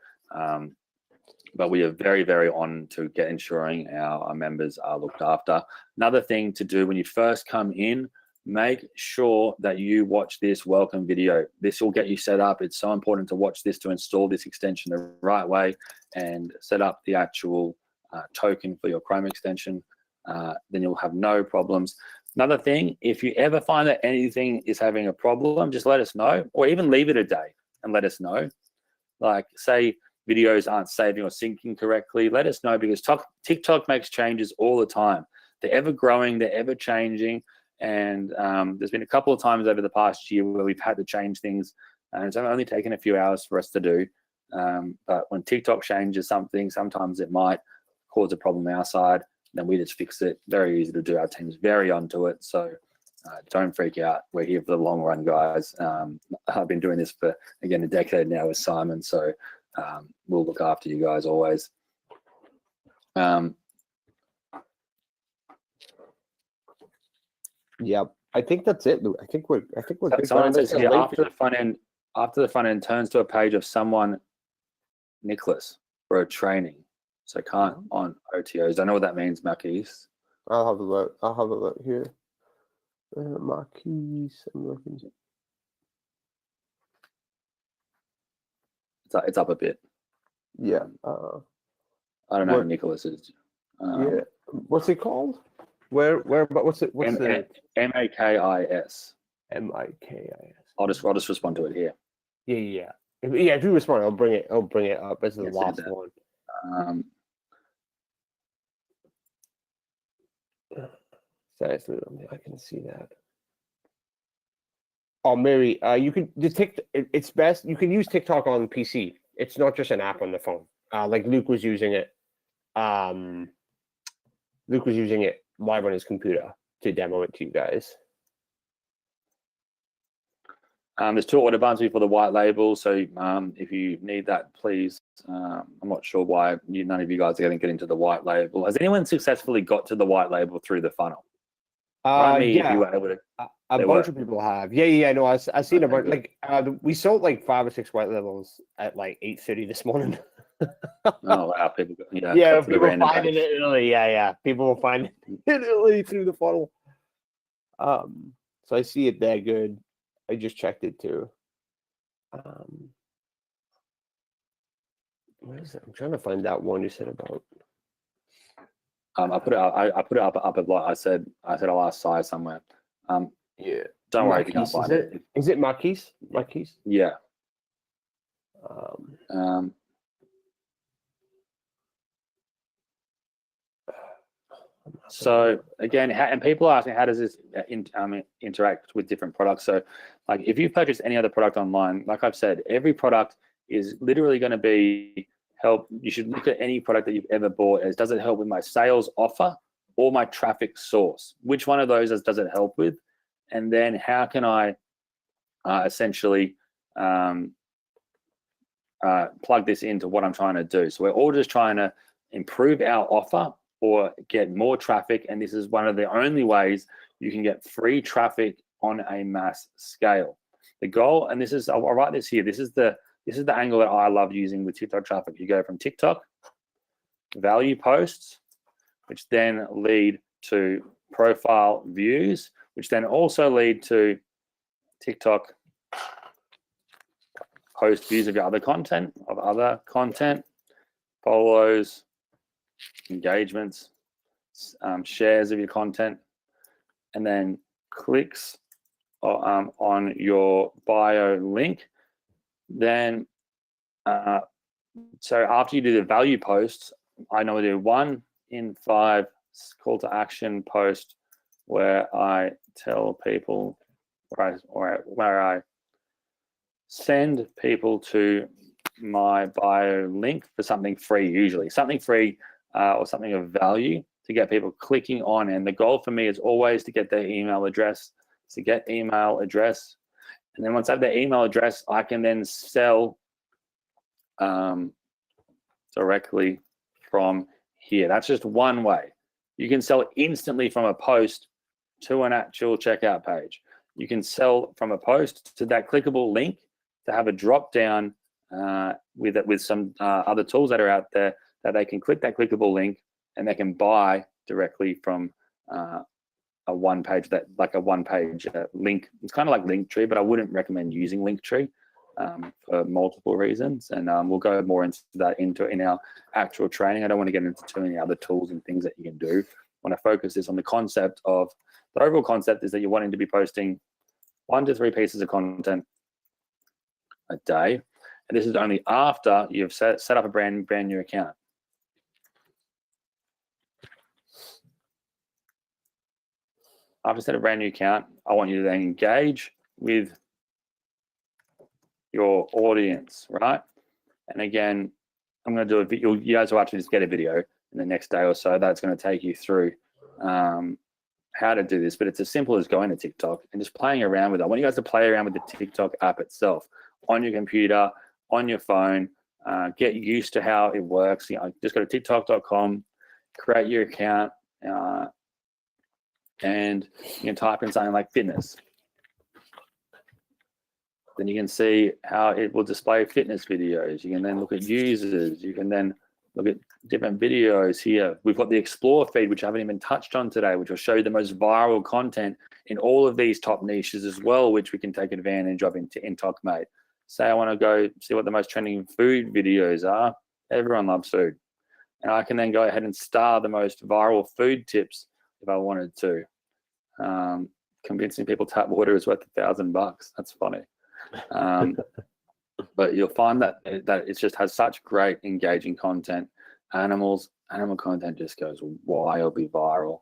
but we are very, very on to ensuring our members are looked after. Another thing to do when you first come in, make sure that you watch this welcome video. This will get you set up. It's so important to watch this to install this extension the right way and set up the actual token for your Chrome extension. Then you'll have no problems. Another thing, if you ever find that anything is having a problem, just let us know, or even leave it a day and let us know. Like, say videos aren't saving or syncing correctly, let us know, because TikTok makes changes all the time. They're ever growing, they're ever changing. And there's been a couple of times over the past year where we've had to change things, and it's only taken a few hours for us to do. But when TikTok changes something, sometimes it might cause a problem on our side. Then we just fix it. Very easy to do. Our team's very onto it. So don't freak out. We're here for the long run, guys. I've been doing this for, again, a decade now with Simon. So we'll look after you guys always. Yep. I think that's it. I think we're good. Someone says here, after the front end, after the front end turns to a page of someone, Nicholas, for a training. So can't on OTOs. Don't know what that means, Marquise. I'll have a look. I'll have a look here. Marquise, I'm looking. It's up a bit. Yeah. I don't know who Nicholas is. Yeah. What's it called? Where? But what's it? What's the MAKIS? MIKIS. I'll just respond to it here. Yeah. If you respond, I'll bring it up as the last one. I can see that. Oh, Mary, you can detect. It's best. You can use TikTok on PC. It's not just an app on the phone. Like Luke was using it. Luke was using it live on his computer to demo it to you guys. There's 2 order buttons for the white label. So if you need that, please. I'm not sure why none of you guys are going to get into the white label. Has anyone successfully got to the white label through the funnel? Yeah, if you were able to, a bunch of people have. Yeah. No, I've seen a bunch. Like we sold like 5 or 6 white labels at like 8:30 this morning. Oh wow, people got, yeah, people were finding it early. Yeah, people will find it early through the funnel. So I see it there. Good. I just checked it too. What is it? I'm trying to find that one you said about. I put it up. I put it up a lot. I said I'll ask Sai somewhere. Yeah. Don't worry if you can't find it. Is it Marquise? Marquise? Yeah. So again, and people are asking, how does this interact with different products? So like if you purchase any other product online, like I've said, every product is literally going to be help. You should look at any product that you've ever bought as, does it help with my sales offer or my traffic source? Which one of those does it help with? And then how can I essentially plug this into what I'm trying to do? So we're all just trying to improve our offer or get more traffic, and this is one of the only ways you can get free traffic on a mass scale. The goal, and this is, I'll write this here, this is the angle that I love using with TikTok traffic. You go from TikTok, value posts, which then lead to profile views, which then also lead to TikTok post views of your other content, follows, engagements, shares of your content, and then clicks on your bio link. Then so after you do the value posts, I normally do 1 in 5 call to action post where I tell people, where I send people to my bio link for something free, usually something free or something of value to get people clicking on. And the goal for me is always to get their email address, and then once I have their email address, I can then sell directly from here. That's just one way. You can sell instantly from a post to an actual checkout page. You can sell from a post to that clickable link to have a drop down with some other tools that are out there that they can click that clickable link and they can buy directly from a one-page link. It's kind of like Linktree, but I wouldn't recommend using Linktree for multiple reasons, and we'll go more into that in our actual training. I don't want to get into too many other tools and things that you can do. I want to focus this on the concept of, the overall concept is that you're wanting to be posting 1 to 3 pieces of content a day, and this is only after you've set up a brand new account. After set a brand new account, I want you to then engage with your audience, right? And again, I'm going to do a video. You guys will actually just get a video in the next day or so that's going to take you through how to do this. But it's as simple as going to TikTok and just playing around with it. I want you guys to play around with the TikTok app itself on your computer, on your phone. Get used to how it works. Just go to TikTok.com, create your account, and you can type in something like fitness. Then you can see how it will display fitness videos. You can then look at users. You can then look at different videos here. We've got the Explore feed, which I haven't even touched on today, which will show you the most viral content in all of these top niches as well, which we can take advantage of in TOKMate. Say I want to go see what the most trending food videos are. Everyone loves food. And I can then go ahead and star the most viral food tips if I wanted to. Convincing people tap water is worth $1,000. That's funny. But you'll find that it just has such great engaging content. Animal content just goes wildly viral.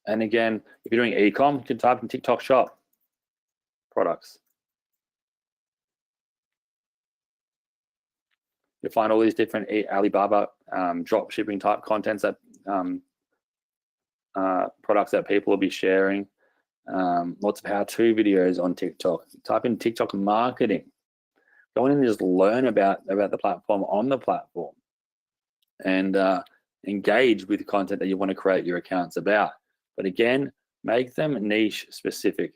And again, if you're doing e-com, you can type in TikTok shop products. You'll find all these different Alibaba drop shipping type contents that products that people will be sharing. Lots of how-to videos on TikTok. Type in TikTok marketing. Go in and just learn about the platform on the platform, and engage with content that you want to create your accounts about. But again, make them niche specific.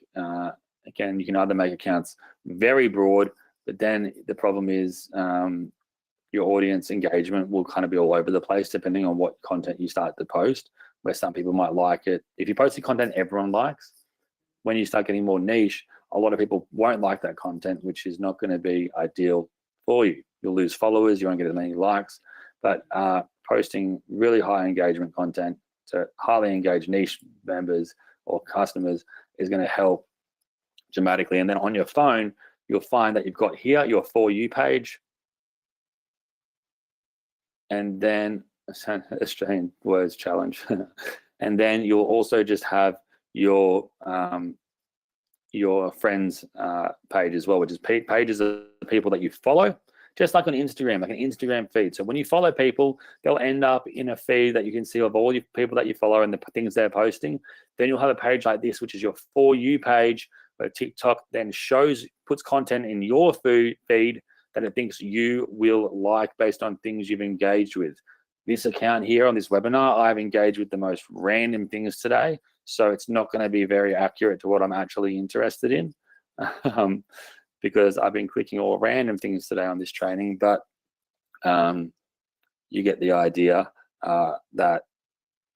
Again, you can either make accounts very broad, but then the problem is your audience engagement will kind of be all over the place depending on what content you start to post, where some people might like it. If you post the content everyone likes, when you start getting more niche, a lot of people won't like that content, which is not going to be ideal for you. You'll lose followers, you won't get as many likes, but posting really high engagement content to highly engaged niche members or customers is going to help dramatically. And then on your phone, you'll find that you've got here your For You page, and then Australian words challenge. And then you'll also just have your friends page as well, which is pages of the people that you follow, just like on Instagram, like an Instagram feed. So when you follow people, they'll end up in a feed that you can see of all your people that you follow and the things they're posting. Then you'll have a page like this, which is your For You page, where TikTok then puts content in your feed that it thinks you will like based on things you've engaged with. This account here on this webinar, I've engaged with the most random things today. So it's not going to be very accurate to what I'm actually interested in, because I've been clicking all random things today on this training. But you get the idea that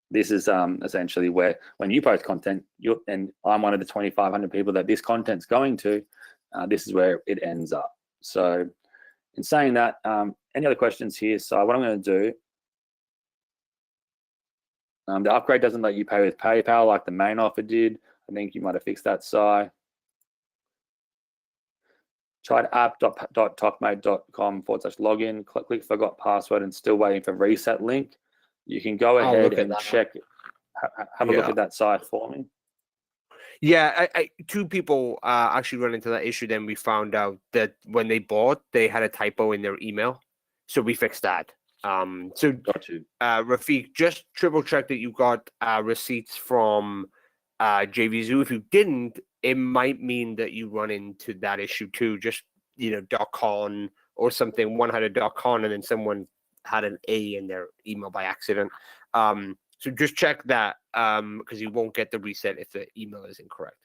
this is essentially where when you post content, and I'm one of the 2,500 people that this content's going to, this is where it ends up. So in saying that, any other questions here? So what I'm going to do, the upgrade doesn't let you pay with PayPal like the main offer did. I think you might have fixed that, Si. Tried app.tokmate.com/login, click forgot password and still waiting for reset link. You can go ahead and check, have a look at that site for me. Yeah, two people actually run into that issue. Then we found out that when they bought, they had a typo in their email. So we fixed that. So Got you. Rafiq, just triple check that you got receipts from JVZoo. If you didn't, it might mean that you run into that issue too. Just, .con or something. One had a .con and then someone had an A in their email by accident. So just check that because you won't get the reset if the email is incorrect.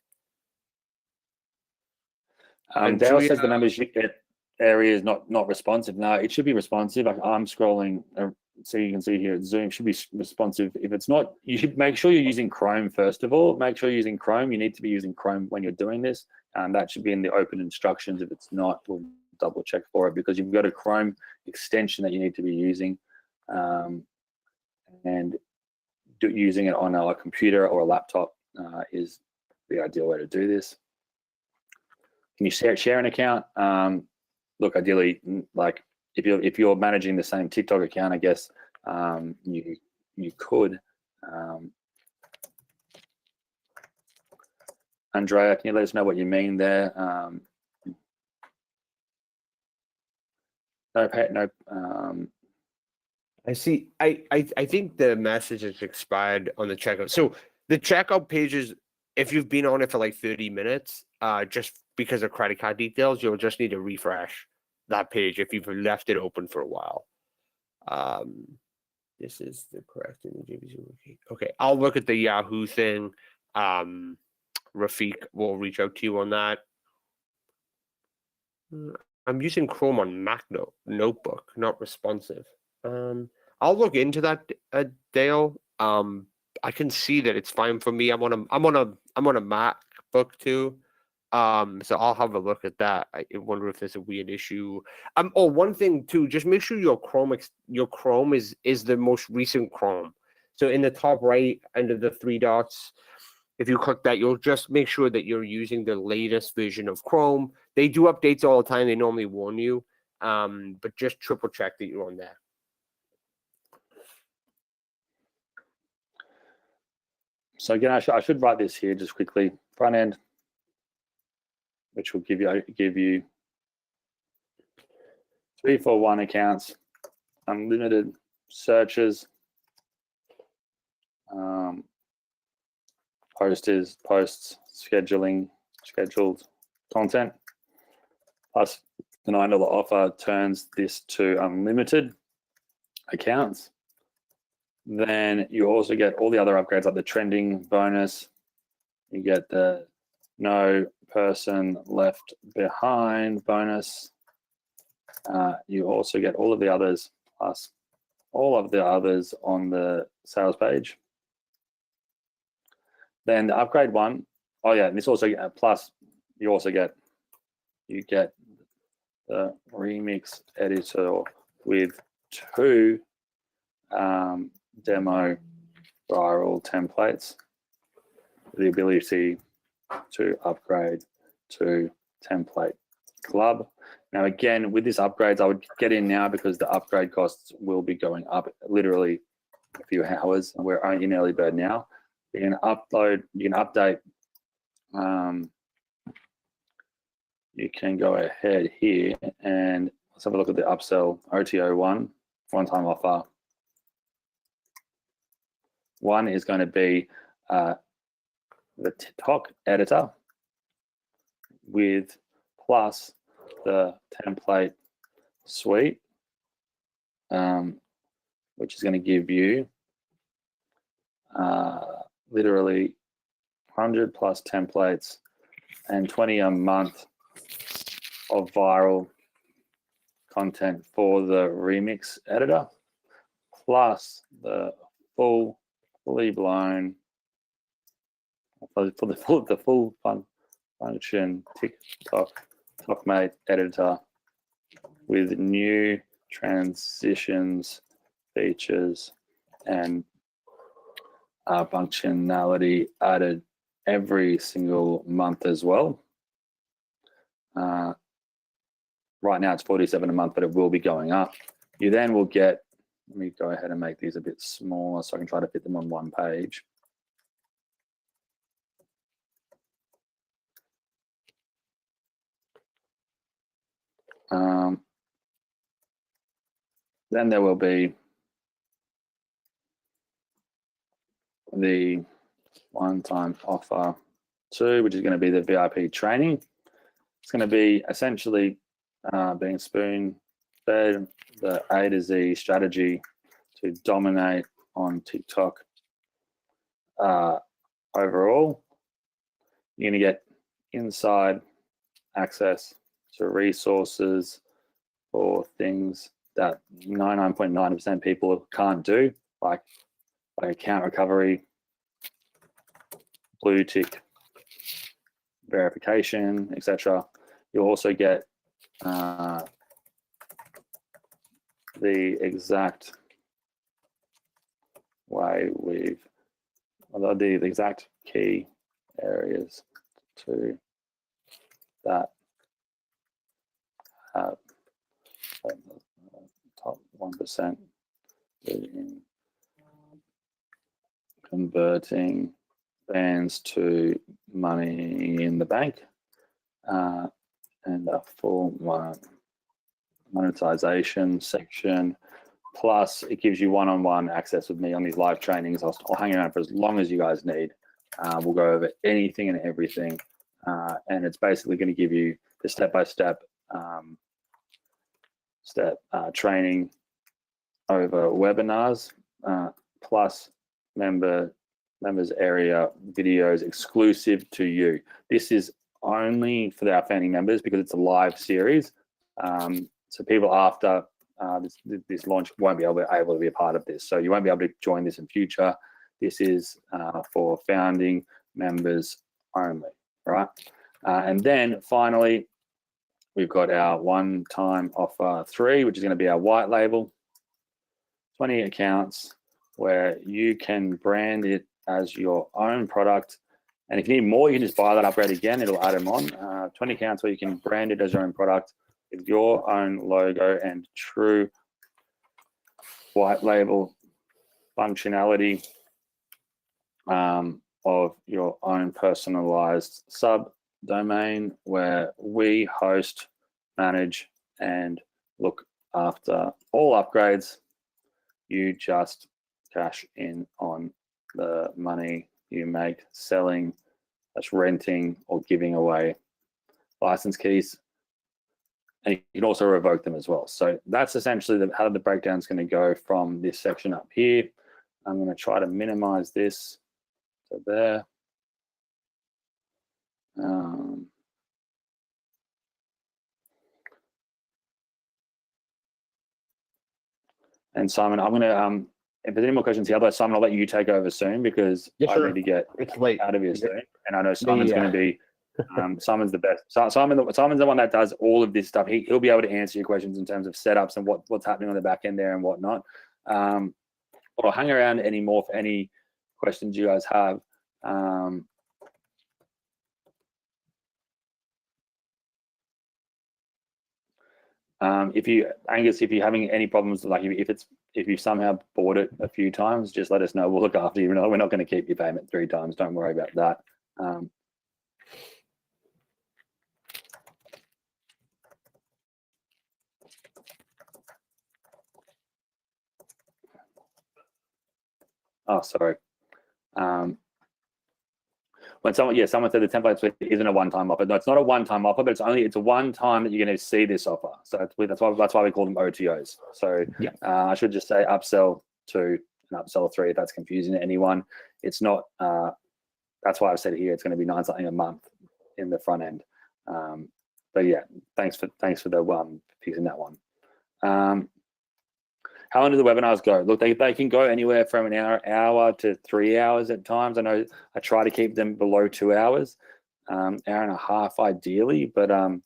Dale says the numbers you get area is not responsive. No, it should be responsive. I'm scrolling, so you can see here at Zoom, should be responsive. If it's not, you should make sure you're using Chrome first of all. Make sure you're using Chrome. You need to be using Chrome when you're doing this. That should be in the open instructions. If it's not, we'll double check for it, because you've got a Chrome extension that you need to be using, and using it on a computer or a laptop is the ideal way to do this. Can you share an account? Look, ideally, like if you're managing the same TikTok account, I guess you could. Andrea, can you let us know what you mean there? I see. I think the message is expired on the checkout. So the checkout pages, if you've been on it for like 30 minutes, just because of credit card details, you'll just need to refresh that page if you've left it open for a while. This is the correct image. Okay, I'll look at the Yahoo thing. Rafiq will reach out to you on that. I'm using Chrome on Mac notebook, not responsive. I'll look into that, Dale. I can see that it's fine for me. I'm on a MacBook too. So I'll have a look at that. I wonder if there's a weird issue. Oh, one thing too, just make sure your Chrome is the most recent Chrome. So in the top right under the three dots, if you click that, you'll just make sure that you're using the latest version of Chrome. They do updates all the time. They normally warn you, but just triple check that you're on there. So again, I should write this here just quickly. Front end, which will give you 341 accounts, unlimited searches, posts, scheduled content, plus the $9 offer turns this to unlimited accounts. Then you also get all the other upgrades like the trending bonus. You get the no person left behind bonus. You also get all of the others plus all of the others on the sales page. Then the upgrade one, oh yeah, and this also plus you also get the remix editor with 2 demo viral templates, the ability to upgrade to template club. Now again, with this upgrades, I would get in now because the upgrade costs will be going up literally a few hours. We're in early bird now. You can update. You can go ahead here and let's have a look at the upsell OTO one-time offer. One is going to be the TOK editor with plus the template suite, which is going to give you literally 100 plus templates and 20 a month of viral content for the remix editor, plus the fully blown for the full function TOKMate editor with new transitions, features, and functionality added every single month as well. Right now it's 47 a month, but it will be going up. You then will get, let me go ahead and make these a bit smaller so I can try to fit them on one page. Then there will be the one-time offer 2, which is going to be the VIP training. It's going to be essentially being spoon-fed the A to Z strategy to dominate on TikTok. Overall, you're going to get inside access to resources for things that 99.9% people can't do, like account recovery, blue tick verification, etc. You'll also get the exact way the exact key areas to that have top 1% in converting bands to money in the bank, and a full monetization section. Plus, it gives you one-on-one access with me on these live trainings. I'll hang around for as long as you guys need. We'll go over anything and everything, and it's basically going to give you the step-by-step training over webinars, plus member members area videos exclusive to you. This is only for our founding members because it's a live series. So people after this launch won't be able to be a part of this. So you won't be able to join this in future. This is for founding members only, right? And then finally, we've got our one-time offer 3, which is going to be our white label, 20 accounts where you can brand it as your own product. And if you need more, you can just buy that upgrade again. It'll add them on. 20 accounts where you can brand it as your own product with your own logo and true white label functionality of your own personalized subdomain where we host, manage, and look after all upgrades. You just cash in on the money you make selling, that's renting or giving away license keys. And you can also revoke them as well. So that's essentially how the breakdown is going to go from this section up here. I'm going to try to minimize this to there. And Simon, I'm going to, if there's any more questions here, otherwise Simon, I'll let you take over soon because I need to get out of here soon. And I know Simon's going to be, Simon's the best. Simon's the one that does all of this stuff. He'll be able to answer your questions in terms of setups and what's happening on the back end there and whatnot. But I'll hang around anymore for any questions you guys have. Angus, if you're having any problems, like if you somehow bought it a few times, just let us know. We'll look after you. We're not going to keep your payment 3 times. Don't worry about that. Oh, sorry. When someone said the template isn't a one-time offer. No, it's not a one-time offer, but it's a one-time that you're going to see this offer. So that's why we call them OTOs. So yeah. I should just say upsell 2 and upsell 3 if that's confusing to anyone. It's not. That's why I've said here it's going to be 9 something a month in the front end. But yeah, thanks for the fixing that one. How long do the webinars go? Look, they can go anywhere from an hour to 3 hours at times. I know I try to keep them below 2 hours, hour and a half ideally. But and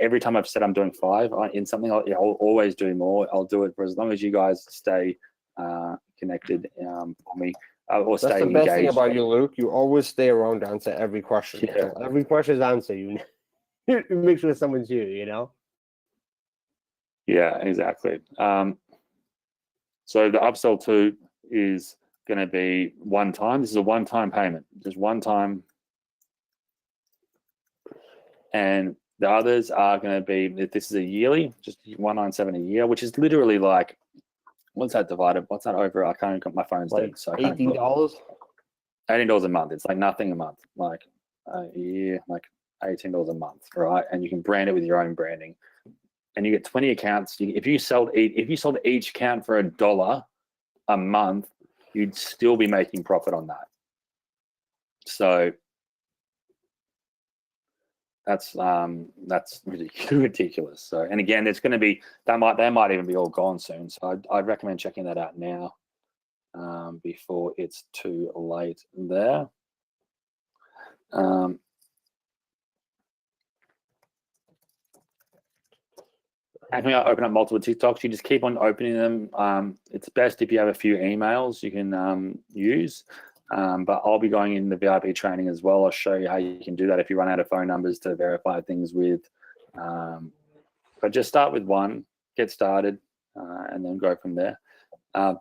every time I've said I'm doing 5 in something, I'll always do more. I'll do it for as long as you guys stay connected for me or stay engaged. That's the best thing about you, Luke. You always stay around to answer every question. Yeah. So every question is answered. You make sure someone's here. Yeah, exactly. So the upsell 2 is going to be one time. This is a one-time payment, just one time. And the others are going to be, this is a yearly, just 197 a year, which is literally like, what's that divided? What's that over? I can't got my phone's like dead. So $18? $18 a month. It's like nothing a month, like a year, like $18 a month, right? And you can brand it with your own branding. And you get 20 accounts. If you sold each account for $1 a month, you'd still be making profit on that. So that's ridiculous. So, and again, it's going to be they might even be all gone soon. So I'd recommend checking that out now before it's too late there. And when I open up multiple TikToks, you just keep on opening them. It's best if you have a few emails you can use. But I'll be going in the VIP training as well. I'll show you how you can do that if you run out of phone numbers to verify things with. But just start with one, get started, and then go from there. I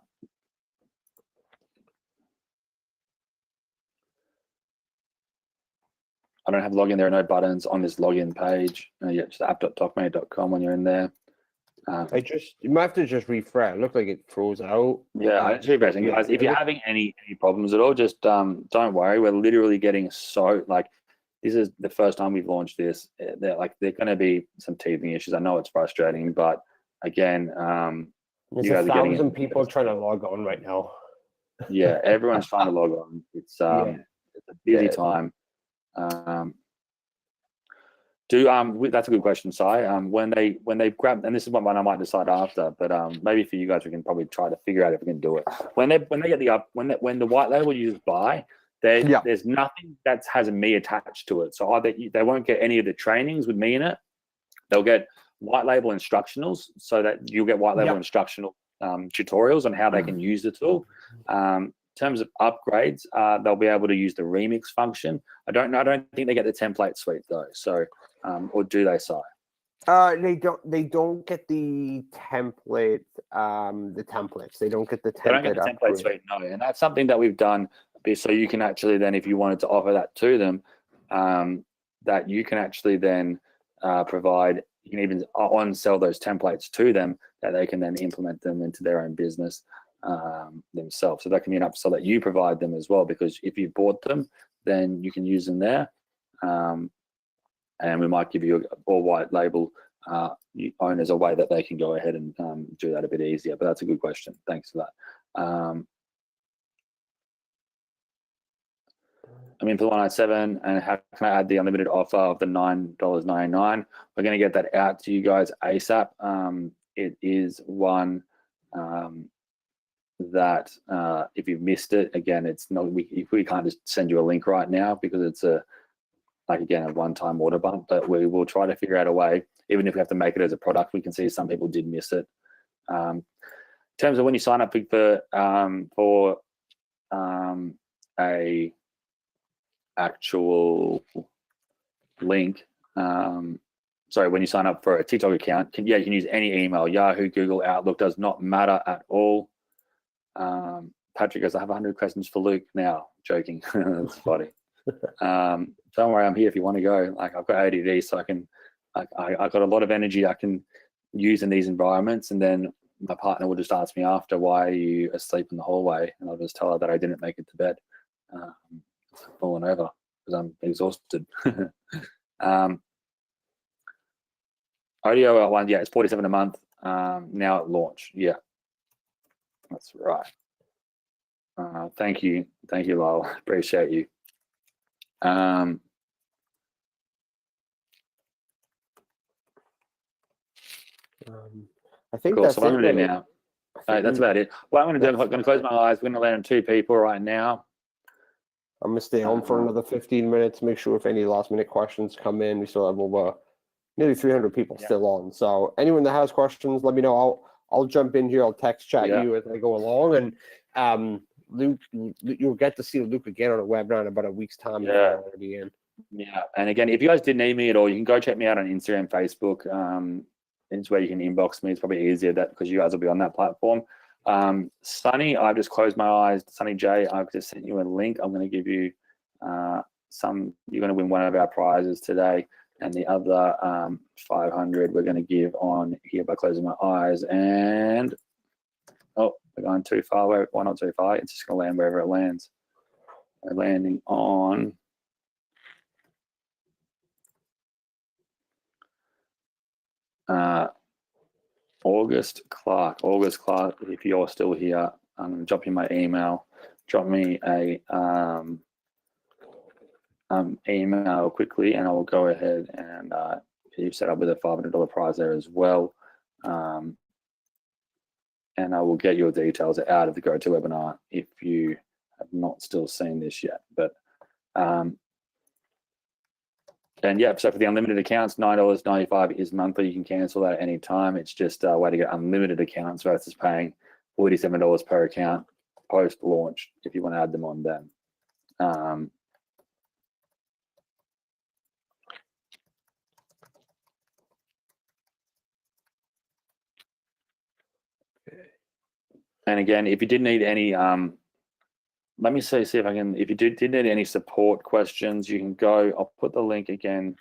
don't have login. There are no buttons on this login page. Yeah, just app.tokmate.com when you're in there. You might have to just refresh. It looks like it throws out. Yeah, I'm just refreshing. Guys, if you're having any problems at all, just don't worry. We're literally getting this is the first time we've launched this. There going to be some teething issues. I know it's frustrating, but again, there's 1,000 people trying to log on right now. Yeah, everyone's trying to log on. It's it's a busy time. That's a good question, Si. When they grab, and this is one I might decide after, but maybe for you guys we can probably try to figure out if we can do it. When they get when the white label users buy, there's nothing that has a me attached to it. So either they won't get any of the trainings with me in it. They'll get white label instructionals, so that you'll get white label instructional tutorials on how they can use the tool. In terms of upgrades, they'll be able to use the remix function. I don't think they get the template suite though. So, or do they, Si? They don't get the template. The templates. They don't get the template. They don't get the template suite, no. And that's something that we've done, so you can actually then, if you wanted to offer that to them, that you can actually then provide. You can even on-sell those templates to them that they can then implement them into their own business themselves. So that can be an upsell that you provide them as well, because if you bought them, then you can use them there. And we might give you a white label owners a way that they can go ahead and do that a bit easier. But that's a good question. Thanks for that. I'm in for the 197, and how can I add the unlimited offer of the $9.99? We're going to get that out to you guys ASAP. It is one that if you've missed it, again, it's not. We can't just send you a link right now because it's a one-time order bump. But we will try to figure out a way, even if we have to make it as a product. We can see some people did miss it. In terms of when you sign up for a actual link, when you sign up for a TikTok account, you can use any email, Yahoo, Google, Outlook, does not matter at all. Patrick goes, I have 100 questions for Luke now. Joking. That's funny. Don't worry, I'm here if you want to go. Like, I've got ADD, so I've got a lot of energy I can use in these environments, and then my partner will just ask me after, why are you asleep in the hallway? And I'll just tell her that I didn't make it to bed. Falling over because I'm exhausted. OTO one, it's $47 a month now at launch. Yeah, that's right. Thank you, Lyle. Appreciate you. I think cool. that's so what I'm going to do it. now. That's about it. What I'm going to do, I'm going to close my eyes. We're going to land on 2 people right now. I'm going to stay home for another 15 minutes, make sure if any last-minute questions come in. We still have over nearly 300 people still on. So anyone that has questions, let me know. I'll jump in here. I'll text chat you as I go along. And Luke, you'll get to see Luke again on a webinar in about a week's time. Already in. Yeah, and again, if you guys did need me at all, you can go check me out on Instagram, Facebook. It's where you can inbox me. It's probably easier because you guys will be on that platform. Sunny, I've just closed my eyes. Sunny J, I've just sent you a link. I'm going to give you you're going to win one of our prizes today, and the other 500 we're going to give on here by closing my eyes. And we're going too far. Why not too far? It's just going to land wherever it lands. We're landing on August Clark, if you're still here, I'm going to drop you my email. Drop me a email quickly, and I will go ahead and get you set up with a $500 prize there as well. And I will get your details out of the GoToWebinar if you have not still seen this yet. But and so for the unlimited accounts, $9.95 is monthly. You can cancel that at any time. It's just a way to get unlimited accounts versus paying $47 per account post-launch if you want to add them on then. And again, if you did need any, let me see if I can, if you did need any support questions, you can go, I'll put the link again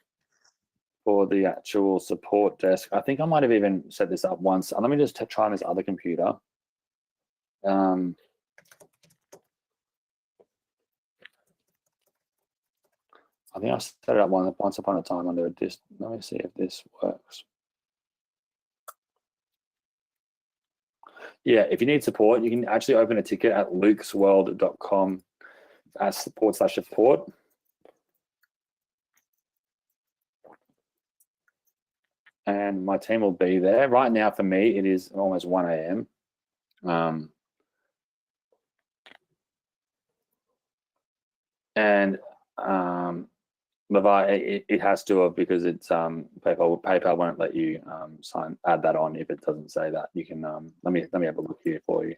for the actual support desk. I think I might have even set this up once. Let me just try on this other computer. I think I set it up once upon a time under this. Let me see if this works. Yeah, if you need support, you can actually open a ticket at lukesworld.com /support. And my team will be there. Right now, for me, it is almost 1 a.m. Levi, it has to, because it's PayPal won't let you add that on if it doesn't say that. You can let me have a look here for you.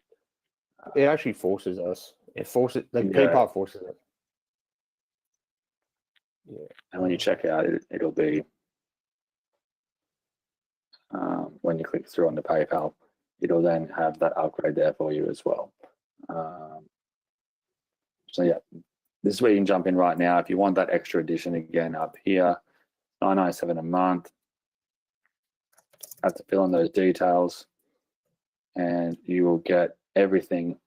It actually forces us. It forces, like, Yeah. PayPal forces it. Yeah. And when you check out, it'll be when you click through on the PayPal, it'll then have that upgrade there for you as well. So yeah, this is where you can jump in right now. If you want that extra edition, again, up here, $9.97 a month. Have to fill in those details, and you will get everything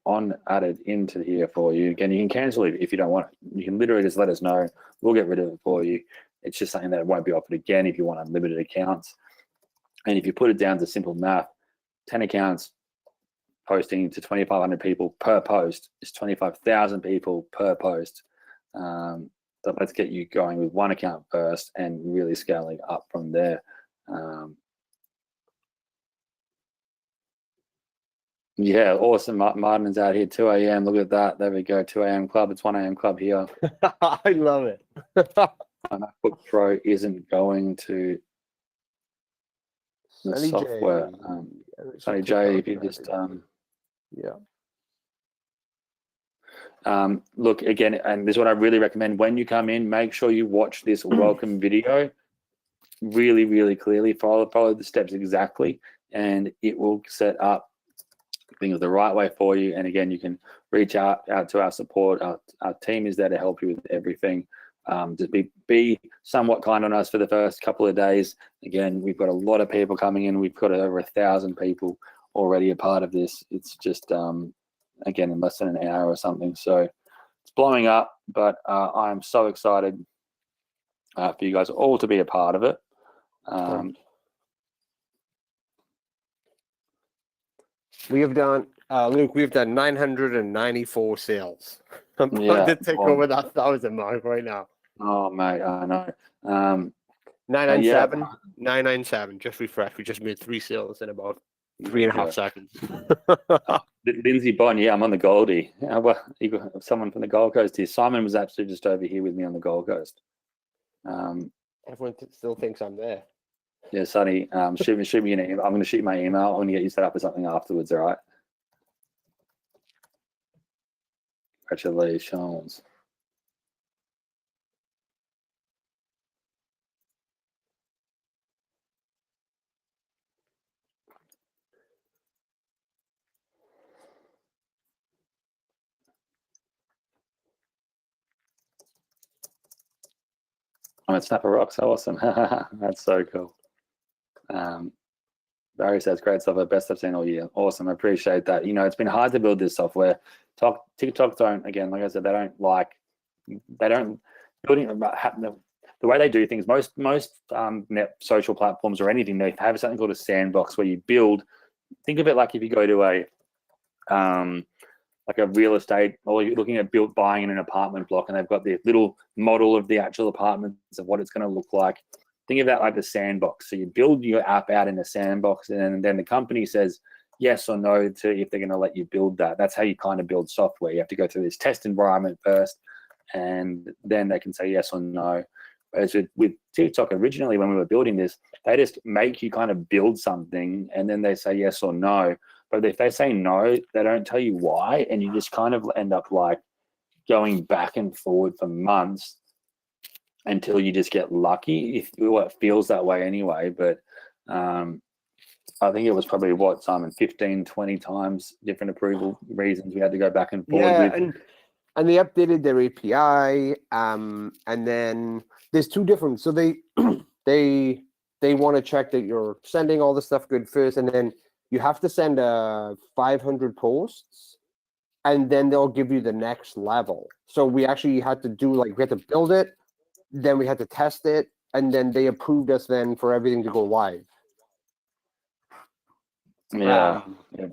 added into here for you. Again, you can cancel it if you don't want it. You can literally just let us know. We'll get rid of it for you. It's just something that won't be offered again if you want unlimited accounts. And if you put it down to simple math, 10 accounts posting to 2,500 people per post is 25,000 people per post. So let's get you going with one account first and really scaling up from there. Yeah, awesome. Martin's out here, 2 a.m. Look at that. There we go, 2 a.m. club. It's 1 a.m. club here. I love it. MacBook Pro isn't going to the Sunny software. Sunny J, if you just look again, and this is what I really recommend when you come in, make sure you watch this welcome video really, really clearly. Follow the steps exactly, and it will set up things the right way for you. And again, you can reach out to our support. Our team is there to help you with everything. Just be somewhat kind on us for the first couple of days. Again, we've got a lot of people coming in. We've got over 1,000 people already a part of this. It's just again, in less than an hour or something. So it's blowing up, but I'm so excited for you guys all to be a part of it. We have done, Luke, we've done 994 sales. I'm about to take over that 1,000 mark right now. Oh, mate, I know. 997, 997. Just refresh. We just made 3 sales in about 3.5 seconds. Lindsay Bond, yeah, I'm on the Goldie. Someone from the Gold Coast here. Simon was actually just over here with me on the Gold Coast. Everyone still thinks I'm there. Yeah, Sonny, shoot me an email. I'm going to shoot my email. I'm going to get you set up for something afterwards, all right? Congratulations. I'm at Snapper Rocks. Awesome. That's so cool. Barry says, great software, best I've seen all year. Awesome. I appreciate that. You know, it's been hard to build this software. TikTok don't, again, like I said, building the way they do things. Most net social platforms or anything, they have something called a sandbox where you build. Think of it like if you go to like a real estate, or you're looking at buying in an apartment block, and they've got the little model of the actual apartments of what it's going to look like. Think of that like the sandbox. So you build your app out in a sandbox, and then the company says yes or no to if they're going to let you build that. That's how you kind of build software. You have to go through this test environment first, and then they can say yes or no. Whereas with TikTok originally, when we were building this, they just make you kind of build something, and then they say yes or no. But if they say no, they don't tell you why, and you just kind of end up like going back and forward for months until you just get lucky. It feels that way anyway, but I think it was probably Simon, 15, 20 times different approval reasons we had to go back and forward with. And they updated their API, and then there's 2 different. So they want to check that you're sending all the stuff good first, and then you have to send 500 posts, and then they'll give you the next level. So we actually had to we had to build it, then we had to test it, and then they approved us then for everything to go live. Yeah.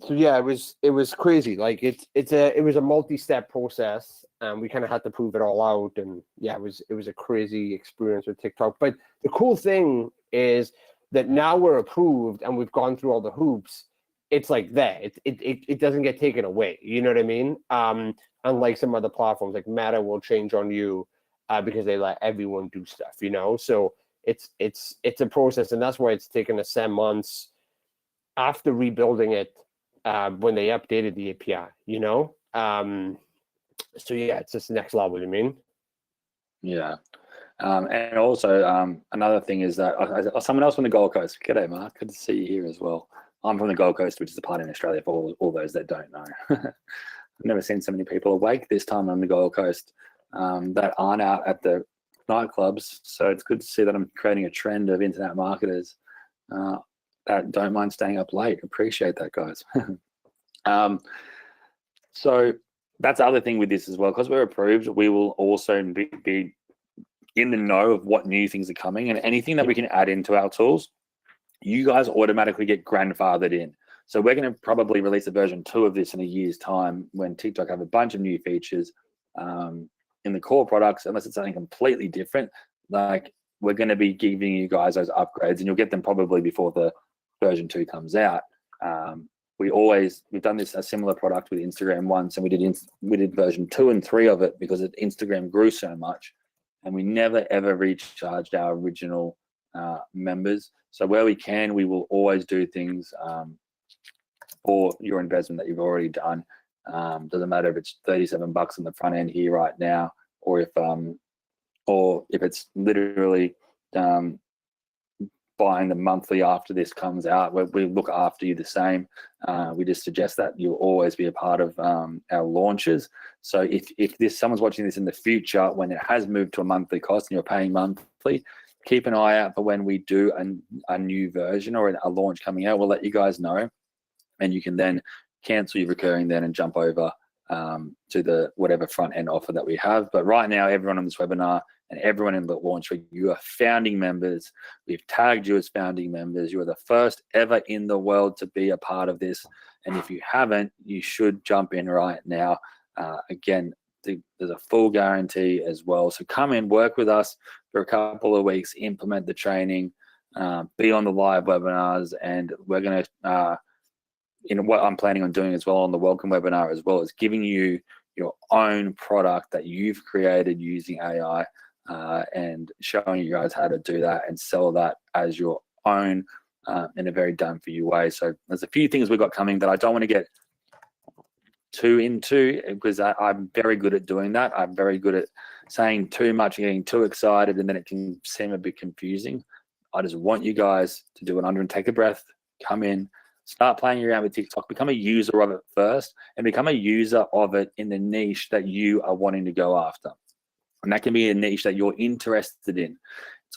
So yeah, it was crazy. Like it was a multi-step process, and we kind of had to prove it all out. And yeah, it was a crazy experience with TikTok. But the cool thing is that now we're approved and we've gone through all the hoops. It's like that. It doesn't get taken away. You know what I mean? Unlike some other platforms, like Meta will change on you because they let everyone do stuff. You know, so it's a process, and that's why it's taken us 7 months after rebuilding it when they updated the API, you know? So yeah, it's just next level, you mean? Yeah. And also another thing is that someone else from the Gold Coast. G'day, Mark. Good to see you here as well. I'm from the Gold Coast, which is a part in Australia for all those that don't know. I've never seen so many people awake this time on the Gold Coast that aren't out at the nightclubs. So it's good to see that I'm creating a trend of internet marketers that don't mind staying up late. Appreciate that, guys. So that's the other thing with this as well. Because we're approved, we will also be in the know of what new things are coming, and anything that we can add into our tools, you guys automatically get grandfathered in. So we're going to probably release a version 2 of this in a year's time when TikTok have a bunch of new features in the core products, unless it's something completely different. Like, we're going to be giving you guys those upgrades, and you'll get them probably before the version 2 comes out. We've done a similar product with Instagram once, and we did version 2 and 3 of it because Instagram grew so much, and we never ever recharged our original members. So where we can, we will always do things for your investment that you've already done. Doesn't matter if it's $37 on the front end here right now, or if it's literally buying the monthly after this comes out. We look after you the same. We just suggest that you'll always be a part of our launches. So if someone's watching this in the future when it has moved to a monthly cost and you're paying monthly, keep an eye out for when we do a new version or a launch coming out. We'll let you guys know, and you can then cancel your recurring then and jump over to the whatever front end offer that we have. But right now, everyone on this webinar and everyone in the launch, you are founding members. We've tagged you as founding members. You are the first ever in the world to be a part of this. And if you haven't, you should jump in right now. Again, there's a full guarantee as well. So come in, work with us for a couple of weeks, implement the training, be on the live webinars, and we're going to, what I'm planning on doing as well on the welcome webinar as well, is giving you your own product that you've created using AI and showing you guys how to do that and sell that as your own in a very done for you way. So there's a few things we've got coming that I don't want to get too into, because I'm very good at doing that. I'm very good at saying too much and getting too excited, and then it can seem a bit confusing. I just want you guys to do it under and take a breath, come in, start playing around with TikTok, become a user of it first, and become a user of it in the niche that you are wanting to go after. And that can be a niche that you're interested in.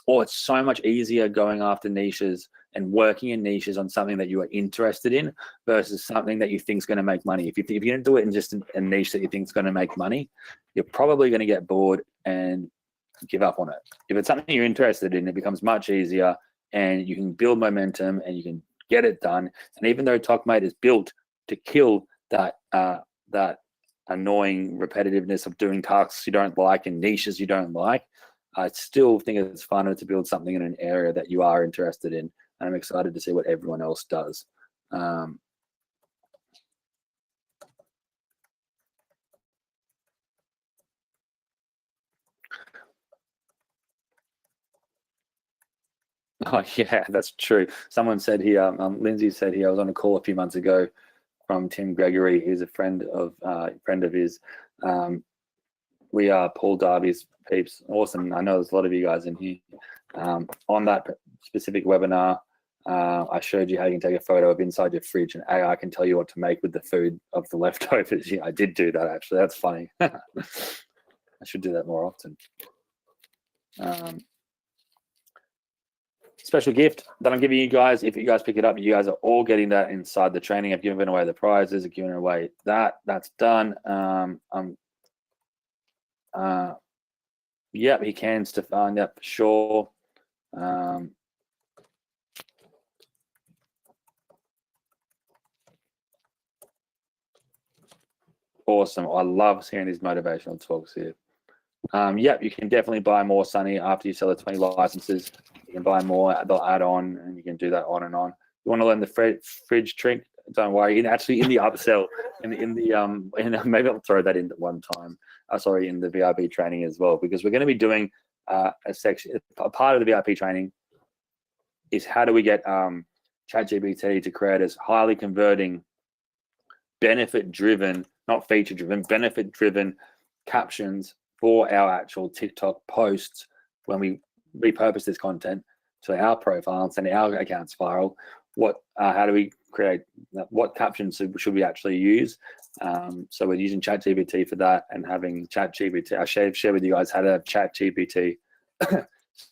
It's so much easier going after niches and working in niches on something that you are interested in versus something that you think is going to make money. If you don't do it in just a niche that you think is going to make money, you're probably going to get bored and give up on it. If it's something you're interested in, it becomes much easier, and you can build momentum and you can get it done. And even though TOKMate is built to kill that annoying repetitiveness of doing tasks you don't like and niches you don't like, I still think it's funner to build something in an area that you are interested in. And I'm excited to see what everyone else does. Oh yeah, that's true. Someone said here, Lindsay said here, I was on a call a few months ago from Tim Gregory, who's a friend of his. We are Paul Darby's peeps. Awesome. I know there's a lot of you guys in here. On that specific webinar, I showed you how you can take a photo of inside your fridge, and AI can tell you what to make with the food of the leftovers. Yeah, I did do that actually. That's funny. I should do that more often. Special gift that I'm giving you guys. If you guys pick it up, you guys are all getting that inside the training. I've given away the prizes. I've given away that. That's done. Yep, he can, Stefan. Yep, for sure. Awesome. I love hearing these motivational talks here. Yep, you can definitely buy more, Sonny, after you sell the 20 licenses. You can buy more, they'll add on, and you can do that on and on. You want to learn the fridge trick? Don't worry. Actually, in the upsell, maybe I'll throw that in at one time. Sorry, in the VIP training as well, because we're going to be doing a part of the VIP training is how do we get ChatGPT to create as highly converting, benefit-driven, not feature-driven, benefit-driven captions for our actual TikTok posts when we repurpose this content to our profile and send our accounts viral. How do we create, what captions should we actually use? So we're using ChatGPT for that, and having ChatGPT, I share with you guys how to have ChatGPT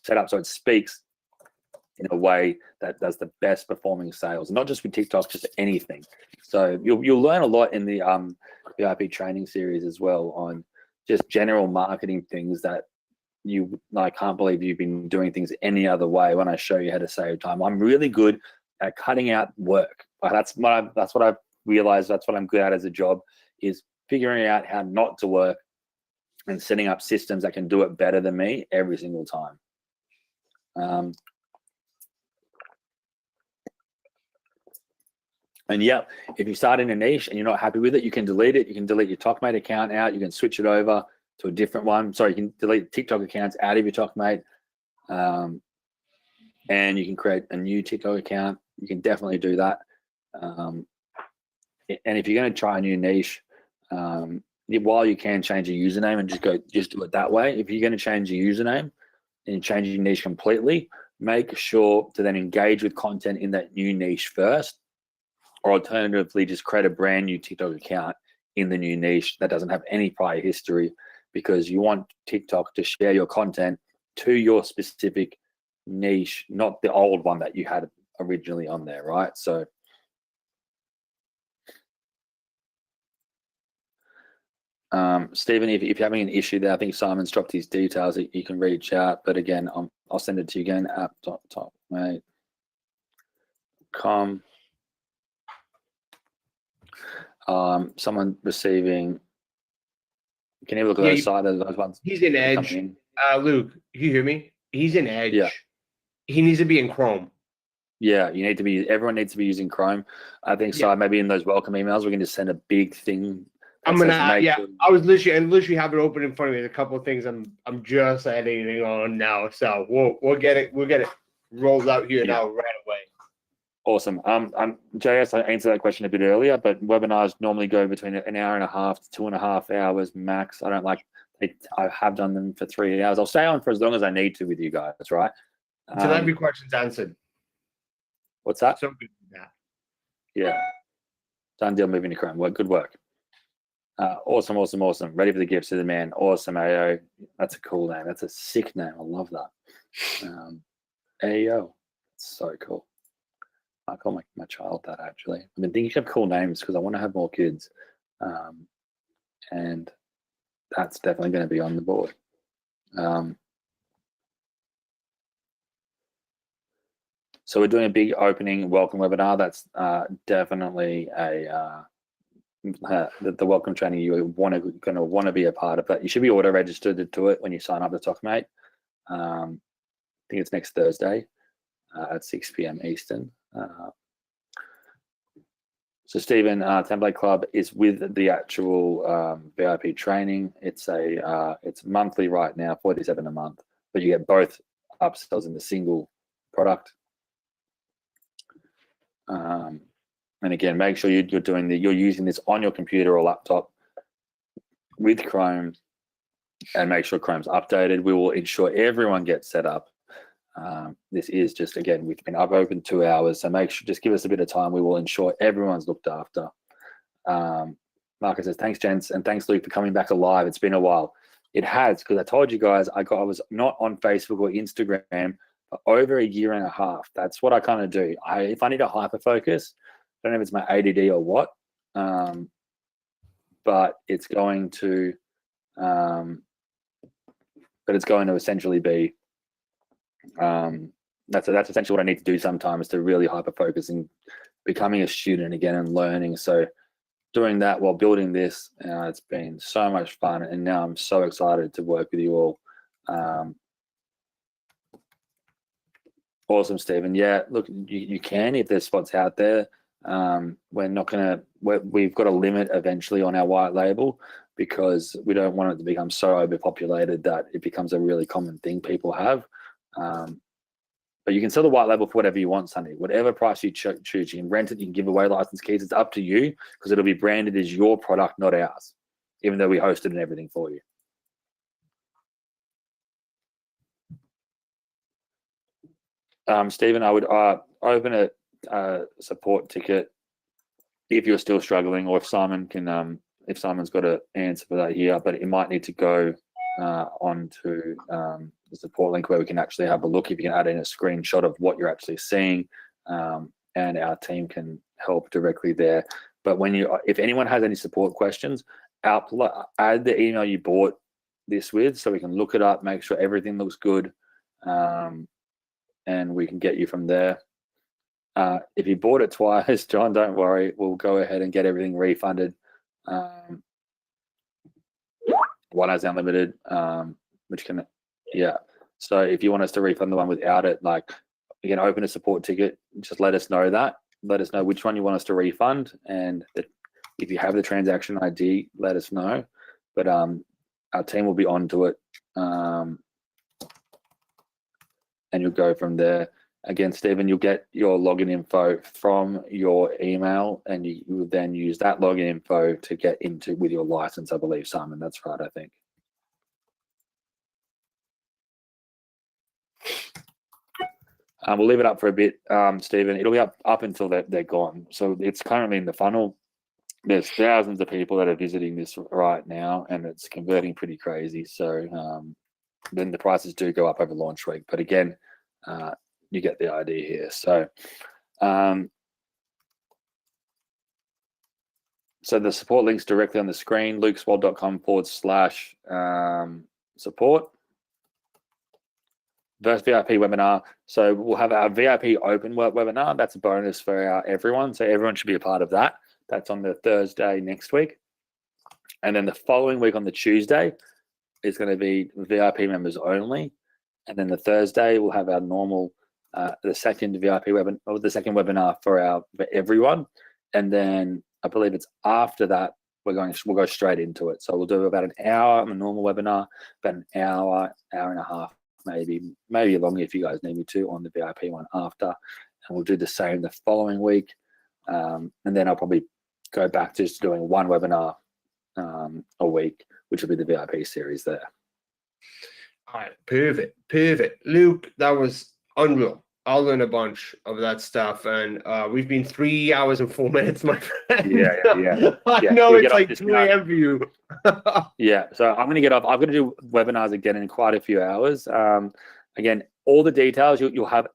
set up so it speaks in a way that does the best performing sales, not just with TikTok, just anything. So you'll learn a lot in the VIP training series as well on just general marketing things that I can't believe you've been doing things any other way when I show you how to save time. I'm really good at cutting out work. That's what I've realized. That's what I'm good at as a job, is figuring out how not to work and setting up systems that can do it better than me every single time. And yeah, if you start in a niche and you're not happy with it, you can delete it. You can delete your TOKMate account out. You can switch it over to a different one. Sorry, you can delete TikTok accounts out of your TOKMate. And you can create a new TikTok account. You can definitely do that. And if you're going to try a new niche, while you can change your username and just do it that way, if you're going to change your username and change your niche completely, make sure to then engage with content in that new niche first, or alternatively, just create a brand new TikTok account in the new niche that doesn't have any prior history, because you want TikTok to share your content to your specific niche, not the old one that you had originally on there, right? So Stephen, if you're having an issue there, I think Simon's dropped his details. You can reach out, but again, I'll send it to you again, app.tokmate.com. Someone receiving, can you look at those side of those ones? He's in Edge. Luke, you hear me? He's in Edge. Yeah. He needs to be in Chrome. Yeah, everyone needs to be using Chrome. I think so. Maybe in those welcome emails, we can just send a big thing. I was literally have it open in front of me. There's a couple of things I'm just editing on now. So we'll get it rolled out here now right away. Awesome. JS, I answered that question a bit earlier, but webinars normally go between an hour and a half to 2.5 hours max. I have done them for 3 hours. I'll stay on for as long as I need to with you guys, right? Until every question's answered. What's that? So good with that. Yeah. Done deal, moving to Chrome. Good work. Awesome. Ready for the gifts to the man. Awesome, AO. That's a cool name. That's a sick name. I love that. AO. That's so cool. I call my child that, actually. I've been thinking of cool names because I want to have more kids. And that's definitely going to be on the board. So we're doing a big opening welcome webinar. That's definitely the welcome training. You're going to want to be a part of that. You should be auto-registered to it when you sign up to TOKMate. I think it's next Thursday at 6 p.m. Eastern. So Stephen, Template Club is with the actual VIP training. It's monthly right now, $47 a month, but you get both upsells in the single product. And again, make sure you're using this on your computer or laptop with Chrome, and make sure Chrome's updated. We will ensure everyone gets set up. This is just, again, we've been up open 2 hours, so make sure, just give us a bit of time. We will ensure everyone's looked after. Marcus says, thanks, gents, and thanks, Luke, for coming back alive. It's been a while. It has, because I told you guys I was not on Facebook or Instagram for over a year and a half. That's what I kind of do. If I need a hyper focus, I don't know if it's my ADD or what, but it's going to essentially be that's essentially what I need to do sometimes, to really hyper focus and becoming a student again and learning. So doing that while building this. It's been so much fun, and now I'm so excited to work with you all. Awesome, Stephen. Yeah, look, you can if there's spots out there. We're not gonna. We've got a limit eventually on our white label because we don't want it to become so overpopulated that it becomes a really common thing people have. But you can sell the white label for whatever you want, Sonny. Whatever price you choose, you can rent it, you can give away license keys. It's up to you because it'll be branded as your product, not ours, even though we host it and everything for you. Stephen, I would open a support ticket if you're still struggling, or if Simon can, if Simon's got an answer for that here, but it might need to go onto the support link where we can actually have a look. If you can add in a screenshot of what you're actually seeing, and our team can help directly there. But if anyone has any support questions, add the email you bought this with so we can look it up, make sure everything looks good, and we can get you from there. If you bought it twice, John, don't worry, we'll go ahead and get everything refunded. One has unlimited, which can, yeah. So if you want us to refund the one without it, like, you can open a support ticket, just let us know that. Let us know which one you want us to refund, and if you have the transaction ID, let us know. But our team will be onto it, and you'll go from there. Again, Stephen, you'll get your login info from your email, and you will then use that login info to get into with your license, I believe, Simon. That's right, I think. We'll leave it up for a bit, Stephen. It'll be up until they're gone. So it's currently in the funnel. There's thousands of people that are visiting this right now, and it's converting pretty crazy. So then the prices do go up over launch week. But again, you get the idea here. So, so the support link's directly on the screen, lukeswald.com/support. First VIP webinar. So we'll have our VIP open webinar. That's a bonus for everyone. So everyone should be a part of that. That's on the Thursday next week. And then the following week on the Tuesday is going to be VIP members only. And then the Thursday we'll have our normal, the second VIP webinar, or the second webinar for everyone. And then I believe it's after that we'll go straight into it. So we'll do about an hour on a normal webinar, about an hour and a half, maybe longer if you guys need me to, on the VIP one after. And we'll do the same the following week. And then I'll probably go back to just doing one webinar a week, which will be the VIP series there. All right, perfect. Luke, that was unreal. I'll learn a bunch of that stuff, and we've been 3 hours and 4 minutes, my friend. Yeah. I know it's like 2 a.m. for you. Yeah, so I'm going to get off. I'm going to do webinars again in quite a few hours. Again, all the details you'll have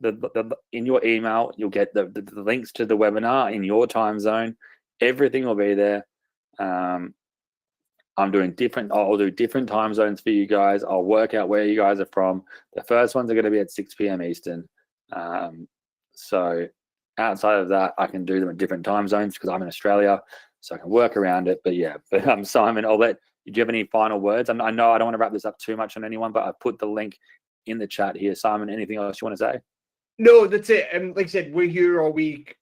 in your email. You'll get the links to the webinar in your time zone. Everything will be there. I'll do different time zones for you guys. I'll work out where you guys are from. The first ones are going to be at 6 p.m. Eastern. So outside of that, I can do them at different time zones because I'm in Australia, so I can work around it. But yeah, Simon, do you have any final words? I know I don't want to wrap this up too much on anyone, but I put the link in the chat here. Simon, anything else you want to say? No, that's it. And like I said, we're here all week.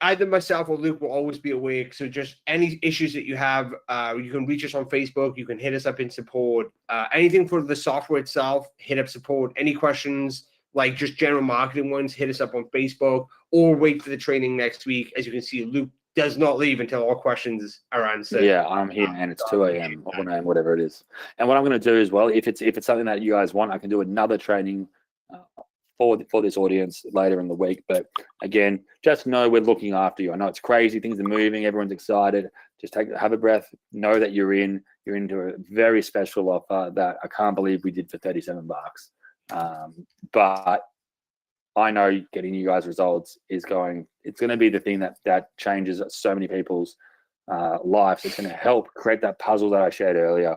Either myself or Luke will always be awake. So just any issues that you have, you can reach us on Facebook. You can hit us up in support. Anything for the software itself, hit up support. Any questions, like just general marketing ones, hit us up on Facebook, or wait for the training next week. As you can see, Luke does not leave until all questions are answered. Yeah, I'm here, and it's 2 a.m. or 1 a.m., whatever it is. And what I'm going to do as well, if it's something that you guys want, I can do another training for this audience later in the week. But again, just know we're looking after you. I know it's crazy, things are moving, everyone's excited. Just have a breath, know that you're into a very special offer that I can't believe we did for $37. But I know getting you guys results it's going to be the thing that changes so many people's lives. It's going to help create that puzzle that I shared earlier,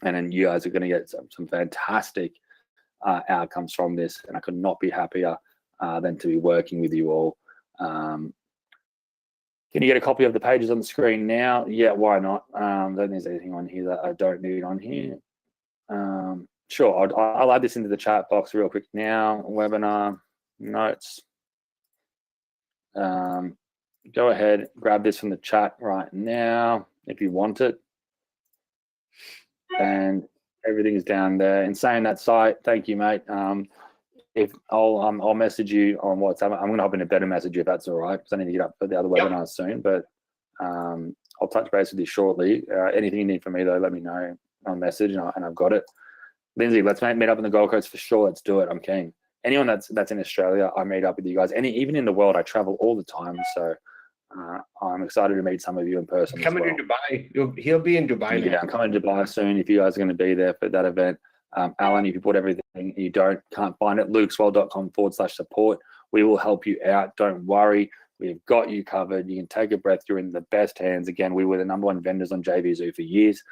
and then you guys are going to get some fantastic outcomes from this, and I could not be happier than to be working with you all. Can you get a copy of the pages on the screen now? Yeah, why not? Don't think there's anything on here that I don't need on here. Sure, I'll add this into the chat box real quick now. Webinar notes. Go ahead, grab this from the chat right now if you want it. And everything is down there. In saying that, site, thank you, mate. If I'll message you on WhatsApp. I'm gonna hop in a better message if that's all right, because I need to get up for the other webinar soon. But I'll touch base with you shortly. Anything you need from me though, let me know on message, and I've got it. Lindsay, let's meet up in the Gold Coast for sure. Let's do it. I'm keen. Anyone that's in Australia, I meet up with you guys. Even in the world, I travel all the time. So I'm excited to meet some of you in person. Coming to Dubai. He'll be in Dubai. Yeah, I'm coming to Dubai soon. If you guys are going to be there for that event, Alan, if you put everything you can't find it, lukeswell.com/support. We will help you out. Don't worry. We've got you covered. You can take a breath. You're in the best hands. Again, we were the #1 vendors on JVZoo for years.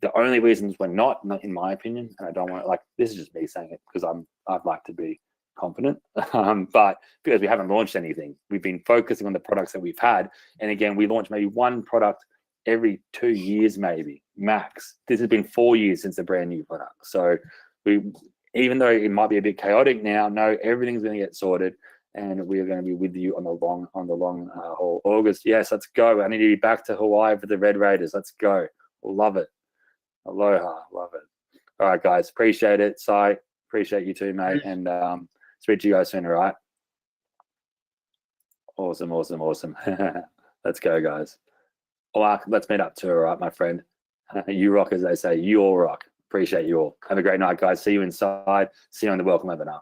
The only reasons we're not in my opinion, and I don't want to, this is just me saying it because I'd like to be confident, but because we haven't launched anything, we've been focusing on the products that we've had. And again, we launch maybe one product every 2 years, maybe max. This has been 4 years since the brand new product. So even though it might be a bit chaotic now, no, everything's going to get sorted, and we are going to be with you on the long haul. August, yes, let's go. I need to be back to Hawaii for the Red Raiders. Let's go. Love it. Aloha, love it. All right, guys, appreciate it. Si, appreciate you too, mate. And speak to you guys soon, all right? Awesome. Let's go, guys. Let's meet up too, all right, my friend. You rock, as they say. You all rock. Appreciate you all. Have a great night, guys. See you inside. See you on the welcome webinar.